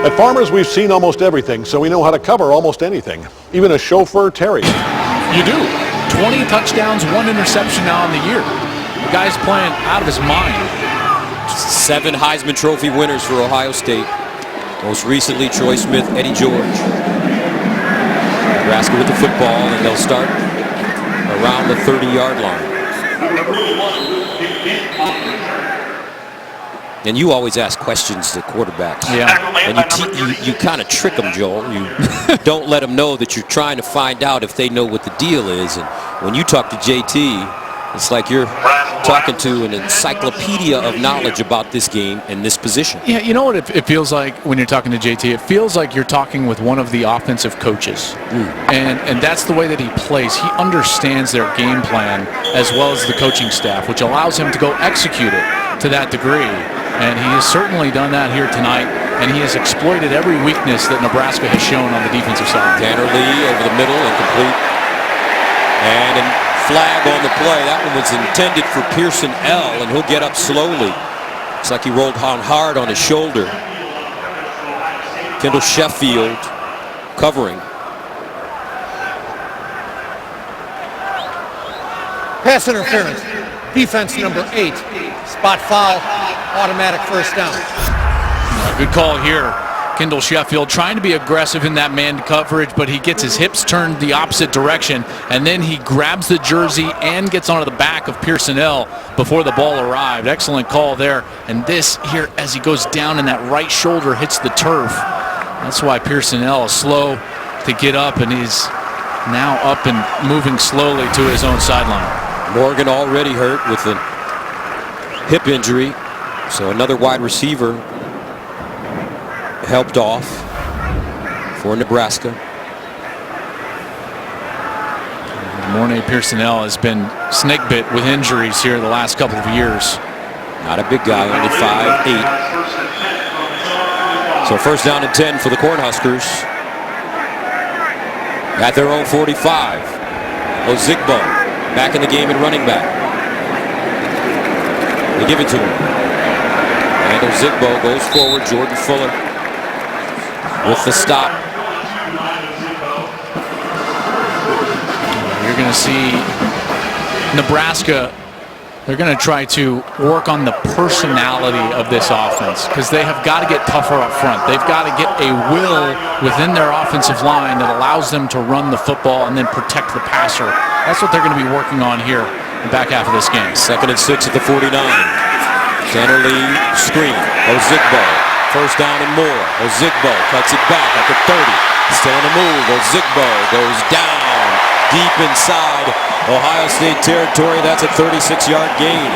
At Farmers, we've seen almost everything, so we know how to cover almost anything, even a chauffeur terrier. You do. 20 touchdowns, 1 interception now in the year. The guy's playing out of his mind. 7 Heisman Trophy winners for Ohio State. Most recently, Troy Smith, Eddie George. Nebraska with the football, and they'll start around the 30-yard line. And you always ask questions to quarterbacks. Yeah. And you kind of trick them, Joel. You don't let them know that you're trying to find out if they know what the deal is. And when you talk to JT, it's like you're talking to an encyclopedia of knowledge about this game and this position. Yeah, you know what it feels like when you're talking to JT? It feels like you're talking with one of the offensive coaches. And that's the way that he plays. He understands their game plan as well as the coaching staff, which allows him to go execute it to that degree. And he has certainly done that here tonight, and he has exploited every weakness that Nebraska has shown on the defensive side. Tanner Lee over the middle, incomplete. And a flag on the play. That one was intended for Pearson L., and he'll get up slowly. Looks like he rolled on hard on his shoulder. Kendall Sheffield covering. Pass interference. Defense number 8. Spot foul. Automatic first down. Good call here. Kendall Sheffield trying to be aggressive in that man coverage, but he gets his hips turned the opposite direction, and then he grabs the jersey and gets onto the back of Pearsonell before the ball arrived. Excellent call there. And this here, as he goes down and that right shoulder hits the turf. That's why Pearsonell is slow to get up, and he's now up and moving slowly to his own sideline. Morgan already hurt with a hip injury, so another wide receiver helped off for Nebraska. Mornay Pearsonell has been snake bit with injuries here the last couple of years. Not a big guy, only 5'8". So first down and 10 for the Cornhuskers at their own 45. Ozigbo back in the game and running back. They give it to him. And Ozigbo goes forward. Jordan Fuller with the stop. You're going to see Nebraska, they're going to try to work on the personality of this offense because they have got to get tougher up front. They've got to get a will within their offensive line that allows them to run the football and then protect the passer. That's what they're going to be working on here in the back half of this game. 2nd and 6 at the 49. Center lead screen. Ozigbo. First down and more. Ozigbo cuts it back at the 30. Still on the move. Ozigbo goes down deep inside Ohio State territory. That's a 36-yard gain.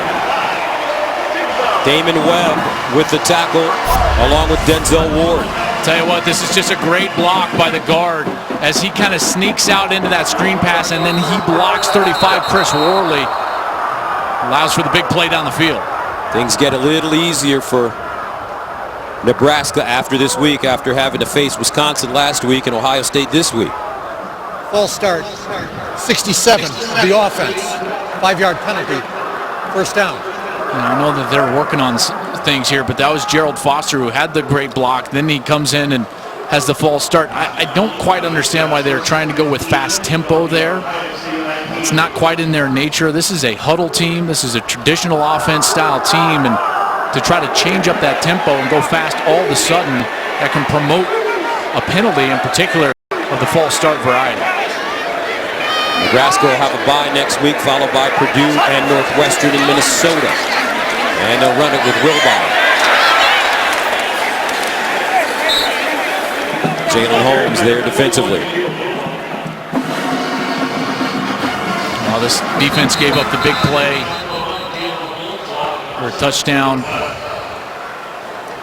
Damon Webb with the tackle along with Denzel Ward. Tell you what, this is just a great block by the guard as he kind of sneaks out into that screen pass, and then he blocks 35 Chris Worley. Allows for the big play down the field. Things get a little easier for Nebraska after this week, after having to face Wisconsin last week and Ohio State this week. False start. 67 the offense. 5-yard penalty. First down. And I know that they're working on things here, but that was Gerald Foster who had the great block. Then he comes in and has the false start. I don't quite understand why they're trying to go with fast tempo there. It's not quite in their nature. This is a huddle team. This is a traditional offense style team, and to try to change up that tempo and go fast all of a sudden, that can promote a penalty in particular of the false start variety. Nebraska will have a bye next week, followed by Purdue and Northwestern in Minnesota. And they'll run it with Wilbon. Jalen Holmes there defensively. Well, this defense gave up the big play for a touchdown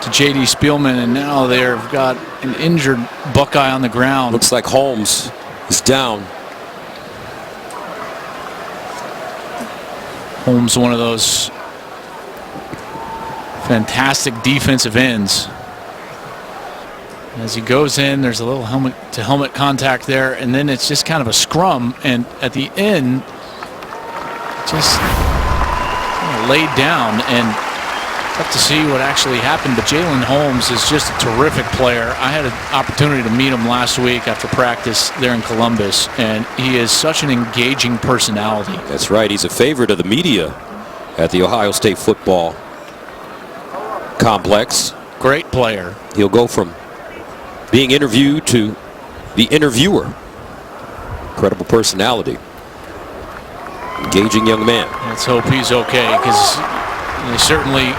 to J.D. Spielman, and now they've got an injured Buckeye on the ground. Looks like Holmes is down. Holmes, one of those fantastic defensive ends. As he goes in, there's a little helmet-to-helmet contact there, and then it's just kind of a scrum, and at the end, just laid down, and up to see what actually happened. But Jalen Holmes is just a terrific player. I had an opportunity to meet him last week after practice there in Columbus, and he is such an engaging personality. That's right. He's a favorite of the media at the Ohio State football complex. Great player. He'll go from being interviewed to the interviewer. Incredible personality. Engaging young man. Let's hope he's okay, because they certainly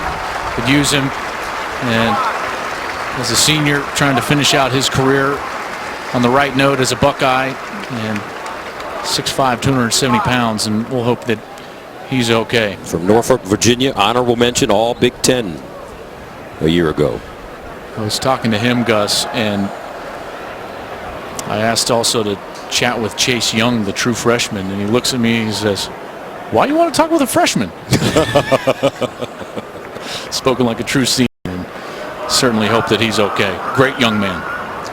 could use him. And as a senior, trying to finish out his career on the right note as a Buckeye, and 6'5", 270 pounds, and we'll hope that he's okay. From Norfolk, Virginia, honorable mention All Big Ten a year ago. I was talking to him, Gus, and I asked also to chat with Chase Young, the true freshman, and he looks at me and he says, "Why do you want to talk with a freshman?" Spoken like a true senior, and certainly hope that he's okay. Great young man.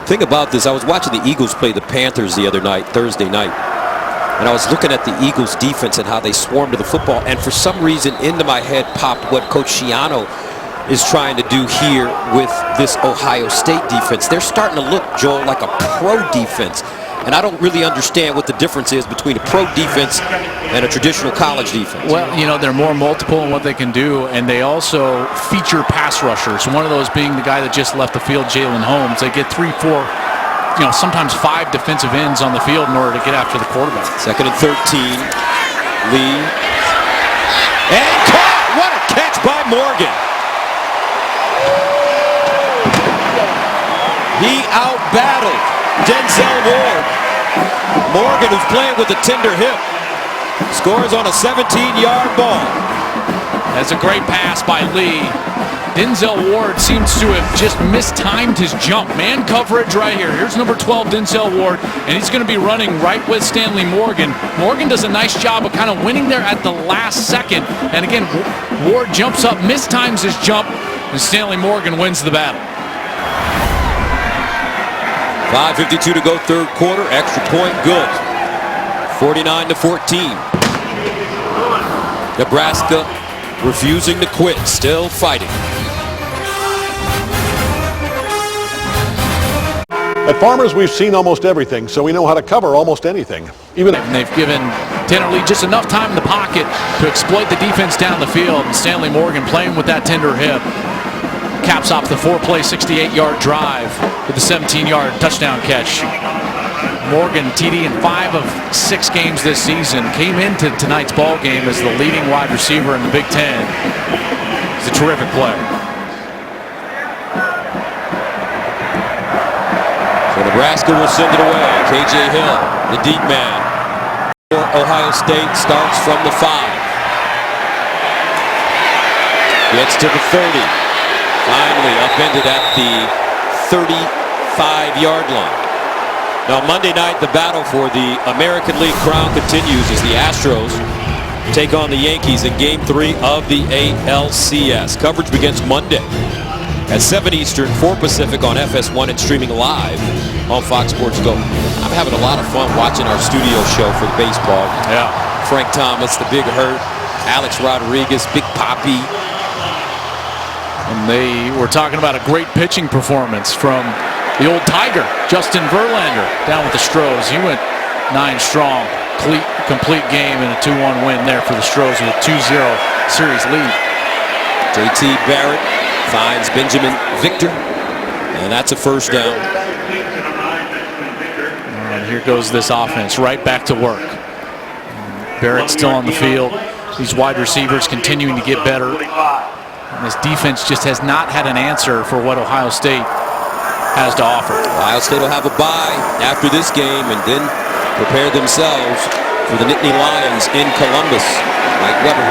Thing about this, I was watching the Eagles play the Panthers the other night, Thursday night, and I was looking at the Eagles defense and how they swarmed to the football, and for some reason into my head popped what Coach Schiano is trying to do here with this Ohio State defense. They're starting to look, Joel, like a pro defense. And I don't really understand what the difference is between a pro defense and a traditional college defense. Well, you know, they're more multiple in what they can do, and they also feature pass rushers. One of those being the guy that just left the field, Jalen Holmes. They get 3, 4, you know, sometimes 5 defensive ends on the field in order to get after the quarterback. 2nd and 13. Lee. And caught! What a catch by Morgan. He out-battled Denzel Ward. Morgan, who's playing with a tender hip, scores on a 17-yard ball. That's a great pass by Lee. Denzel Ward seems to have just mistimed his jump. Man coverage right here. Here's number 12, Denzel Ward, and he's going to be running right with Stanley Morgan. Morgan does a nice job of kind of winning there at the last second. And again, Ward jumps up, mistimes his jump, and Stanley Morgan wins the battle. 5:52 to go, third quarter. Extra point, good. 49-14. Nebraska refusing to quit, still fighting. At Farmers, we've seen almost everything, so we know how to cover almost anything. And they've given Tanner Lee just enough time in the pocket to exploit the defense down the field. And Stanley Morgan playing with that tender hip caps off the 4-play, 68-yard drive with the 17-yard touchdown catch. Morgan, TD in 5 of 6 games this season, came into tonight's ball game as the leading wide receiver in the Big Ten. He's a terrific player. So Nebraska will send it away. KJ Hill, the deep man. Ohio State starts from the 5. Gets to the 30. Finally upended at the 35-yard line. Now Monday night, the battle for the American League crown continues as the Astros take on the Yankees in Game 3 of the ALCS. Coverage begins Monday at 7 Eastern, 4 Pacific on FS1 and streaming live on Fox Sports Go. I'm having a lot of fun watching our studio show for the baseball. Yeah. Frank Thomas, the Big Hurt, Alex Rodriguez, Big Papi. And they were talking about a great pitching performance from the old Tiger, Justin Verlander, down with the Stros. He went 9 strong, complete game, and a 2-1 win there for the Stros with a 2-0 series lead. JT Barrett finds Benjamin Victor, and that's a first down. And here goes this offense, right back to work. Barrett still on the field. These wide receivers continuing to get better. And this defense just has not had an answer for what Ohio State has to offer. Ohio State will have a bye after this game and then prepare themselves for the Nittany Lions in Columbus. Mike Weber.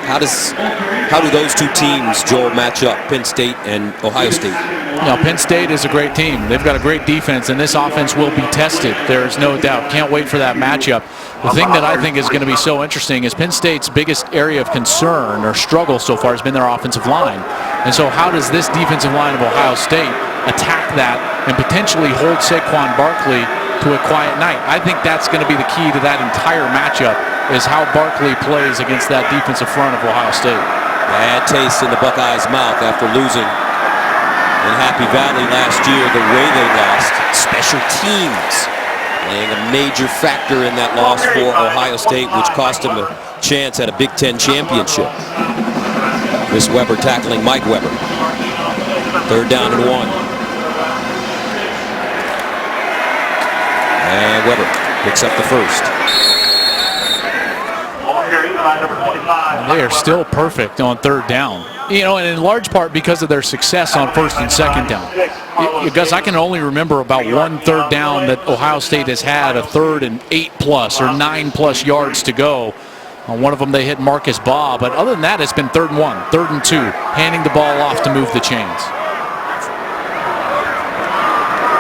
How do those two teams, Joel, match up, Penn State and Ohio State? Now, Penn State is a great team. They've got a great defense, and this offense will be tested. There's no doubt. Can't wait for that matchup. The thing that I think is going to be so interesting is Penn State's biggest area of concern or struggle so far has been their offensive line. And so how does this defensive line of Ohio State attack that and potentially hold Saquon Barkley to a quiet night? I think that's going to be the key to that entire matchup, is how Barkley plays against that defensive front of Ohio State. Bad taste in the Buckeyes' mouth after losing in Happy Valley last year the way they lost. Special teams playing a major factor in that loss for Ohio State, which cost them a chance at a Big Ten championship. Chris Weber tackling Mike Weber. 3rd down and 1. And Weber picks up the first. They are still perfect on 3rd down. You know, and in large part because of their success on 1st and 2nd down. Because I can only remember about 1 3rd down that Ohio State has had, a 3rd and 8+ or 9+ yards to go. On one of them they hit Marcus Baugh, but other than that it's been 3rd and 1, 3rd and 2, handing the ball off to move the chains.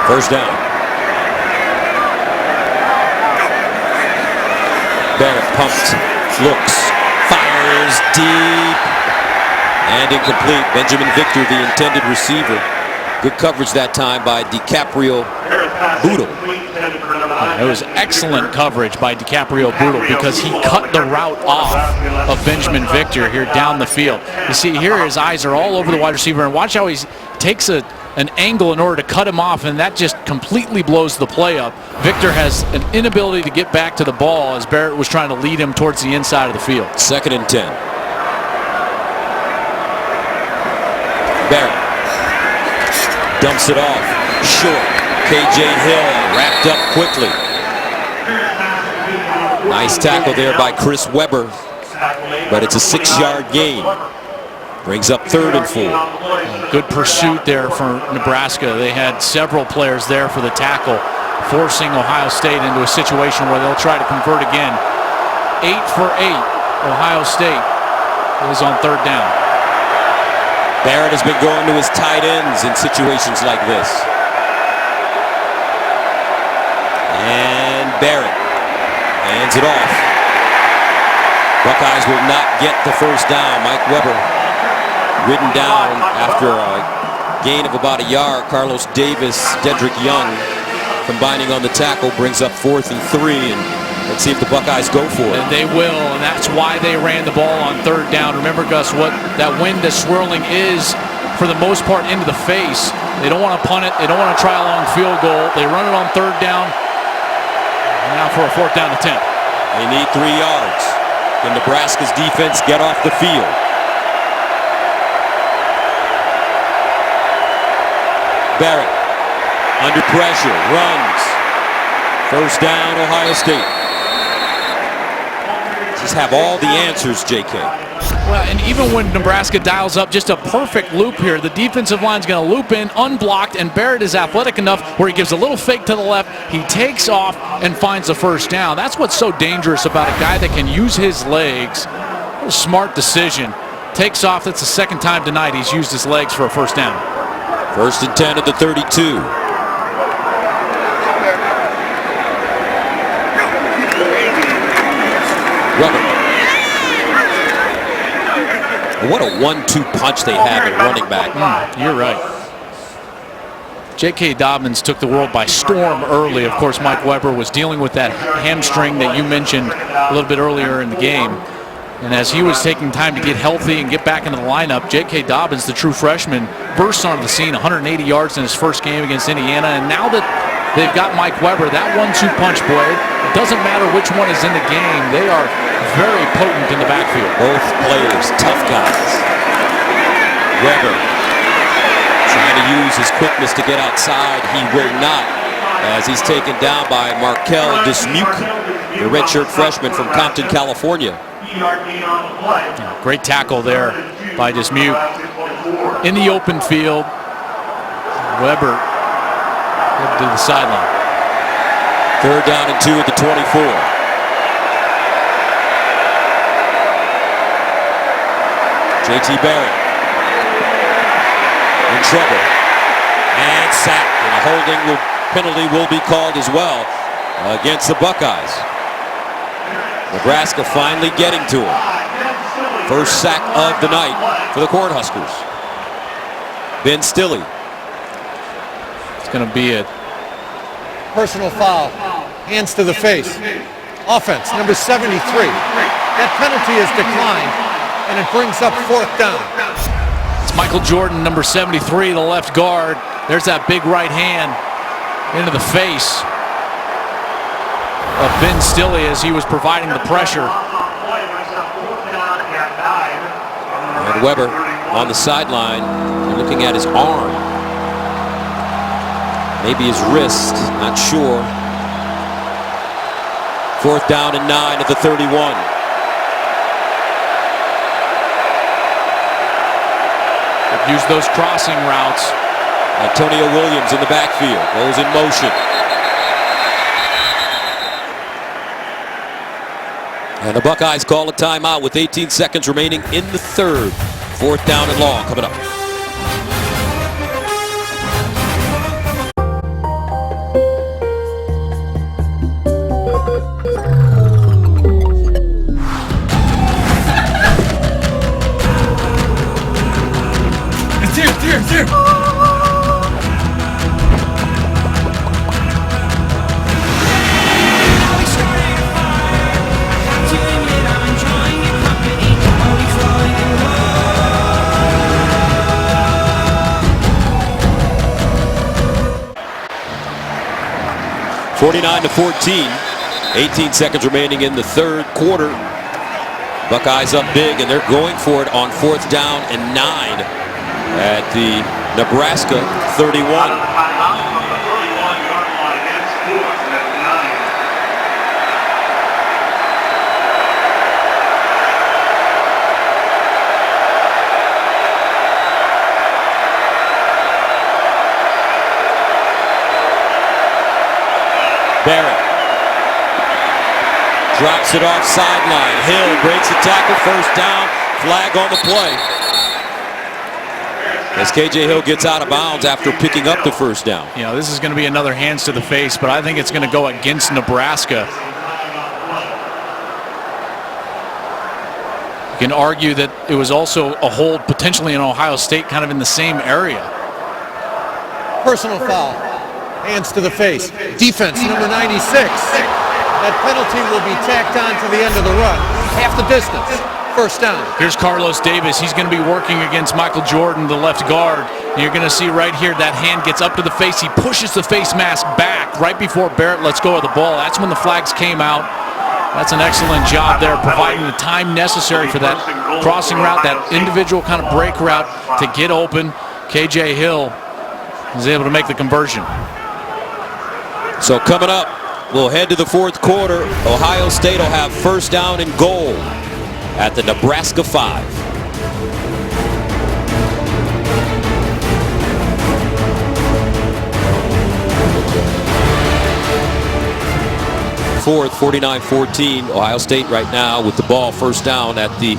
First down. Barrett pumped, looks, fires deep, and incomplete. Benjamin Victor, the intended receiver. Good coverage that time by DiCaprio Boodle. It was excellent coverage by DiCaprio Boodle because he cut the route off of Benjamin Victor here down the field. You see here his eyes are all over the wide receiver, and watch how he takes an angle in order to cut him off, and that just completely blows the play up. Victor has an inability to get back to the ball as Barrett was trying to lead him towards the inside of the field. 2nd and 10. Barrett dumps it off. Short. KJ Hill wrapped up quickly. Nice tackle there by Chris Webber, but it's a 6-yard gain. Brings up 3rd and 4. Good pursuit there for Nebraska. They had several players there for the tackle, forcing Ohio State into a situation where they'll try to convert again. 8 for 8. Ohio State is on 3rd down. Barrett has been going to his tight ends in situations like this. And Barrett hands it off. Buckeyes will not get the first down. Mike Weber ridden down after a gain of about a yard. Carlos Davis, Dedrick Young combining on the tackle brings up 4th and 3. And let's see if the Buckeyes go for it. And they will, and that's why they ran the ball on 3rd down. Remember, Gus, what that wind that's swirling is, for the most part, into the face. They don't want to punt it. They don't want to try a long field goal. They run it on 3rd down. Now for a 4th down attempt. They need 3 yards. Can Nebraska's defense get off the field? Barrett under pressure, runs. 1st down, Ohio State. Just have all the answers, JK. Well, and even when Nebraska dials up just a perfect loop here, the defensive line's going to loop in unblocked, and Barrett is athletic enough where he gives a little fake to the left. He takes off and finds the 1st down. That's what's so dangerous about a guy that can use his legs. What a smart decision. Takes off. That's the 2nd time tonight he's used his legs for a 1st down. 1st and 10 at the 32. Rubber. What a 1-2 punch they have at running back. You're right. J.K. Dobbins took the world by storm early. Of course, Mike Weber was dealing with that hamstring that you mentioned a little bit earlier in the game. And as he was taking time to get healthy and get back into the lineup, J.K. Dobbins, the true freshman, burst onto the scene, 180 yards in his first game against Indiana. And now that they've got Mike Weber, that 1-2 punch, boy, it doesn't matter which one is in the game. They are very potent in the backfield. Both players, tough guys. Weber trying to use his quickness to get outside. He will not, as he's taken down by Markel Dismuke, the redshirt freshman from Compton, California. Great tackle there by Dismuke. In the open field, Weber to the sideline. 3rd down and 2 at the 24. J.T. Barrett in trouble and sacked, and a holding penalty will be called as well against the Buckeyes. Nebraska finally getting to him. 1st sack of the night for the Cornhuskers. Ben Stille. It's going to be a personal foul. Hands to the face. Offense, number 73. That penalty is declined, and it brings up 4th down. It's Michael Jordan, number 73, the left guard. There's that big right hand into the face of Ben Stille as he was providing the pressure. And Weber on the sideline looking at his arm. Maybe his wrist, not sure. 4th down and 9 at the 31. Use those crossing routes. Antonio Williams in the backfield, goes in motion. And the Buckeyes call a timeout with 18 seconds remaining in the 3rd. 4th down and long coming up. It's here. 49-14. 18 seconds remaining in the third quarter. Buckeyes up big, and they're going for it on 4th down and 9 at the Nebraska 31. Barrett drops it off sideline. Hill breaks the tackle, first down, flag on the play. As KJ Hill gets out of bounds after picking up the first down. You know, this is going to be another hands to the face, but I think it's going to go against Nebraska. You can argue that it was also a hold potentially in Ohio State, kind of in the same area. Personal foul. Hands to the face. Defense, number 96. That penalty will be tacked on to the end of the run. Half the distance. First down. Here's Carlos Davis. He's going to be working against Michael Jordan, the left guard. And you're going to see right here that hand gets up to the face. He pushes the face mask back right before Barrett lets go of the ball. That's when the flags came out. That's an excellent job there, providing the time necessary for that crossing route, that individual kind of break route to get open. KJ Hill was able to make the conversion. So coming up, we'll head to the fourth quarter. Ohio State will have first down and goal at the Nebraska 5. Fourth, 49-14. Ohio State right now with the ball first down at the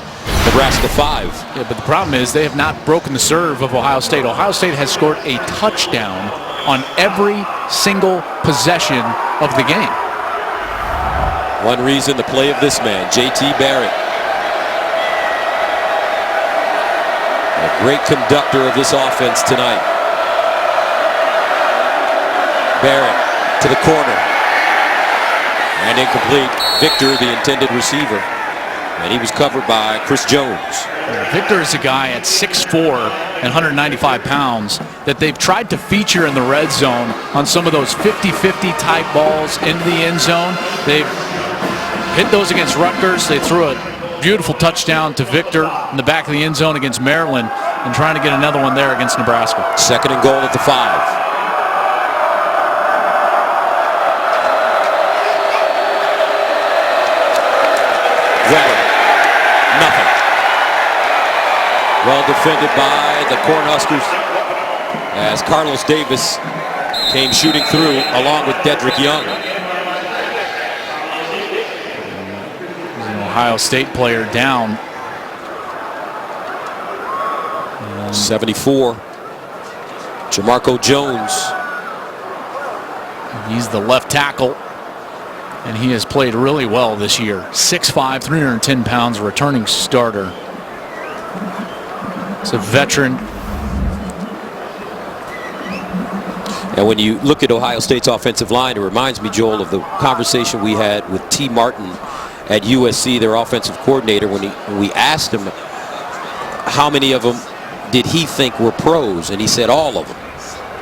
Nebraska 5. Yeah, but the problem is they have not broken the serve of Ohio State. Ohio State has scored a touchdown on every single possession of the game. One reason, the play of this man, J.T. Barrett. A great conductor of this offense tonight. Barrett to the corner. And incomplete. Victor, the intended receiver. And he was covered by Chris Jones. Victor is a guy at 6'4" and 195 pounds that they've tried to feature in the red zone on some of those 50-50 type balls into the end zone. They've hit those against Rutgers. They threw a beautiful touchdown to Victor in the back of the end zone against Maryland, and trying to get another one there against Nebraska. Second and goal at the 5. Nothing. Well defended by the Cornhuskers as Carlos Davis came shooting through along with Dedrick Young. An Ohio State player down. 74. Jamarco Jones. He's the left tackle. And he has played really well this year. 6'5", 310 pounds, returning starter. He's a veteran. And when you look at Ohio State's offensive line, it reminds me, Joel, of the conversation we had with T. Martin at USC, their offensive coordinator, when we asked him how many of them did he think were pros, and he said all of them.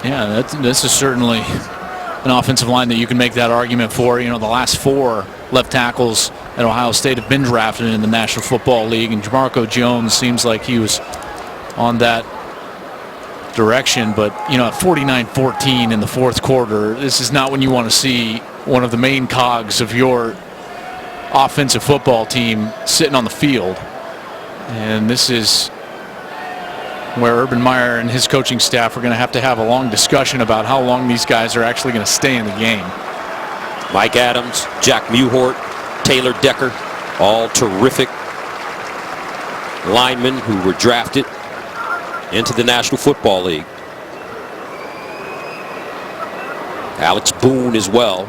Yeah, this is certainly an offensive line that you can make that argument for. You know, the last 4 left tackles at Ohio State have been drafted in the National Football League, and Jamarco Jones seems like he was on that direction. But, you know, at 49-14 in the fourth quarter, this is not when you want to see one of the main cogs of your offensive football team sitting on the field. And this is where Urban Meyer and his coaching staff are going to have a long discussion about how long these guys are actually going to stay in the game. Mike Adams, Jack Muhort, Taylor Decker, all terrific linemen who were drafted into the National Football League. Alex Boone as well.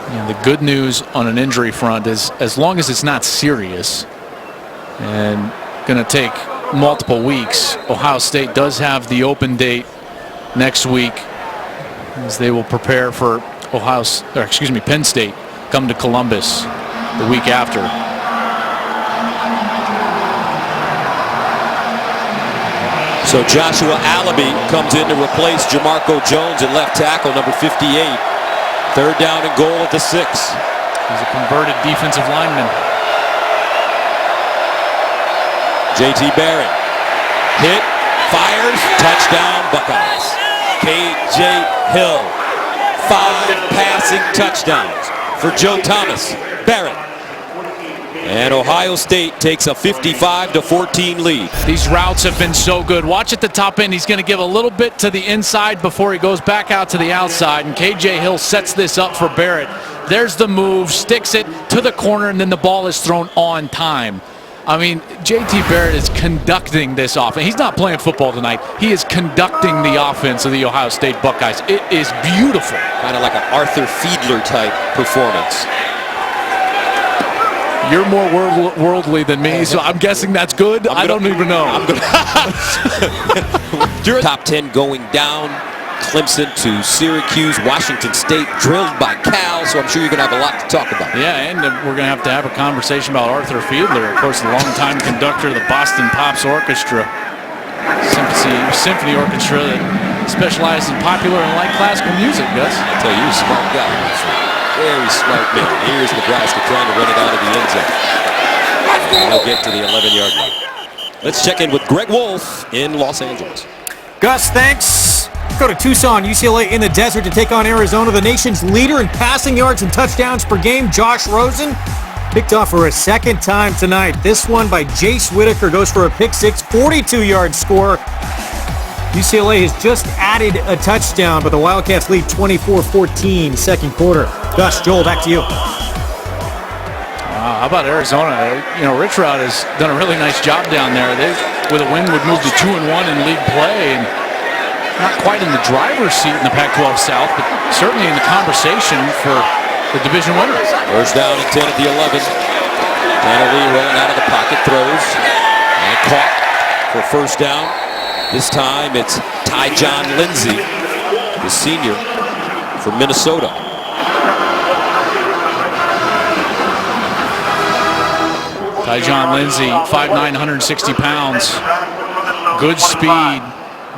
Yeah, the good news on an injury front is, as long as it's not serious and going to take multiple weeks, Ohio State does have the open date next week as they will prepare for Penn State come to Columbus the week after. So Joshua Allaby comes in to replace Jamarco Jones at left tackle, number 58. Third down and goal at the 6. He's a converted defensive lineman. J.T. Barrett. Hit, fires, touchdown, Buckeyes. K.J. Hill. 5 passing touchdowns for Joe Thomas. Barrett. And Ohio State takes a 55-14 lead. These routes have been so good. Watch at the top end. He's going to give a little bit to the inside before he goes back out to the outside. And K.J. Hill sets this up for Barrett. There's the move, sticks it to the corner, and then the ball is thrown on time. I mean, J.T. Barrett is conducting this offense. He's not playing football tonight. He is conducting the offense of the Ohio State Buckeyes. It is beautiful. Kind of like an Arthur Fiedler type performance. You're more worldly than me, so I'm guessing that's good. I don't even know. Top 10 going down. Clemson to Syracuse. Washington State drilled by Cal, so I'm sure you're going to have a lot to talk about. Yeah, and we're going to have a conversation about Arthur Fiedler, of course, the longtime conductor of the Boston Pops Orchestra. Symphony orchestra that specializes in popular and light classical music, Gus. I tell you, you're a smart guy. Very smart man. Here's Nebraska trying to run it out of the end zone. And they'll get to the 11-yard line. Let's check in with Greg Wolf in Los Angeles. Gus, thanks. Go to Tucson, UCLA in the desert to take on Arizona. The nation's leader in passing yards and touchdowns per game, Josh Rosen, picked off for a second time tonight. This one by Jace Whitaker goes for a pick six, 42-yard score. UCLA has just added a touchdown, but the Wildcats lead 24-14 second quarter. Gus, Joel, back to you. How about Arizona? You know, Rich Rod has done a really nice job down there. They, with a win, would move to 2-1 in league play, and not quite in the driver's seat in the Pac-12 South, but certainly in the conversation for the division winners. First down and 10 at the 11. Kennedy rolling out of the pocket, throws, and caught for first down. This time it's Tyjon Lindsey, the senior from Minnesota. Tyjon Lindsey, 5'9", 160 pounds. Good speed.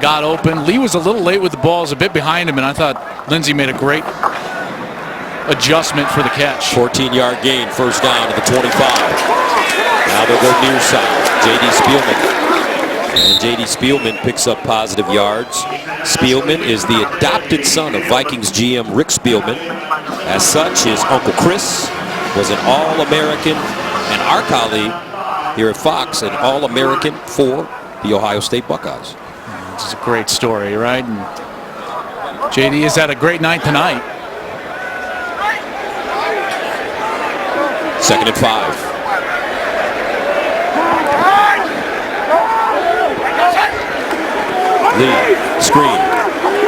Got open. Lee was a little late with the ball, was a bit behind him, and I thought Lindsey made a great adjustment for the catch. 14-yard gain, first down to the 25. Now they'll go near side. J.D. Spielman. And J.D. Spielman picks up positive yards. Spielman is the adopted son of Vikings GM Rick Spielman. As such, his Uncle Chris was an All-American, and our colleague here at Fox, an All-American for the Ohio State Buckeyes. This is a great story, right? And J.D. has had a great night tonight. Second and 5. Lee, screen,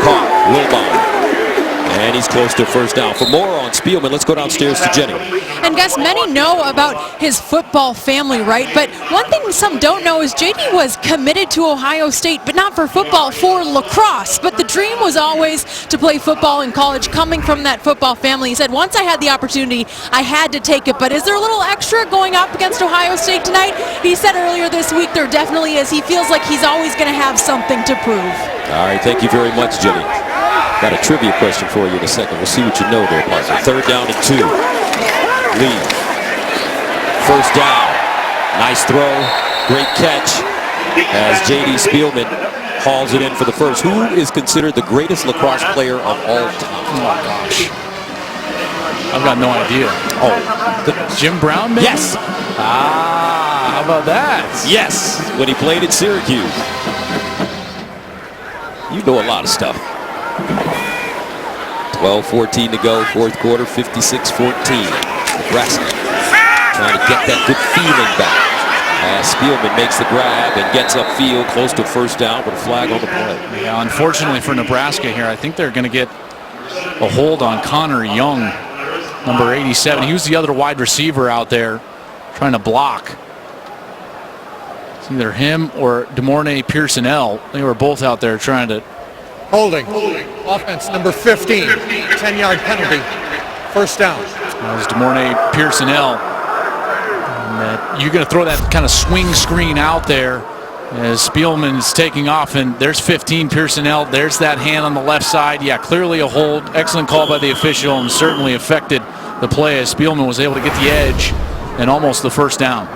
caught, Wilbon. And he's close to first down. For more on Spielman, let's go downstairs to Jenny. And Gus, many know about his football family, right? But one thing some don't know is JD was committed to Ohio State, but not for football, for lacrosse. But the dream was always to play football in college, coming from that football family. He said, once I had the opportunity, I had to take it. But is there a little extra going up against Ohio State tonight? He said earlier this week there definitely is. He feels like he's always going to have something to prove. All right, thank you very much, Jenny. Got a trivia question for you in a second. We'll see what you know there, partner. Third down and 2. Lee. First down. Nice throw. Great catch as J.D. Spielman hauls it in for the first. Who is considered the greatest lacrosse player of all time? Oh, gosh. I've got no idea. Oh. Jim Brown, maybe? Yes. How about that? Yes. When he played at Syracuse. You know a lot of stuff. 12-14 to go, fourth quarter, 56-14. Nebraska trying to get that good feeling back. As Spielman makes the grab and gets upfield close to first down with a flag on the play. Yeah, unfortunately for Nebraska here, I think they're going to get a hold on Connor Young, number 87. He was the other wide receiver out there trying to block. It's either him or DeMornay Pearsonell. They were both out there trying to. Holding. Offense number 15. 10-yard penalty. First down. That was DeMornay Pearsonell. You're going to throw that kind of swing screen out there As Spielman is taking off, and there's 15 personnel. There's that hand on the left side. Yeah, clearly a hold. Excellent call by the official, and certainly affected the play as Spielman was able to get the edge and almost the first down.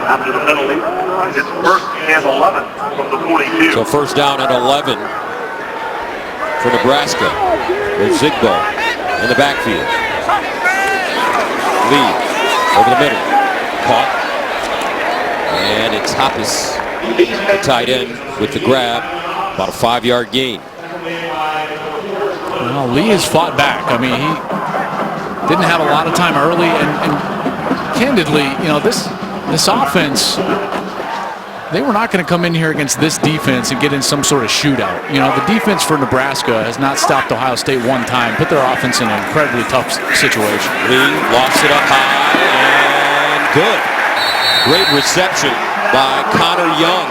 After the penalty, it's first and 11 from the 42. So first down at 11 for Nebraska. There's Zigbo in the backfield. Lee over the middle. Caught. And it's Hoppus, the tight end, with the grab. About a 5-yard gain. Well, Lee has fought back. I mean, he didn't have a lot of time early, and candidly, you know, this offense, they were not going to come in here against this defense and get in some sort of shootout. You know, the defense for Nebraska has not stopped Ohio State one time, put their offense in an incredibly tough situation. Lee lofts it up high and good. Great reception by Connor Young.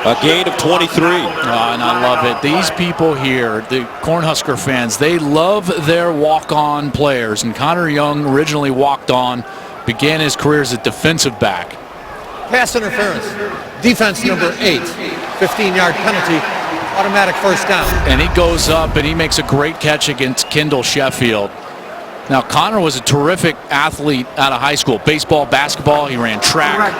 A gain of 23. And I love it. These people here, the Cornhusker fans, they love their walk-on players. And Connor Young originally walked on, began his career as a defensive back. Pass interference. Defense number 8. 15-yard penalty. Automatic first down. And he goes up and he makes a great catch against Kendall Sheffield. Now, Connor was a terrific athlete out of high school. Baseball, basketball, he ran track.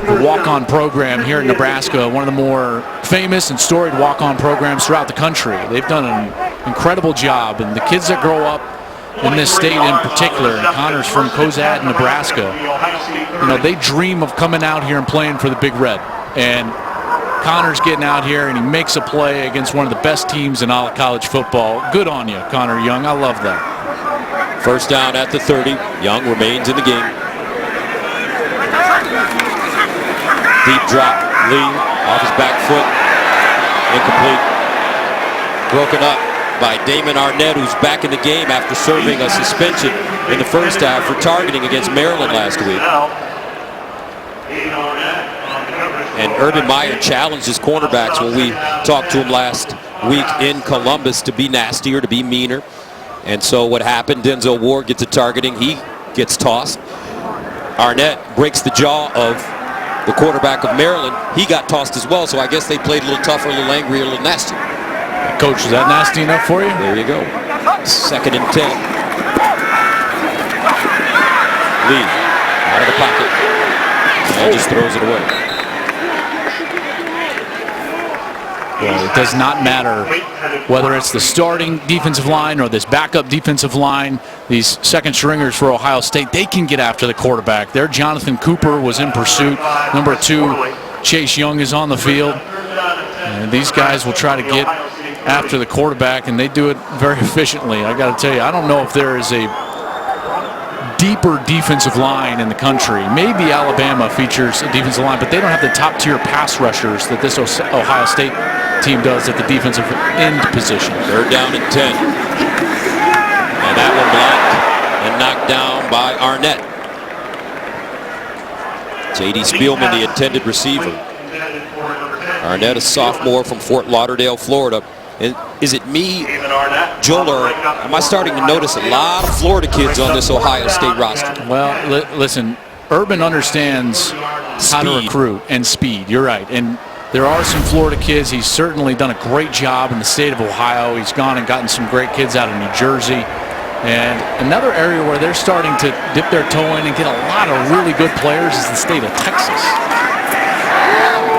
The walk-on program here in Nebraska, one of the more famous and storied walk-on programs throughout the country. They've done an incredible job, and the kids that grow up in this state in particular, and Connor's from Cozad, Nebraska, you know, they dream of coming out here and playing for the Big Red. And Connor's getting out here and he makes a play against one of the best teams in all of college football. Good on you, Connor Young. I love that. First down at the 30. Young remains in the game. Deep drop. Lee off his back foot. Incomplete. Broken up by Damon Arnett, who's back in the game after serving a suspension in the first half for targeting against Maryland last week. And Urban Meyer challenged his cornerbacks when we talked to him last week in Columbus to be nastier, to be meaner. And so what happened, Denzel Ward gets a targeting. He gets tossed. Arnett breaks the jaw of the quarterback of Maryland. He got tossed as well, so I guess they played a little tougher, a little angrier, a little nastier. Coach, is that nasty enough for you? There you go. 2nd and 10. Lee out of the pocket. And just throws it away. Well, it does not matter whether it's the starting defensive line or this backup defensive line. These second stringers for Ohio State, they can get after the quarterback. There, Jonathan Cooper was in pursuit. Number 2, Chase Young is on the field. And these guys will try to get after the quarterback, and they do it very efficiently. I got to tell you, I don't know if there is a deeper defensive line in the country. Maybe Alabama features a defensive line, but they don't have the top-tier pass rushers that this Ohio State team does at the defensive end position. 3rd down and 10. And that one blocked and knocked down by Arnett. J.D. Spielman, the intended receiver. Arnett, a sophomore from Fort Lauderdale, Florida. And is it me, Joel, or am I starting to notice a lot of Florida kids on this Ohio State roster? Well, listen, Urban understands how to recruit and speed. You're right. And there are some Florida kids. He's certainly done a great job in the state of Ohio. He's gone and gotten some great kids out of New Jersey. And another area where they're starting to dip their toe in and get a lot of really good players is the state of Texas.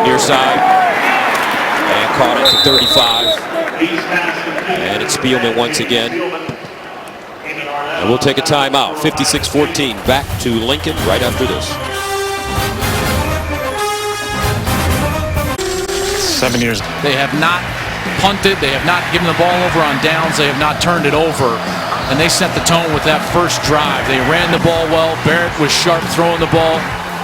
Near side. And caught at the 35. And it's Spielman once again. And we'll take a timeout. 56-14. Back to Lincoln right after this. 7 years. They have not punted. They have not given the ball over on downs. They have not turned it over. And they set the tone with that first drive. They ran the ball well. Barrett was sharp throwing the ball.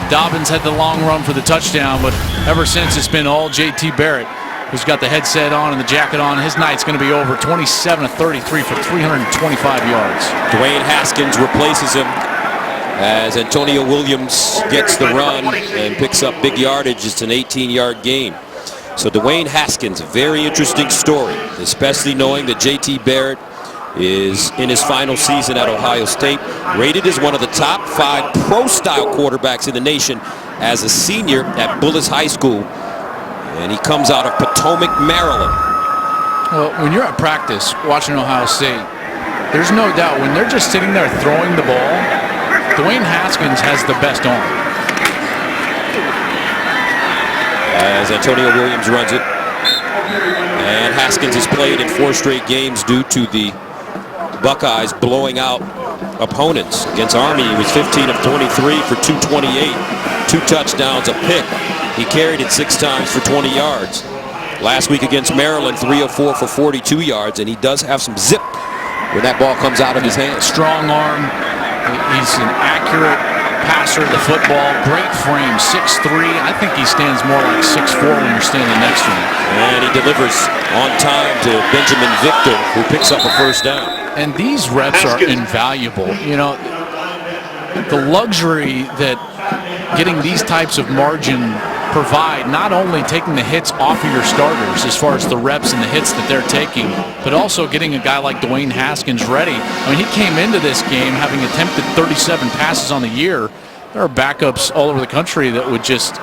Dobbins had the long run for the touchdown. But ever since, it's been all J.T. Barrett, who's got the headset on and the jacket on. His night's going to be over. 27 of 33 for 325 yards. Dwayne Haskins replaces him as Antonio Williams gets the run and picks up big yardage. It's an 18-yard gain. So Dwayne Haskins, a very interesting story, especially knowing that J.T. Barrett is in his final season at Ohio State, rated as one of the top 5 pro-style quarterbacks in the nation as a senior at Bullis High School. And he comes out of Potomac, Maryland. Well, when you're at practice watching Ohio State, there's no doubt when they're just sitting there throwing the ball, Dwayne Haskins has the best arm. As Antonio Williams runs it. And Haskins has played in 4 straight games due to the Buckeyes blowing out opponents. Against Army, he was 15 of 23 for 228, 2 touchdowns, a pick. He carried it 6 times for 20 yards. Last week against Maryland, 3 of 4 for 42 yards, and he does have some zip when that ball comes out of his hand. Strong arm. He's an accurate passer of the football. Great frame, 6'3". I think he stands more like 6'4" when you're standing next to him. And he delivers on time to Benjamin Victor, who picks up a first down. And these reps are invaluable. You know, the luxury that getting these types of margin provide, not only taking the hits off of your starters as far as the reps and the hits that they're taking, but also getting a guy like Dwayne Haskins ready. I mean, he came into this game having attempted 37 passes on the year. There are backups all over the country that would just,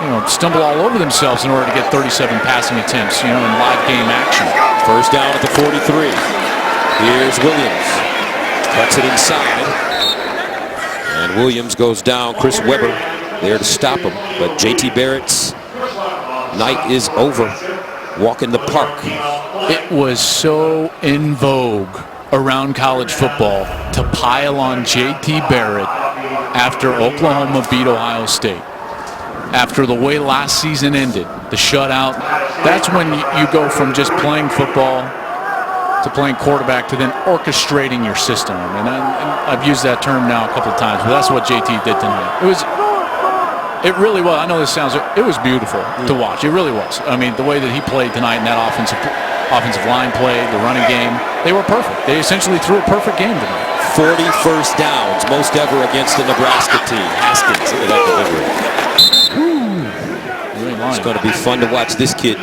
you know, stumble all over themselves in order to get 37 passing attempts, you know, in live game action. First down at the 43. Here's Williams. Cuts it inside. And Williams goes down. Chris Webber there to stop him. But J.T. Barrett's night is over. Walk in the park. It was so in vogue around college football to pile on J.T. Barrett after Oklahoma beat Ohio State. After the way last season ended, the shutout, that's when you go from just playing football to playing quarterback to then orchestrating your system. And I've used that term now a couple of times, but that's what JT did tonight. It really was. I know this sounds, it was beautiful to watch. It really was. I mean, the way that he played tonight in that offensive line play, the running game, they were perfect. They essentially threw a perfect game tonight. 40 first downs, most ever against the Nebraska team. Haskins, look at that delivery. It's going to be fun to watch this kid.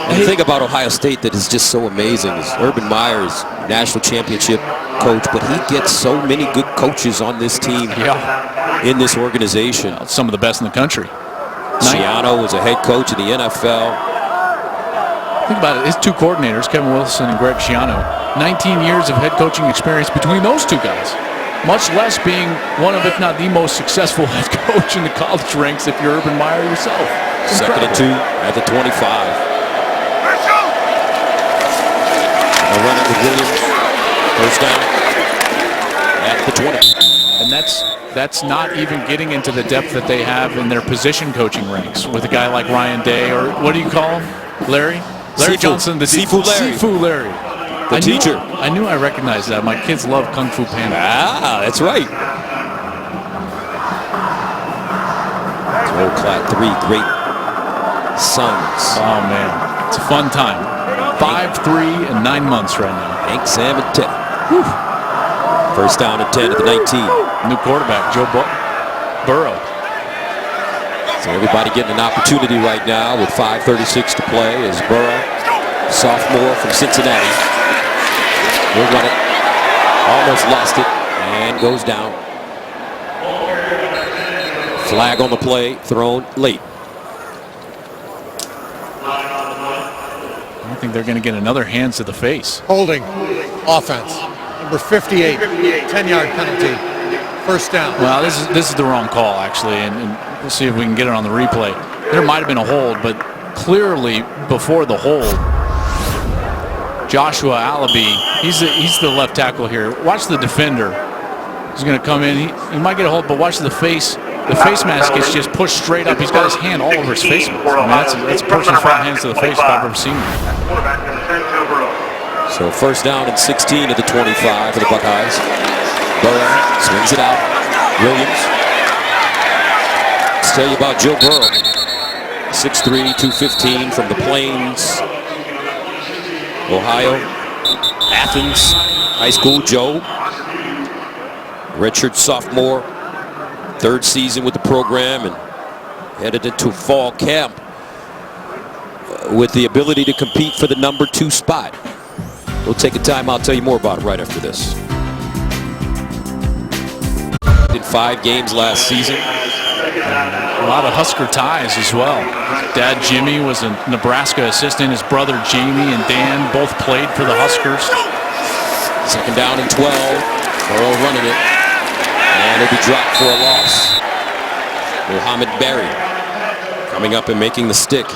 And the thing about Ohio State that is just so amazing is Urban Meyer is national championship coach, but he gets so many good coaches on this team, in this organization. Well, some of the best in the country. Schiano is a head coach in the NFL. Think about it. His 2 coordinators, Kevin Wilson and Greg Schiano, 19 years of head coaching experience between those 2 guys. Much less being one of, if not the most successful head coach in the college ranks if you're Urban Meyer yourself. Second and 2 at the 25. They'll run it with Williams. First down at the 20. And that's not even getting into the depth that they have in their position coaching ranks with a guy like Ryan Day, or what do you call him? Larry Sifu. Johnson, the Sifu Larry. Sifu Larry. The teacher. I knew I recognized that. My kids love Kung Fu Panda. Ah, that's right. Clad 3 great sons. Oh, man. It's a fun time. 5, 3, and 9 months right now. Hank, Sam, and Ted. First down and 10 at the 19. New quarterback, Joe Burrow. So everybody getting an opportunity right now with 5:36 to play as Burrow, sophomore from Cincinnati, will run it. Almost lost it and goes down. Flag on the play, thrown late. I think they're going to get another hands to the face. Holding. Offense. Number 58. 10-yard penalty. First down. Well, this is the wrong call, actually, and we'll see if we can get it on the replay. There might have been a hold, but clearly before the hold, Joshua Alabi, he's the left tackle here. Watch the defender. He's going to come in. He might get a hold, but watch the face. The face mask gets just pushed straight up. He's got his hand all over his face mask. I mean, that's a person throwing hands to the face if I've ever seen it. So first down and 16 at the 25 for the Buckeyes. Burrow swings it out. Williams. Let's tell you about Joe Burrow. 6'3", 215 from the Plains, Ohio. Athens High School. Joe, redshirt sophomore, 3rd season with the program, and headed into fall camp with the ability to compete for the number 2 spot. We'll take a time. I'll tell you more about it right after this. In 5 games last season. A lot of Husker ties as well. Dad Jimmy was a Nebraska assistant. His brother Jamie and Dan both played for the Huskers. Second down and 12. Burrow running it. And it'll be dropped for a loss. Mohamed Berry coming up and making the stick.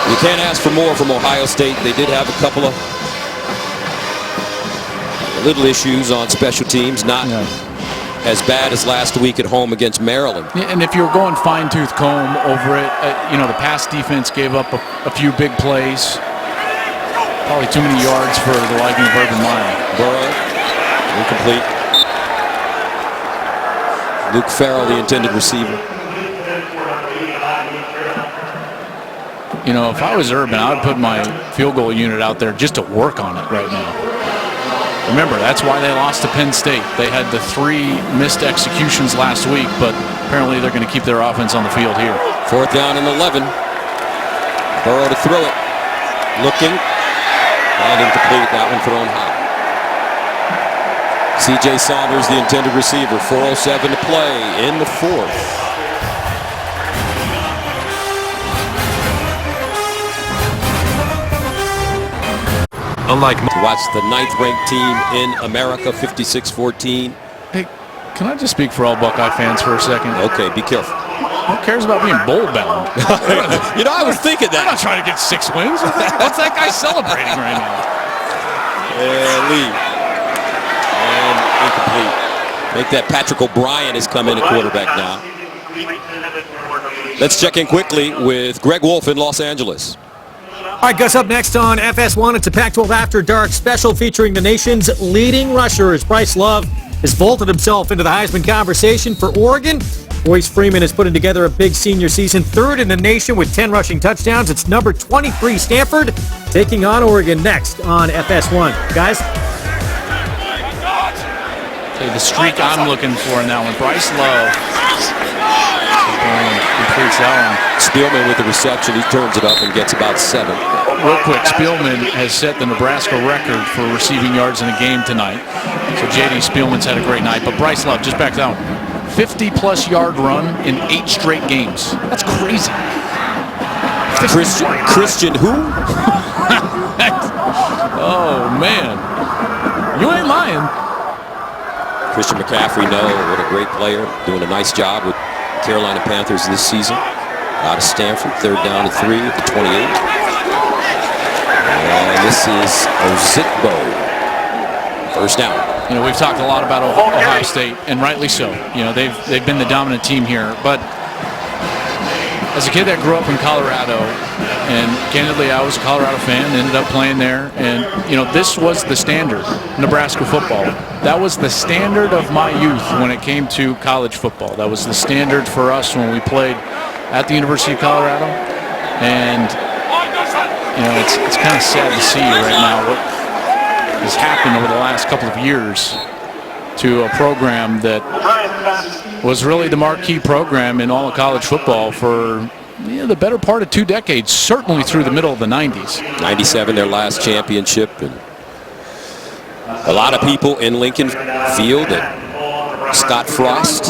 You can't ask for more from Ohio State. They did have a couple of little issues on special teams, not as bad as last week at home against Maryland. And if you were going fine-tooth comb over it, the pass defense gave up a few big plays. Probably too many yards for the liking of Urban Meyer. Burrow, incomplete. Luke Farrell, the intended receiver. If I was Urban, I would put my field goal unit out there just to work on it right now. Remember, that's why they lost to Penn State. They had the 3 missed executions last week, but apparently they're going to keep their offense on the field here. 4th down and 11. Burrow to throw it. Looking. And incomplete. That one thrown high. C.J. Saunders, the intended receiver. 4:07 to play in the 4th. Unlike to watch the 9th-ranked team in America, 56-14. Hey, can I just speak for all Buckeye fans for a second? Okay, be careful. Who cares about being bowl-bound? I was thinking that. I'm not trying to get 6 wins. What's that guy celebrating right now? Lead. And incomplete. Make that Patrick O'Brien has come in at quarterback now. Let's check in quickly with Greg Wolf in Los Angeles. All right, Gus, up next on FS1, it's a Pac-12 After Dark special featuring the nation's leading rusher as Bryce Love has vaulted himself into the Heisman conversation for Oregon. Royce Freeman is putting together a big senior season, 3rd in the nation with 10 rushing touchdowns. It's number 23 Stanford taking on Oregon next on FS1. Guys? Okay, the streak I'm looking for in that one. Bryce Love completes that one. Spielman with the reception. He turns it up and gets about 7. Real quick, Spielman has set the Nebraska record for receiving yards in a game tonight. So J.D. Spielman's had a great night. But Bryce Love, just back down, 50-plus yard run in 8 straight games. That's crazy. Christian who? Oh, man. You ain't lying. Christian McCaffrey, what a great player. Doing a nice job with Carolina Panthers this season. Out of Stanford, 3rd down and 3 at the 28. And this is Ozigbo. 1st down. We've talked a lot about Ohio State, and rightly so. They've been the dominant team here. But as a kid that grew up in Colorado, and candidly, I was a Colorado fan, ended up playing there, and this was the standard, Nebraska football. That was the standard of my youth when it came to college football. That was the standard for us when we played at the University of Colorado, and it's kind of sad to see right now what has happened over the last couple of years to a program that was really the marquee program in all of college football for the better part of 2 decades, certainly through the middle of the 90s. 97, their last championship, and a lot of people in Lincoln feel that Scott Frost,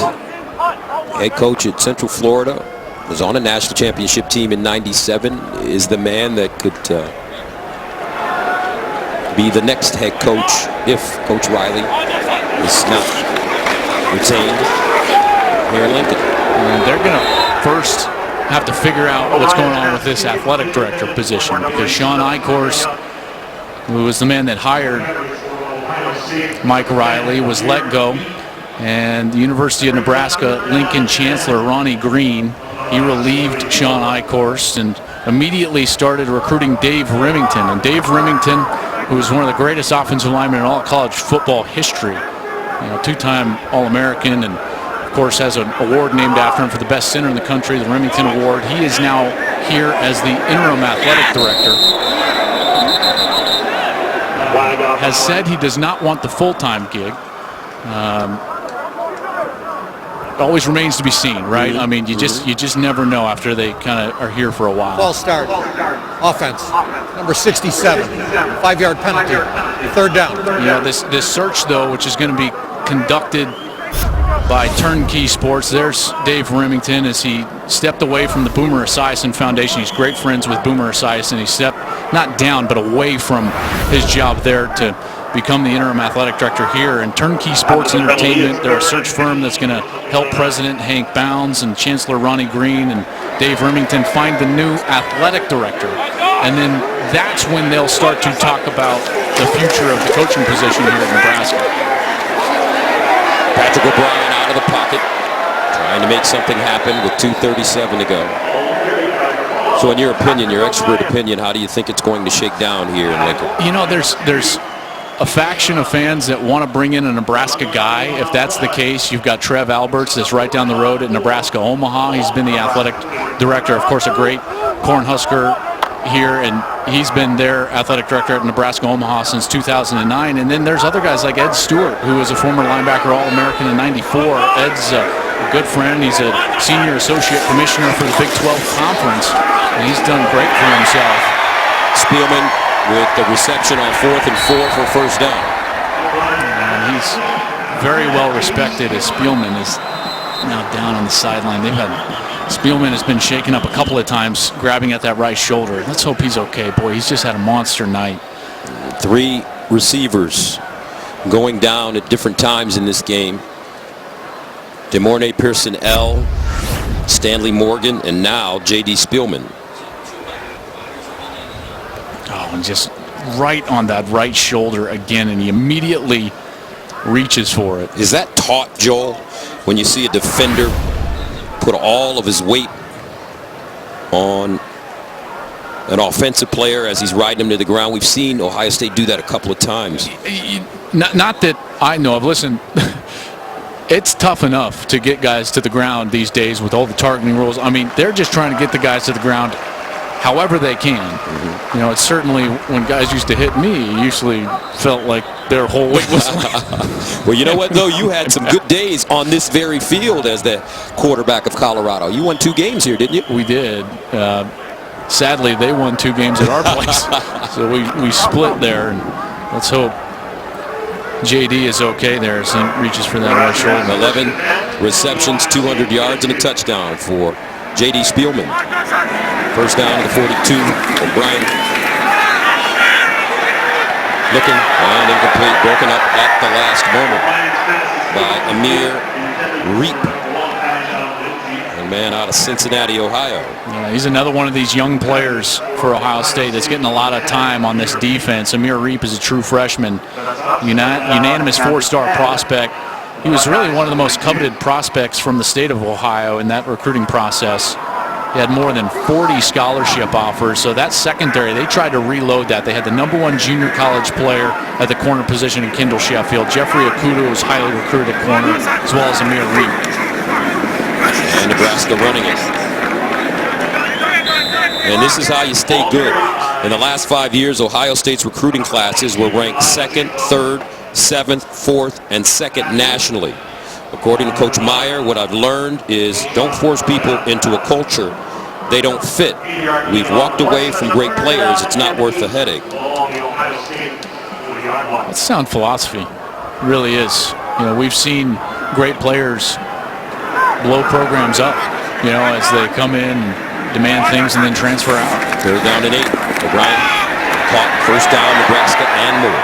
head coach at Central Florida, was on a national championship team in 97, is the man that could be the next head coach if Coach Riley is not retained here in Lincoln. And they're going to first have to figure out what's going on with this athletic director position, because Sean Eichhorst, who was the man that hired Mike Riley, was let go, and the University of Nebraska Lincoln Chancellor Ronnie Green, he relieved Sean Eichhorst and immediately started recruiting Dave Remington. And Dave Remington, who is one of the greatest offensive linemen in all college football history, 2-time All-American, and of course has an award named after him for the best center in the country, the Remington Award. He is now here as the interim athletic director. Has said he does not want the full-time gig. always remains to be seen, right? I mean, you just never know after they kind of are here for a while. False start. Offense. Number 67. 5-yard penalty. 3rd down. You know, this search, though, which is going to be conducted by Turnkey Sports. There's Dave Remington as he stepped away from the Boomer Esiason Foundation. He's great friends with Boomer Esiason. He stepped not down, but away from his job there to become the interim athletic director here. And Turnkey Sports Entertainment, they're a search firm that's going to help President Hank Bounds and Chancellor Ronnie Green and Dave Remington find the new athletic director. And then that's when they'll start to talk about the future of the coaching position here at Nebraska. Patrick O'Brien out of the pocket, trying to make something happen with 2:37 to go. So in your opinion, your expert opinion, how do you think it's going to shake down here in Lincoln? You know, there's a faction of fans that want to bring in a Nebraska guy. If that's the case, you've got Trev Alberts that's right down the road at Nebraska Omaha. He's been the athletic director, of course, a great Husker here, and he's been their athletic director at Nebraska Omaha since 2009. And then there's other guys like Ed Stewart, who was a former linebacker All-American in '94. Ed's a good friend. He's a senior associate commissioner for the Big 12 Conference, and he's done great for himself. Spielman with the reception on 4th and 4 for first down. And he's very well respected as Spielman is now down on the sideline. Spielman has been shaken up a couple of times, grabbing at that right shoulder. Let's hope he's okay. Boy, he's just had a monster night. 3 receivers going down at different times in this game. DeMornay Pearson-L, Stanley Morgan, and now J.D. Spielman. Oh, and just right on that right shoulder again, and he immediately reaches for it. Is that taught, Joel, when you see a defender put all of his weight on an offensive player as he's riding him to the ground? We've seen Ohio State do that a couple of times. Not that I know of. Listen, it's tough enough to get guys to the ground these days with all the targeting rules. I mean, they're just trying to get the guys to the ground however they can. You know, it's certainly when guys used to hit me, it usually felt like their whole weight was Well, you know what, though? You had some good days on this very field as the quarterback of Colorado. You won 2 games here, didn't you? We did. Sadly, they won 2 games at our place. So we split there, and let's hope JD is okay there as he reaches for that right shoulder. 11 receptions, 200 yards, and a touchdown for J.D. Spielman. First down to the 42. O'Brien looking and incomplete, broken up at the last moment by Amir Reap. A man out of Cincinnati, Ohio. Yeah, he's another one of these young players for Ohio State that's getting a lot of time on this defense. Amir Reap is a true freshman, unanimous 4-star prospect. He was really one of the most coveted prospects from the state of Ohio in that recruiting process. He had more than 40 scholarship offers, so that secondary, they tried to reload that. They had the #1 junior college player at the corner position in Kendall Sheffield. Jeffrey Okuda was highly recruited at corner, as well as Amir Reap. And Nebraska running it. And this is how you stay good. In the last 5 years, Ohio State's recruiting classes were ranked 2nd, 3rd, 7th, 4th, and 2nd nationally. According to Coach Meyer, what I've learned is don't force people into a culture they don't fit. We've walked away from great players. It's not worth the headache. That's sound philosophy. It really is. You know, we've seen great players blow programs up, you know, as they come in and demand things and then transfer out. 3rd down and 8. O'Brien caught first down, Nebraska and more.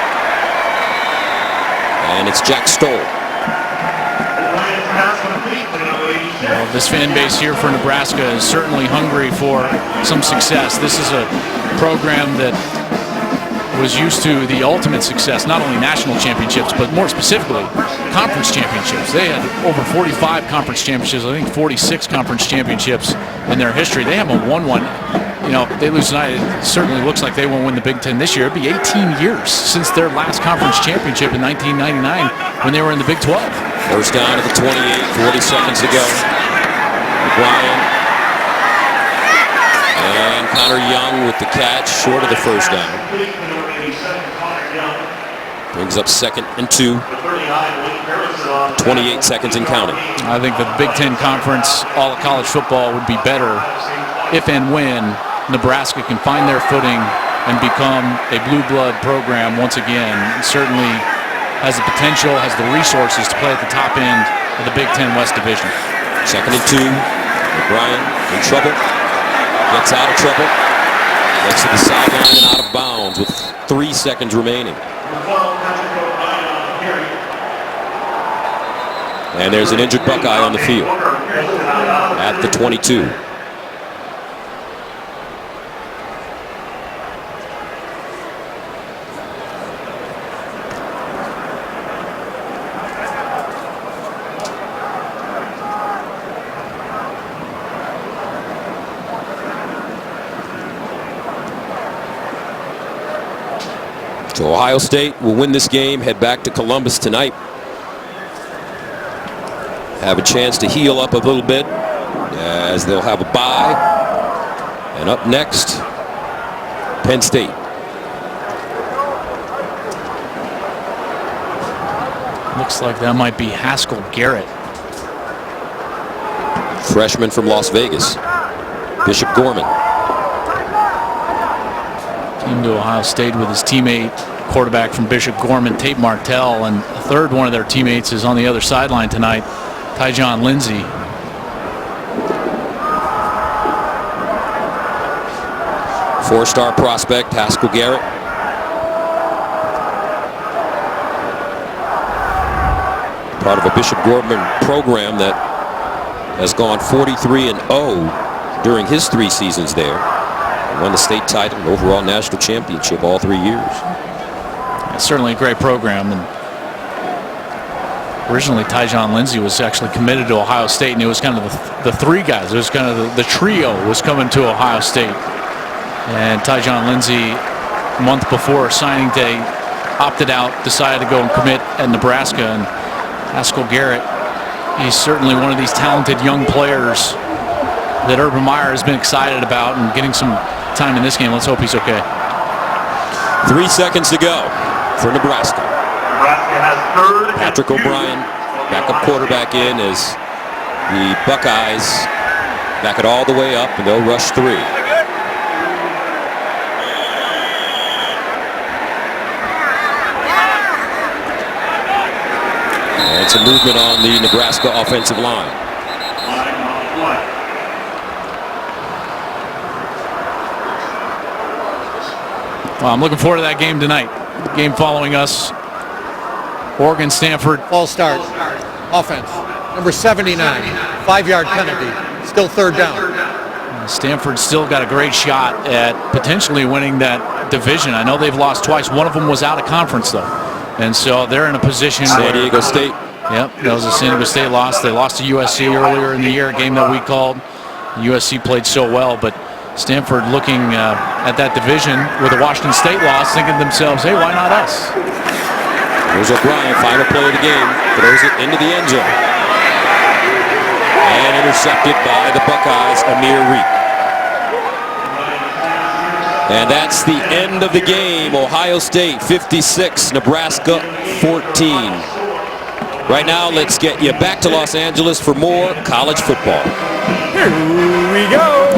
And it's Jack Stoll. Well, this fan base here for Nebraska is certainly hungry for some success. This is a program that was used to the ultimate success, not only national championships, but more specifically, conference championships. They had over 45 conference championships, I think 46 conference championships in their history. They haven't won one. You know, they lose tonight. It certainly looks like they won't win the Big Ten this year. It'd be 18 years since their last conference championship in 1999 when they were in the Big 12. First down to the 28, 40 seconds to go. O'Brien and Connor Young with the catch, short of the first down. Brings up 2nd and 2. 28 seconds and counting. I think the Big Ten Conference, all of college football, would be better if and when Nebraska can find their footing and become a blue blood program once again. It certainly has the potential, has the resources to play at the top end of the Big Ten West Division. 2nd and 2. O'Brien in trouble. Gets out of trouble. Gets to the sideline and out of bounds with 3 seconds remaining. And there's an injured Buckeye on the field at the 22. So Ohio State will win this game, head back to Columbus tonight. Have a chance to heal up a little bit as they'll have a bye. And up next, Penn State. Looks like that might be Haskell Garrett. Freshman from Las Vegas. Bishop Gorman. Came to Ohio State with his teammate, quarterback from Bishop Gorman, Tate Martell, and a third one of their teammates is on the other sideline tonight, Tyjon Lindsey. Four-star prospect, Haskell Garrett. Part of a Bishop Gorman program that has gone 43-0 during his 3 seasons there. Won the state title and overall national championship all 3 years. It's certainly a great program. And originally, Tyjon Lindsey was actually committed to Ohio State, and it was kind of the 3 guys. It was kind of the trio was coming to Ohio State. And Tyjon Lindsey, a month before signing day, opted out, decided to go and commit at Nebraska. And Haskell Garrett, he's certainly one of these talented young players that Urban Meyer has been excited about and getting some time in this game. Let's hope he's okay. 3 seconds to go for Nebraska. Nebraska has 3rd. Patrick O'Brien, backup quarterback in as the Buckeyes back it all the way up, and they'll rush 3. And some movement on the Nebraska offensive line. Well, I'm looking forward to that game tonight. Game following us. Oregon, Stanford. False start. Offense. Number 79. 5-yard penalty. Still 3rd down. Stanford still got a great shot at potentially winning that division. I know they've lost twice. One of them was out of conference, though. And so they're in a position San Diego State. Yep, that was a San Diego State loss. They lost to USC earlier in the year, a game that we called. USC played so well, but Stanford looking at that division with a Washington State loss, thinking to themselves, hey, why not us? There's O'Brien, final play of the game, throws it into the end zone. And intercepted by the Buckeyes, Amir Reed. And that's the end of the game. Ohio State 56, Nebraska 14. Right now, let's get you back to Los Angeles for more college football. Here we go.